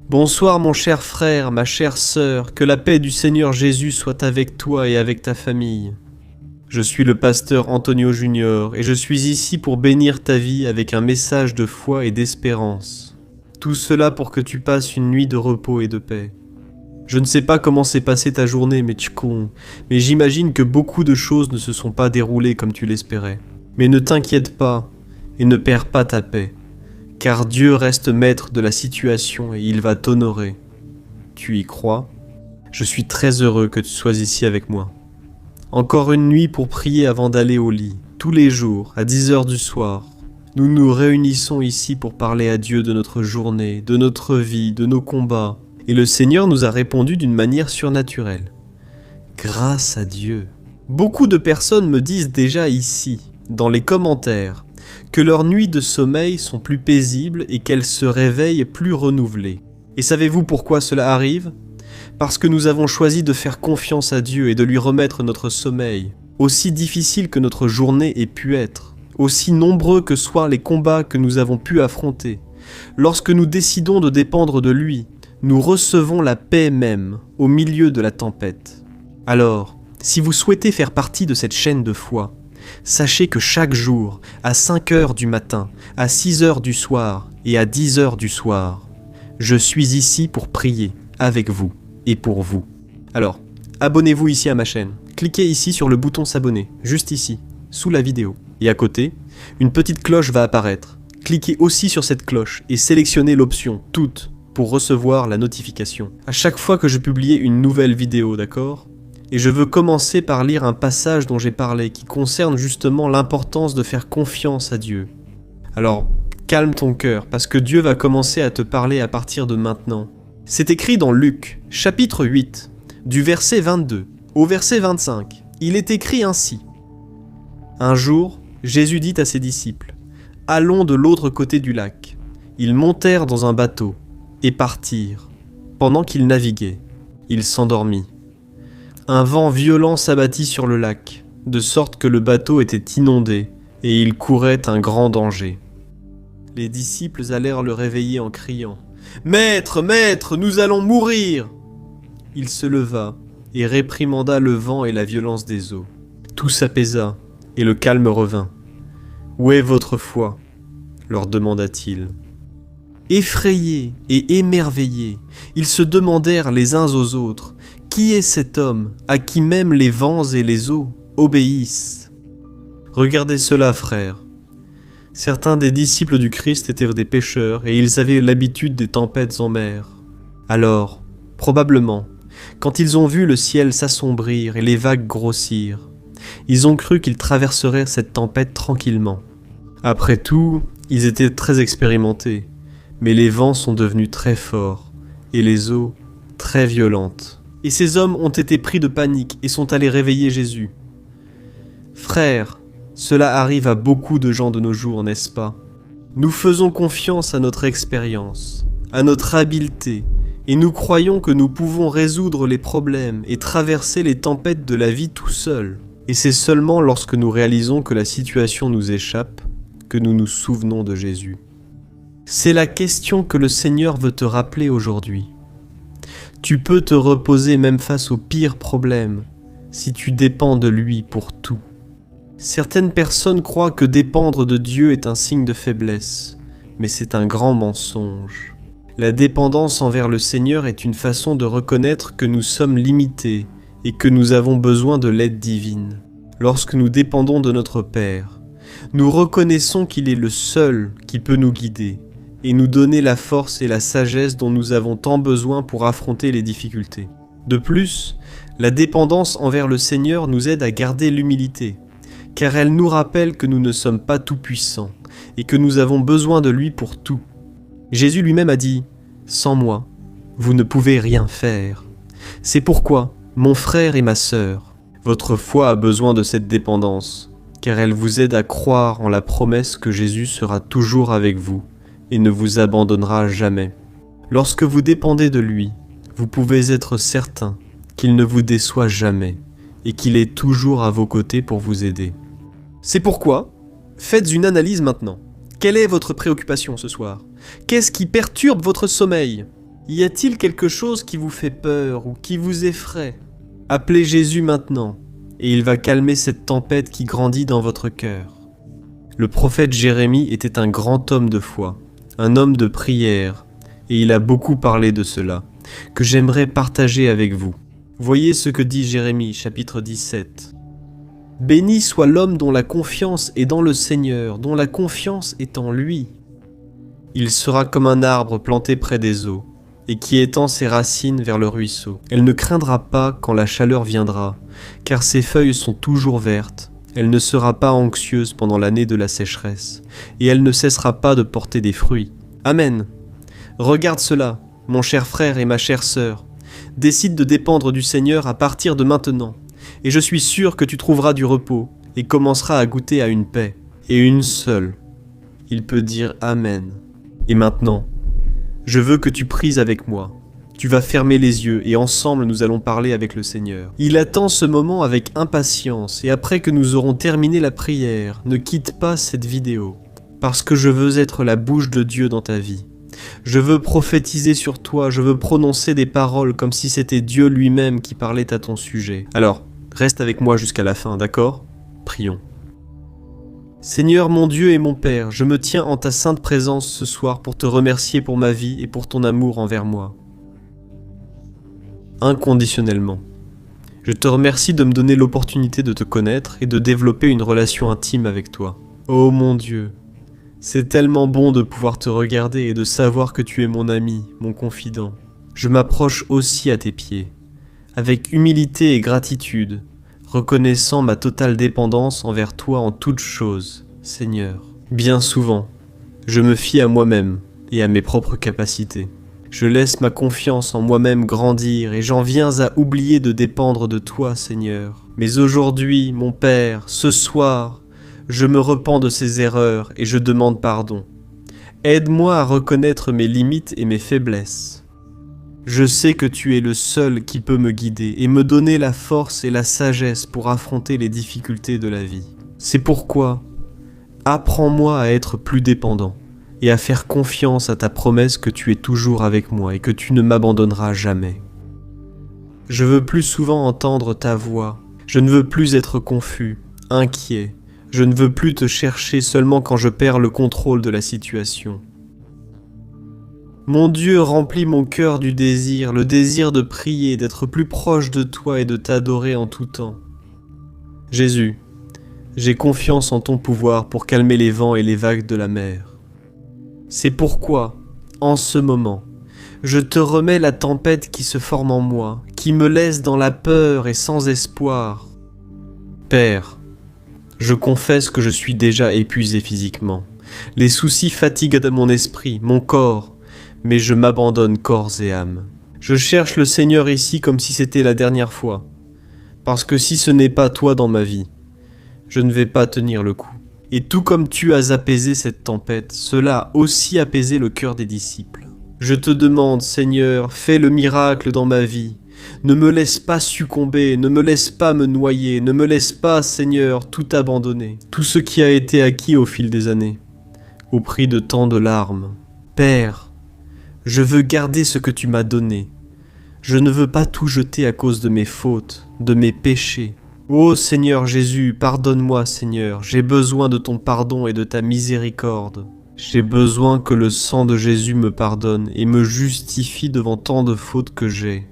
Bonsoir mon cher frère, ma chère sœur, que la paix du Seigneur Jésus soit avec toi et avec ta famille. Je suis le pasteur Antonio Junior et je suis ici pour bénir ta vie avec un message de foi et d'espérance. Tout cela pour que tu passes une nuit de repos et de paix. Je ne sais pas comment s'est passée ta journée, Mechkon, mais j'imagine que beaucoup de choses ne se sont pas déroulées comme tu l'espérais. Mais ne t'inquiète pas et ne perds pas ta paix, car Dieu reste maître de la situation et il va t'honorer. Tu y crois ? Je suis très heureux que tu sois ici avec moi. Encore une nuit pour prier avant d'aller au lit, tous les jours, à 10h du soir. Nous nous réunissons ici pour parler à Dieu de notre journée, de notre vie, de nos combats. Et le Seigneur nous a répondu d'une manière surnaturelle. Grâce à Dieu. Beaucoup de personnes me disent déjà ici, dans les commentaires, que leurs nuits de sommeil sont plus paisibles et qu'elles se réveillent plus renouvelées. Et savez-vous pourquoi cela arrive ? Parce que nous avons choisi de faire confiance à Dieu et de lui remettre notre sommeil, aussi difficile que notre journée ait pu être, aussi nombreux que soient les combats que nous avons pu affronter. Lorsque nous décidons de dépendre de lui, nous recevons la paix même au milieu de la tempête. Alors, si vous souhaitez faire partie de cette chaîne de foi, sachez que chaque jour, à 5h du matin, à 6h du soir et à 10h du soir, je suis ici pour prier avec vous et pour vous. Alors, abonnez-vous ici à ma chaîne. Cliquez ici sur le bouton s'abonner, juste ici, sous la vidéo. Et à côté, une petite cloche va apparaître. Cliquez aussi sur cette cloche et sélectionnez l'option « Toutes » pour recevoir la notification. À chaque fois que je publie une nouvelle vidéo, d'accord ? Et je veux commencer par lire un passage dont j'ai parlé, qui concerne justement l'importance de faire confiance à Dieu. Alors, calme ton cœur, parce que Dieu va commencer à te parler à partir de maintenant. C'est écrit dans Luc, chapitre 8, du verset 22 au verset 25. Il est écrit ainsi. Un jour, Jésus dit à ses disciples, « Allons de l'autre côté du lac. » Ils montèrent dans un bateau et partirent. Pendant qu'il naviguait, il s'endormit. Un vent violent s'abattit sur le lac, de sorte que le bateau était inondé, et il courait un grand danger. Les disciples allèrent le réveiller en criant « Maître, Maître, nous allons mourir !» Il se leva et réprimanda le vent et la violence des eaux. Tout s'apaisa, et le calme revint. « Où est votre foi ?» leur demanda-t-il. Effrayés et émerveillés, ils se demandèrent les uns aux autres « Qui est cet homme à qui même les vents et les eaux obéissent ?» Regardez cela, frères. Certains des disciples du Christ étaient des pêcheurs et ils avaient l'habitude des tempêtes en mer. Alors, probablement, quand ils ont vu le ciel s'assombrir et les vagues grossir, ils ont cru qu'ils traverseraient cette tempête tranquillement. Après tout, ils étaient très expérimentés. Mais les vents sont devenus très forts, et les eaux très violentes. Et ces hommes ont été pris de panique et sont allés réveiller Jésus. Frères, cela arrive à beaucoup de gens de nos jours, n'est-ce pas ? Nous faisons confiance à notre expérience, à notre habileté, et nous croyons que nous pouvons résoudre les problèmes et traverser les tempêtes de la vie tout seuls. Et c'est seulement lorsque nous réalisons que la situation nous échappe que nous nous souvenons de Jésus. C'est la question que le Seigneur veut te rappeler aujourd'hui. Tu peux te reposer même face aux pires problèmes si tu dépends de lui pour tout. Certaines personnes croient que dépendre de Dieu est un signe de faiblesse, mais c'est un grand mensonge. La dépendance envers le Seigneur est une façon de reconnaître que nous sommes limités et que nous avons besoin de l'aide divine. Lorsque nous dépendons de notre Père, nous reconnaissons qu'il est le seul qui peut nous guider et nous donner la force et la sagesse dont nous avons tant besoin pour affronter les difficultés. De plus, la dépendance envers le Seigneur nous aide à garder l'humilité, car elle nous rappelle que nous ne sommes pas tout-puissants et que nous avons besoin de lui pour tout. Jésus lui-même a dit « Sans moi, vous ne pouvez rien faire. » C'est pourquoi, mon frère et ma sœur, votre foi a besoin de cette dépendance, car elle vous aide à croire en la promesse que Jésus sera toujours avec vous et ne vous abandonnera jamais. Lorsque vous dépendez de lui, vous pouvez être certain qu'il ne vous déçoit jamais et qu'il est toujours à vos côtés pour vous aider. C'est pourquoi, faites une analyse maintenant. Quelle est votre préoccupation ce soir ? Qu'est-ce qui perturbe votre sommeil ? Y a-t-il quelque chose qui vous fait peur ou qui vous effraie? Appelez Jésus maintenant, et il va calmer cette tempête qui grandit dans votre cœur. Le prophète Jérémie était un grand homme de foi, un homme de prière, et il a beaucoup parlé de cela, que j'aimerais partager avec vous. Voyez ce que dit Jérémie, chapitre 17. « Béni soit l'homme dont la confiance est dans le Seigneur, dont la confiance est en lui. Il sera comme un arbre planté près des eaux, et qui étend ses racines vers le ruisseau. Elle ne craindra pas quand la chaleur viendra, car ses feuilles sont toujours vertes. Elle ne sera pas anxieuse pendant l'année de la sécheresse, et elle ne cessera pas de porter des fruits. Amen. Regarde cela, mon cher frère et ma chère sœur. Décide de dépendre du Seigneur à partir de maintenant, et je suis sûr que tu trouveras du repos, et commenceras à goûter à une paix, et une seule. Il peut dire Amen. Et maintenant, je veux que tu pries avec moi. Tu vas fermer les yeux et ensemble nous allons parler avec le Seigneur. Il attend ce moment avec impatience et après que nous aurons terminé la prière, ne quitte pas cette vidéo. Parce que je veux être la bouche de Dieu dans ta vie. Je veux prophétiser sur toi, je veux prononcer des paroles comme si c'était Dieu lui-même qui parlait à ton sujet. Alors, reste avec moi jusqu'à la fin, d'accord? Prions. Seigneur mon Dieu et mon Père, je me tiens en ta sainte présence ce soir pour te remercier pour ma vie et pour ton amour envers moi. Inconditionnellement. Je te remercie de me donner l'opportunité de te connaître et de développer une relation intime avec toi. Oh mon Dieu, c'est tellement bon de pouvoir te regarder et de savoir que tu es mon ami, mon confident. Je m'approche aussi à tes pieds, avec humilité et gratitude, reconnaissant ma totale dépendance envers toi en toutes choses, Seigneur. Bien souvent, je me fie à moi-même et à mes propres capacités. Je laisse ma confiance en moi-même grandir et j'en viens à oublier de dépendre de toi, Seigneur. Mais aujourd'hui, mon Père, ce soir, je me repens de ces erreurs et je demande pardon. Aide-moi à reconnaître mes limites et mes faiblesses. Je sais que tu es le seul qui peut me guider et me donner la force et la sagesse pour affronter les difficultés de la vie. C'est pourquoi, apprends-moi à être plus dépendant et à faire confiance à ta promesse que tu es toujours avec moi et que tu ne m'abandonneras jamais. Je veux plus souvent entendre ta voix. Je ne veux plus être confus, inquiet. Je ne veux plus te chercher seulement quand je perds le contrôle de la situation. Mon Dieu, remplis mon cœur du désir, le désir de prier, d'être plus proche de toi et de t'adorer en tout temps. Jésus, j'ai confiance en ton pouvoir pour calmer les vents et les vagues de la mer. C'est pourquoi, en ce moment, je te remets la tempête qui se forme en moi, qui me laisse dans la peur et sans espoir. Père, je confesse que je suis déjà épuisé physiquement. Les soucis fatiguent mon esprit, mon corps, mais je m'abandonne corps et âme. Je cherche le Seigneur ici comme si c'était la dernière fois, parce que si ce n'est pas toi dans ma vie, je ne vais pas tenir le coup. Et tout comme tu as apaisé cette tempête, cela a aussi apaisé le cœur des disciples. Je te demande, Seigneur, fais le miracle dans ma vie. Ne me laisse pas succomber, ne me laisse pas me noyer, ne me laisse pas, Seigneur, tout abandonner. Tout ce qui a été acquis au fil des années, au prix de tant de larmes. Père, je veux garder ce que tu m'as donné. Je ne veux pas tout jeter à cause de mes fautes, de mes péchés. Ô Seigneur Jésus, pardonne-moi Seigneur, j'ai besoin de ton pardon et de ta miséricorde. J'ai besoin que le sang de Jésus me pardonne et me justifie devant tant de fautes que j'ai.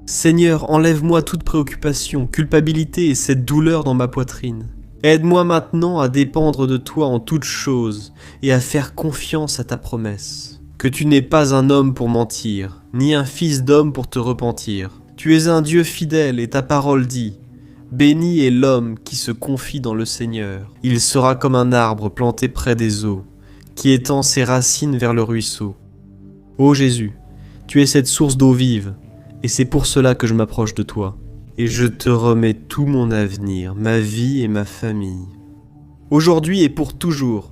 Seigneur, enlève-moi toute préoccupation, culpabilité et cette douleur dans ma poitrine. Aide-moi maintenant à dépendre de toi en toutes choses et à faire confiance à ta promesse. Que tu n'es pas un homme pour mentir, ni un fils d'homme pour te repentir. Tu es un Dieu fidèle et ta parole dit: béni est l'homme qui se confie dans le Seigneur. Il sera comme un arbre planté près des eaux, qui étend ses racines vers le ruisseau. Ô Jésus, tu es cette source d'eau vive, et c'est pour cela que je m'approche de toi. Et je te remets tout mon avenir, ma vie et ma famille. Aujourd'hui et pour toujours,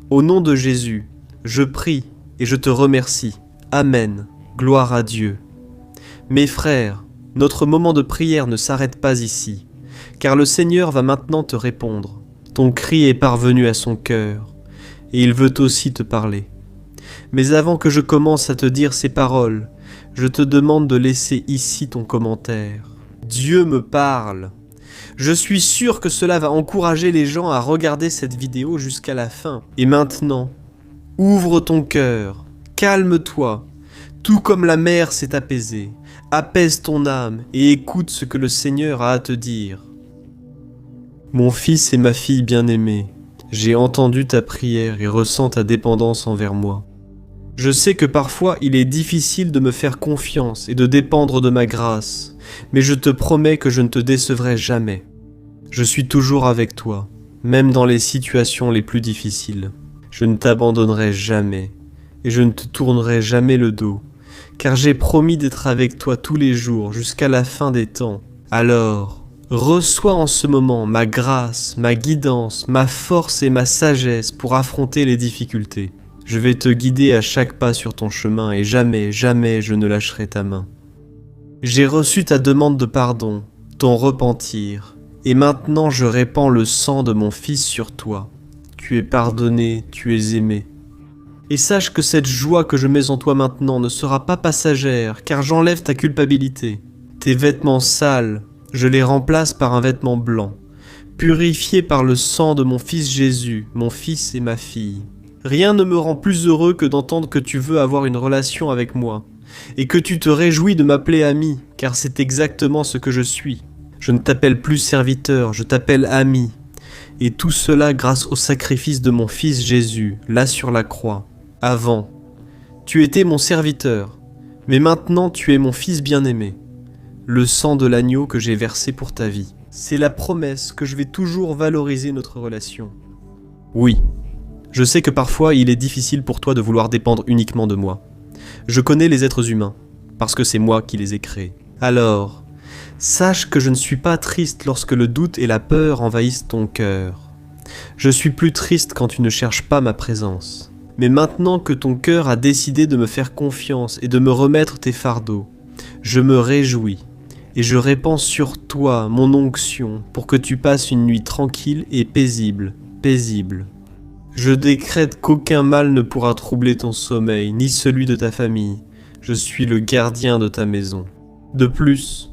au nom de Jésus, je prie et je te remercie. Amen. Gloire à Dieu. Mes frères, notre moment de prière ne s'arrête pas ici, car le Seigneur va maintenant te répondre. Ton cri est parvenu à son cœur, et il veut aussi te parler. Mais avant que je commence à te dire ces paroles, je te demande de laisser ici ton commentaire. Dieu me parle. Je suis sûr que cela va encourager les gens à regarder cette vidéo jusqu'à la fin. Et maintenant, ouvre ton cœur, calme-toi, tout comme la mer s'est apaisée. Apaise ton âme et écoute ce que le Seigneur a à te dire. Mon fils et ma fille bien-aimés, j'ai entendu ta prière et ressens ta dépendance envers moi. Je sais que parfois il est difficile de me faire confiance et de dépendre de ma grâce, mais je te promets que je ne te décevrai jamais. Je suis toujours avec toi, même dans les situations les plus difficiles. Je ne t'abandonnerai jamais, et je ne te tournerai jamais le dos, car j'ai promis d'être avec toi tous les jours jusqu'à la fin des temps. Alors, reçois en ce moment ma grâce, ma guidance, ma force et ma sagesse pour affronter les difficultés. Je vais te guider à chaque pas sur ton chemin et jamais, jamais je ne lâcherai ta main. J'ai reçu ta demande de pardon, ton repentir, et maintenant je répands le sang de mon Fils sur toi. Tu es pardonné, tu es aimé. Et sache que cette joie que je mets en toi maintenant ne sera pas passagère, car j'enlève ta culpabilité. Tes vêtements sales, je les remplace par un vêtement blanc, purifié par le sang de mon Fils Jésus, mon fils et ma fille. Rien ne me rend plus heureux que d'entendre que tu veux avoir une relation avec moi, et que tu te réjouis de m'appeler ami, car c'est exactement ce que je suis. Je ne t'appelle plus serviteur, je t'appelle ami, et tout cela grâce au sacrifice de mon Fils Jésus, là sur la croix. Avant, tu étais mon serviteur, mais maintenant tu es mon Fils bien-aimé, le sang de l'agneau que j'ai versé pour ta vie. C'est la promesse que je vais toujours valoriser notre relation. Oui, je sais que parfois il est difficile pour toi de vouloir dépendre uniquement de moi. Je connais les êtres humains, parce que c'est moi qui les ai créés. Alors, sache que je ne suis pas triste lorsque le doute et la peur envahissent ton cœur. Je suis plus triste quand tu ne cherches pas ma présence. Mais maintenant que ton cœur a décidé de me faire confiance et de me remettre tes fardeaux, je me réjouis et je répands sur toi mon onction pour que tu passes une nuit tranquille et paisible, paisible. Je décrète qu'aucun mal ne pourra troubler ton sommeil, ni celui de ta famille. Je suis le gardien de ta maison. De plus,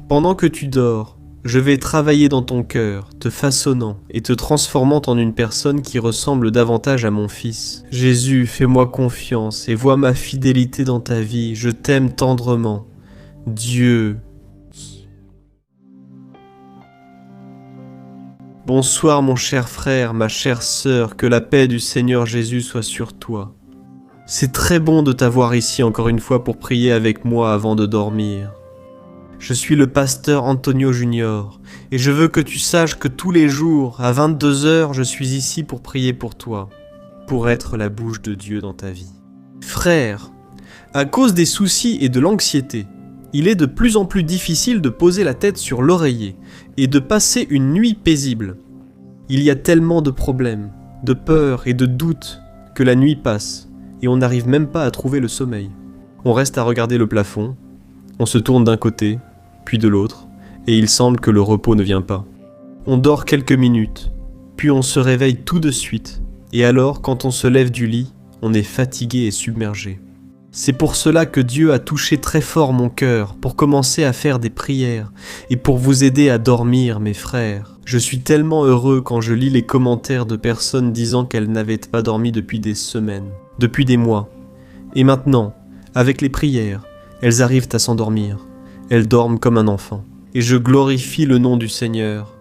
pendant que tu dors, je vais travailler dans ton cœur, te façonnant et te transformant en une personne qui ressemble davantage à mon Fils. Jésus, fais-moi confiance et vois ma fidélité dans ta vie. Je t'aime tendrement. Dieu. Bonsoir mon cher frère, ma chère sœur, que la paix du Seigneur Jésus soit sur toi. C'est très bon de t'avoir ici encore une fois pour prier avec moi avant de dormir. Je suis le pasteur Antonio Junior, et je veux que tu saches que tous les jours, à 22h, je suis ici pour prier pour toi, pour être la bouche de Dieu dans ta vie. Frère, à cause des soucis et de l'anxiété, il est de plus en plus difficile de poser la tête sur l'oreiller et de passer une nuit paisible. Il y a tellement de problèmes, de peurs et de doutes que la nuit passe et on n'arrive même pas à trouver le sommeil. On reste à regarder le plafond, on se tourne d'un côté, puis de l'autre, et il semble que le repos ne vient pas. On dort quelques minutes, puis on se réveille tout de suite, et alors quand on se lève du lit, on est fatigué et submergé. C'est pour cela que Dieu a touché très fort mon cœur pour commencer à faire des prières et pour vous aider à dormir, mes frères. Je suis tellement heureux quand je lis les commentaires de personnes disant qu'elles n'avaient pas dormi depuis des semaines, depuis des mois. Et maintenant, avec les prières, elles arrivent à s'endormir. Elles dorment comme un enfant. Et je glorifie le nom du Seigneur,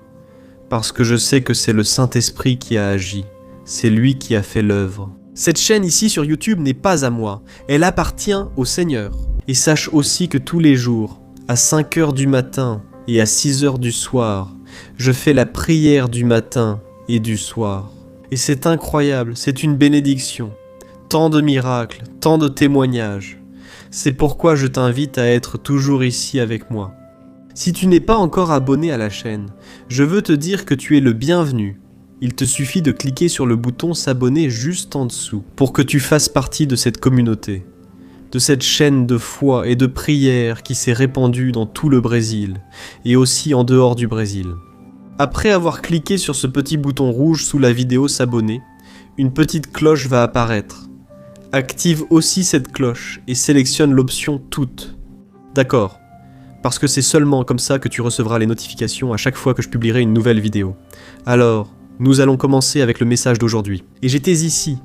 parce que je sais que c'est le Saint-Esprit qui a agi. C'est lui qui a fait l'œuvre. Cette chaîne ici sur YouTube n'est pas à moi, elle appartient au Seigneur. Et sache aussi que tous les jours, à 5h du matin et à 6h du soir, je fais la prière du matin et du soir. Et c'est incroyable, c'est une bénédiction. Tant de miracles, tant de témoignages. C'est pourquoi je t'invite à être toujours ici avec moi. Si tu n'es pas encore abonné à la chaîne, je veux te dire que tu es le bienvenu. Il te suffit de cliquer sur le bouton s'abonner juste en dessous pour que tu fasses partie de cette communauté, de cette chaîne de foi et de prière qui s'est répandue dans tout le Brésil et aussi en dehors du Brésil. Après avoir cliqué sur ce petit bouton rouge sous la vidéo s'abonner, une petite cloche va apparaître. Active aussi cette cloche et sélectionne l'option toutes. D'accord, parce que c'est seulement comme ça que tu recevras les notifications à chaque fois que je publierai une nouvelle vidéo. Alors, nous allons commencer avec le message d'aujourd'hui. Et j'étais ici,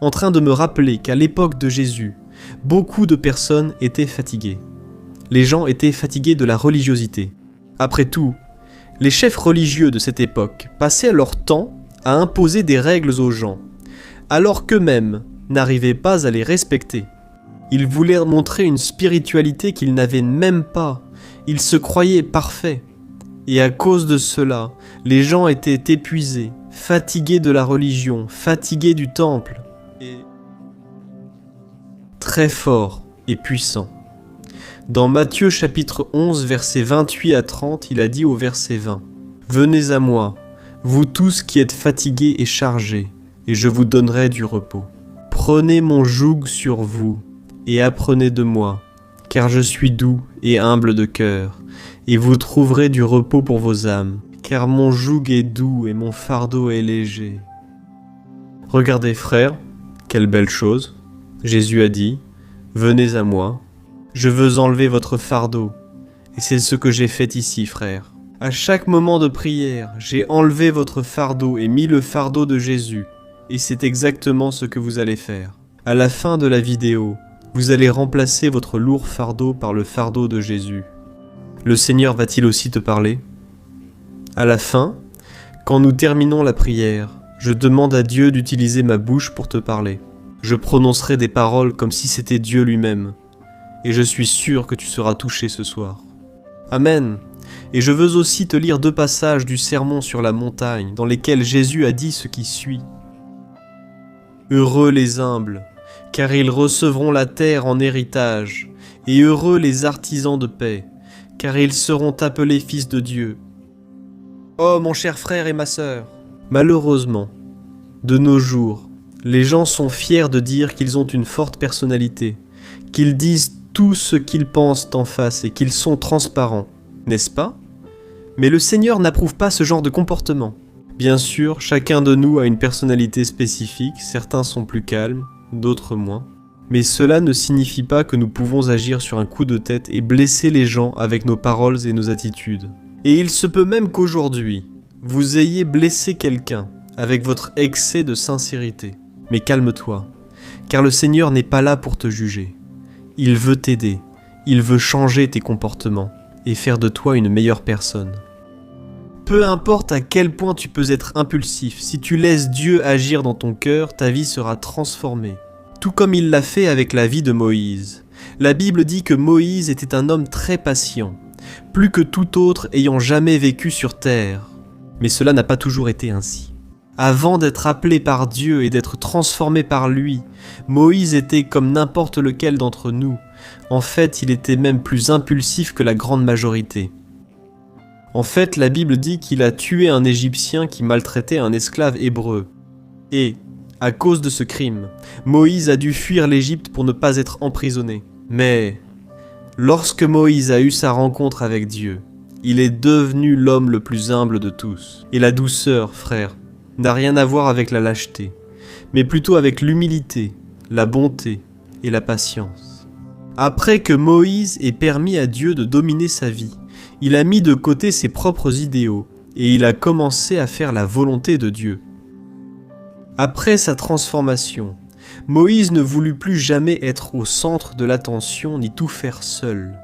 en train de me rappeler qu'à l'époque de Jésus, beaucoup de personnes étaient fatiguées. Les gens étaient fatigués de la religiosité. Après tout, les chefs religieux de cette époque passaient leur temps à imposer des règles aux gens, alors qu'eux-mêmes n'arrivaient pas à les respecter. Ils voulaient montrer une spiritualité qu'ils n'avaient même pas. Ils se croyaient parfaits. Et à cause de cela, les gens étaient épuisés, fatigués de la religion, fatigués du temple, et très forts et puissants. Dans Matthieu chapitre 11, versets 28 à 30, il a dit au verset 20 « Venez à moi, vous tous qui êtes fatigués et chargés, et je vous donnerai du repos. Prenez mon joug sur vous, et apprenez de moi, car je suis doux et humble de cœur, et vous trouverez du repos pour vos âmes, car mon joug est doux et mon fardeau est léger. » Regardez frères, quelle belle chose. Jésus a dit « Venez à moi, je veux enlever votre fardeau. » Et c'est ce que j'ai fait ici, frères. À chaque moment de prière, j'ai enlevé votre fardeau et mis le fardeau de Jésus. Et c'est exactement ce que vous allez faire. À la fin de la vidéo, vous allez remplacer votre lourd fardeau par le fardeau de Jésus. Le Seigneur va-t-il aussi te parler ? À la fin, quand nous terminons la prière, je demande à Dieu d'utiliser ma bouche pour te parler. Je prononcerai des paroles comme si c'était Dieu lui-même. Et je suis sûr que tu seras touché ce soir. Amen. Et je veux aussi te lire 2 passages du sermon sur la montagne dans lesquels Jésus a dit ce qui suit. Heureux les humbles, car ils recevront la terre en héritage, et heureux les artisans de paix, car ils seront appelés fils de Dieu. Oh mon cher frère et ma sœur, malheureusement, de nos jours, les gens sont fiers de dire qu'ils ont une forte personnalité, qu'ils disent tout ce qu'ils pensent en face et qu'ils sont transparents, n'est-ce pas ? Mais le Seigneur n'approuve pas ce genre de comportement. Bien sûr, chacun de nous a une personnalité spécifique, certains sont plus calmes, d'autres moins. Mais cela ne signifie pas que nous pouvons agir sur un coup de tête et blesser les gens avec nos paroles et nos attitudes. Et il se peut même qu'aujourd'hui, vous ayez blessé quelqu'un avec votre excès de sincérité. Mais calme-toi, car le Seigneur n'est pas là pour te juger. Il veut t'aider, il veut changer tes comportements et faire de toi une meilleure personne. Peu importe à quel point tu peux être impulsif, si tu laisses Dieu agir dans ton cœur, ta vie sera transformée. Tout comme il l'a fait avec la vie de Moïse. La Bible dit que Moïse était un homme très patient, plus que tout autre ayant jamais vécu sur terre. Mais cela n'a pas toujours été ainsi. Avant d'être appelé par Dieu et d'être transformé par lui, Moïse était comme n'importe lequel d'entre nous. En fait, il était même plus impulsif que la grande majorité. En fait, la Bible dit qu'il a tué un Égyptien qui maltraitait un esclave hébreu. Et, à cause de ce crime, Moïse a dû fuir l'Égypte pour ne pas être emprisonné. Mais, lorsque Moïse a eu sa rencontre avec Dieu, il est devenu l'homme le plus humble de tous. Et la douceur, frère, n'a rien à voir avec la lâcheté, mais plutôt avec l'humilité, la bonté et la patience. Après que Moïse ait permis à Dieu de dominer sa vie, il a mis de côté ses propres idéaux et il a commencé à faire la volonté de Dieu. Après sa transformation, Moïse ne voulut plus jamais être au centre de l'attention ni tout faire seul.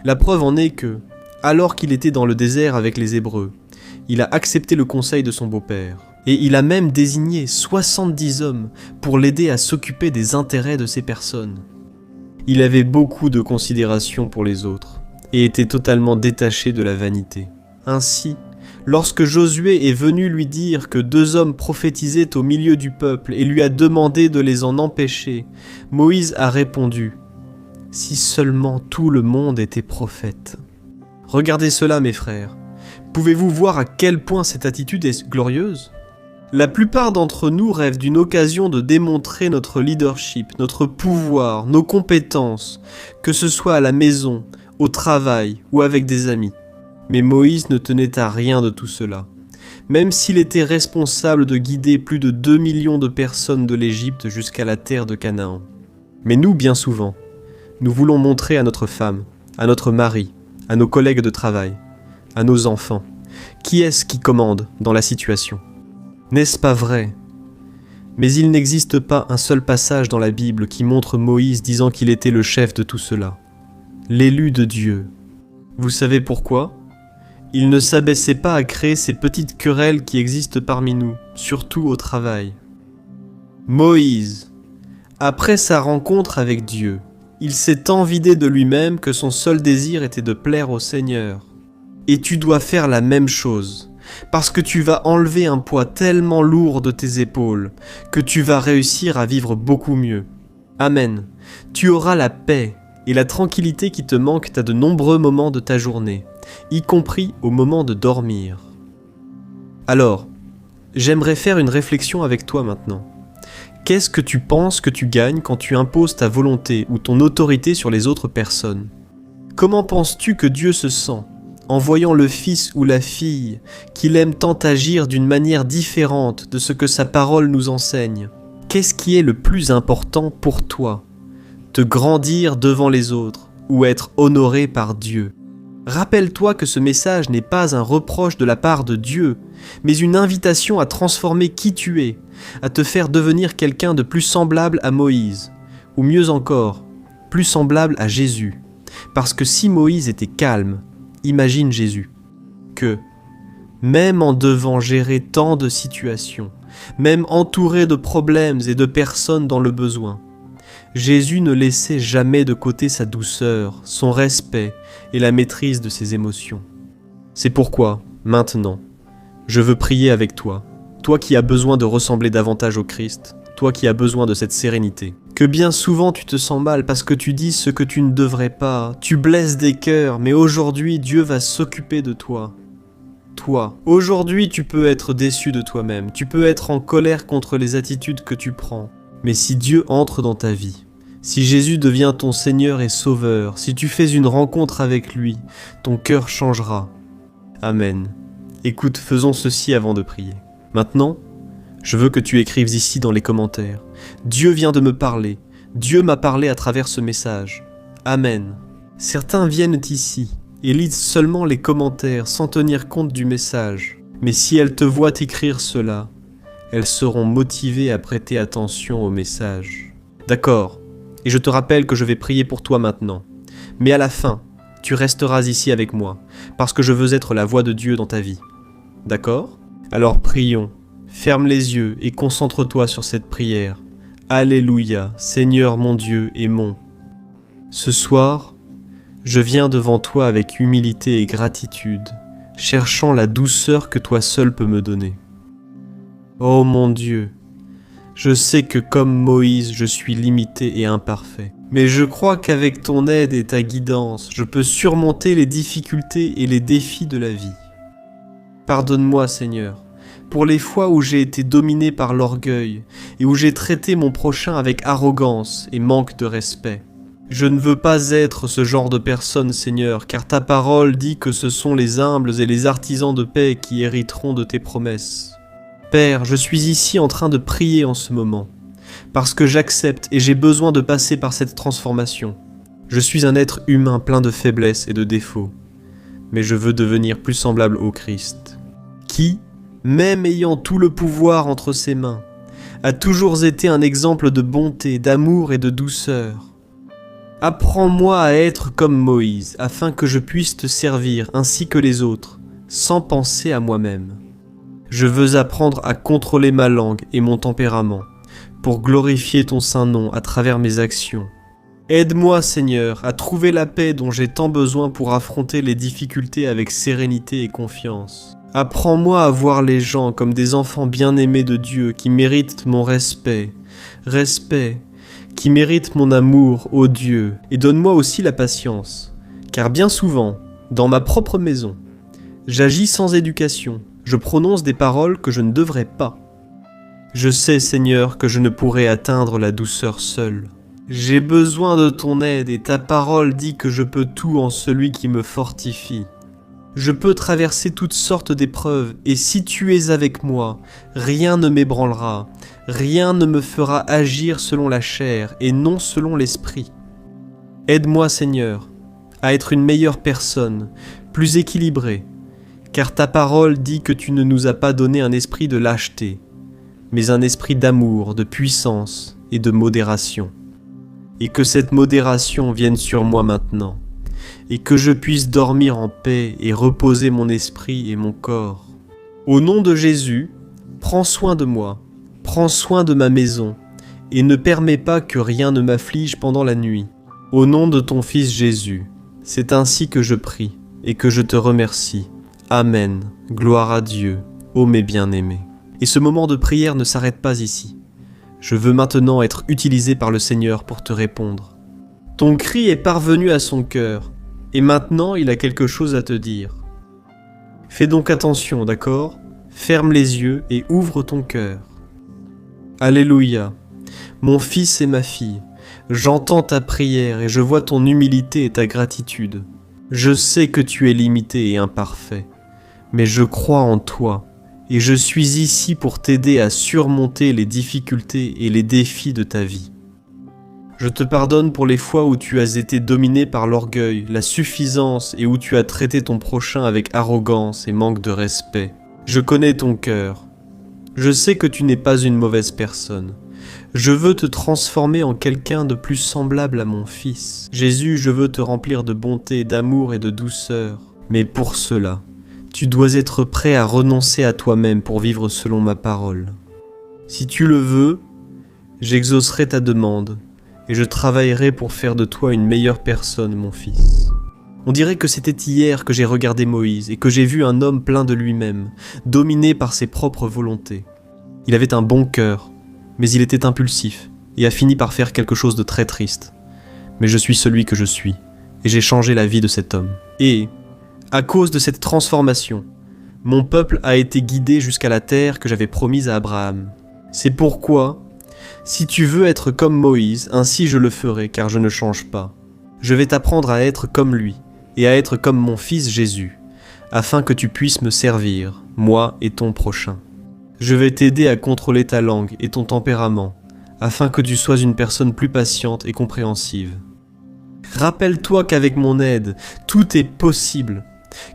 La preuve en est que, alors qu'il était dans le désert avec les Hébreux, il a accepté le conseil de son beau-père. Et il a même désigné 70 hommes pour l'aider à s'occuper des intérêts de ces personnes. Il avait beaucoup de considération pour les autres et était totalement détaché de la vanité. Ainsi, lorsque Josué est venu lui dire que 2 hommes prophétisaient au milieu du peuple et lui a demandé de les en empêcher, Moïse a répondu « Si seulement tout le monde était prophète ». Regardez cela mes frères, pouvez-vous voir à quel point cette attitude est glorieuse ? La plupart d'entre nous rêvent d'une occasion de démontrer notre leadership, notre pouvoir, nos compétences, que ce soit à la maison, au travail ou avec des amis. Mais Moïse ne tenait à rien de tout cela. Même s'il était responsable de guider plus de 2 millions de personnes de l'Égypte jusqu'à la terre de Canaan. Mais nous, bien souvent, nous voulons montrer à notre femme, à notre mari, à nos collègues de travail, à nos enfants, qui est-ce qui commande dans la situation. N'est-ce pas vrai ? Mais il n'existe pas un seul passage dans la Bible qui montre Moïse disant qu'il était le chef de tout cela, l'élu de Dieu. Vous savez pourquoi ? Il ne s'abaissait pas à créer ces petites querelles qui existent parmi nous, surtout au travail. Moïse, après sa rencontre avec Dieu, il s'est tant vidé de lui-même que son seul désir était de plaire au Seigneur. Et tu dois faire la même chose, parce que tu vas enlever un poids tellement lourd de tes épaules que tu vas réussir à vivre beaucoup mieux. Amen. Tu auras la paix et la tranquillité qui te manquent à de nombreux moments de ta journée, y compris au moment de dormir. Alors, j'aimerais faire une réflexion avec toi maintenant. Qu'est-ce que tu penses que tu gagnes quand tu imposes ta volonté ou ton autorité sur les autres personnes ? Comment penses-tu que Dieu se sent en voyant le fils ou la fille qu'il aime tant agir d'une manière différente de ce que sa parole nous enseigne ? Qu'est-ce qui est le plus important pour toi ? Te grandir devant les autres ou être honoré par Dieu ? Rappelle-toi que ce message n'est pas un reproche de la part de Dieu, mais une invitation à transformer qui tu es, à te faire devenir quelqu'un de plus semblable à Moïse, ou mieux encore, plus semblable à Jésus. Parce que si Moïse était calme, imagine Jésus, que, même en devant gérer tant de situations, même entouré de problèmes et de personnes dans le besoin, Jésus ne laissait jamais de côté sa douceur, son respect et la maîtrise de ses émotions. C'est pourquoi, maintenant, je veux prier avec toi, toi qui as besoin de ressembler davantage au Christ, toi qui as besoin de cette sérénité. Que bien souvent tu te sens mal parce que tu dis ce que tu ne devrais pas, tu blesses des cœurs, mais aujourd'hui Dieu va s'occuper de toi. Toi, aujourd'hui tu peux être déçu de toi-même, tu peux être en colère contre les attitudes que tu prends, mais si Dieu entre dans ta vie, si Jésus devient ton Seigneur et Sauveur, si tu fais une rencontre avec lui, ton cœur changera. Amen. Écoute, faisons ceci avant de prier. Maintenant, je veux que tu écrives ici dans les commentaires. Dieu vient de me parler. Dieu m'a parlé à travers ce message. Amen. Certains viennent ici et lisent seulement les commentaires sans tenir compte du message. Mais si elles te voient écrire cela, elles seront motivées à prêter attention au message. D'accord. Et je te rappelle que je vais prier pour toi maintenant. Mais à la fin, tu resteras ici avec moi, parce que je veux être la voix de Dieu dans ta vie. D'accord ? Alors prions. Ferme les yeux et concentre-toi sur cette prière. Alléluia, Seigneur mon Dieu et mon. Ce soir, je viens devant toi avec humilité et gratitude, cherchant la douceur que toi seul peux me donner. Oh mon Dieu, je sais que comme Moïse, je suis limité et imparfait. Mais je crois qu'avec ton aide et ta guidance, je peux surmonter les difficultés et les défis de la vie. Pardonne-moi, Seigneur, pour les fois où j'ai été dominé par l'orgueil et où j'ai traité mon prochain avec arrogance et manque de respect. Je ne veux pas être ce genre de personne, Seigneur, car ta parole dit que ce sont les humbles et les artisans de paix qui hériteront de tes promesses. Père, je suis ici en train de prier en ce moment, parce que j'accepte et j'ai besoin de passer par cette transformation. Je suis un être humain plein de faiblesses et de défauts, mais je veux devenir plus semblable au Christ, qui, même ayant tout le pouvoir entre ses mains, a toujours été un exemple de bonté, d'amour et de douceur. Apprends-moi à être comme Moïse, afin que je puisse te servir ainsi que les autres, sans penser à moi-même. Je veux apprendre à contrôler ma langue et mon tempérament, pour glorifier ton saint nom à travers mes actions. Aide-moi, Seigneur, à trouver la paix dont j'ai tant besoin pour affronter les difficultés avec sérénité et confiance. Apprends-moi à voir les gens comme des enfants bien-aimés de Dieu qui méritent mon respect, qui méritent mon amour, ô Dieu, et donne-moi aussi la patience, car bien souvent, dans ma propre maison, j'agis sans éducation, je prononce des paroles que je ne devrais pas. Je sais, Seigneur, que je ne pourrai atteindre la douceur seule. J'ai besoin de ton aide et ta parole dit que je peux tout en celui qui me fortifie. Je peux traverser toutes sortes d'épreuves et si tu es avec moi, rien ne m'ébranlera, Rien ne me fera agir selon la chair et non selon l'esprit. Aide-moi, Seigneur, à être une meilleure personne, plus équilibrée, car ta parole dit que tu ne nous as pas donné un esprit de lâcheté, mais un esprit d'amour, de puissance et de modération. Et que cette modération vienne sur moi maintenant, et que je puisse dormir en paix et reposer mon esprit et mon corps. Au nom de Jésus, prends soin de moi, prends soin de ma maison, et ne permets pas que rien ne m'afflige pendant la nuit. Au nom de ton Fils Jésus, c'est ainsi que je prie et que je te remercie. Amen. Gloire à Dieu, ô mes bien-aimés. Et ce moment de prière ne s'arrête pas ici. Je veux maintenant être utilisé par le Seigneur pour te répondre. Ton cri est parvenu à son cœur, et maintenant il a quelque chose à te dire. Fais donc attention, d'accord ? Ferme les yeux et ouvre ton cœur. Alléluia. Mon fils et ma fille, j'entends ta prière et je vois ton humilité et ta gratitude. Je sais que tu es limité et imparfait, mais je crois en toi. Et je suis ici pour t'aider à surmonter les difficultés et les défis de ta vie. Je te pardonne pour les fois où tu as été dominé par l'orgueil, la suffisance et où tu as traité ton prochain avec arrogance et manque de respect. Je connais ton cœur. Je sais que tu n'es pas une mauvaise personne. Je veux te transformer en quelqu'un de plus semblable à mon Fils. Jésus, je veux te remplir de bonté, d'amour et de douceur. Mais pour cela, tu dois être prêt à renoncer à toi-même pour vivre selon ma parole. Si tu le veux, j'exaucerai ta demande et je travaillerai pour faire de toi une meilleure personne, mon fils. On dirait que c'était hier que j'ai regardé Moïse et que j'ai vu un homme plein de lui-même, dominé par ses propres volontés. Il avait un bon cœur, mais il était impulsif et a fini par faire quelque chose de très triste. Mais je suis celui que je suis et j'ai changé la vie de cet homme. Et à cause de cette transformation, mon peuple a été guidé jusqu'à la terre que j'avais promise à Abraham. C'est pourquoi, si tu veux être comme Moïse, ainsi je le ferai, car je ne change pas. Je vais t'apprendre à être comme lui, et à être comme mon fils Jésus, afin que tu puisses me servir, moi et ton prochain. Je vais t'aider à contrôler ta langue et ton tempérament, afin que tu sois une personne plus patiente et compréhensive. Rappelle-toi qu'avec mon aide, tout est possible.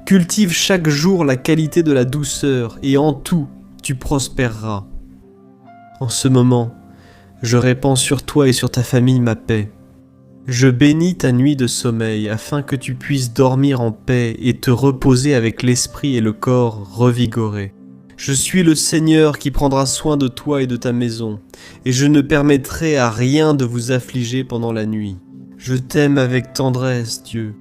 Cultive chaque jour la qualité de la douceur et en tout, tu prospéreras. En ce moment, je répands sur toi et sur ta famille ma paix. Je bénis ta nuit de sommeil afin que tu puisses dormir en paix et te reposer avec l'esprit et le corps revigorés. Je suis le Seigneur qui prendra soin de toi et de ta maison, et je ne permettrai à rien de vous affliger pendant la nuit. Je t'aime avec tendresse, Dieu.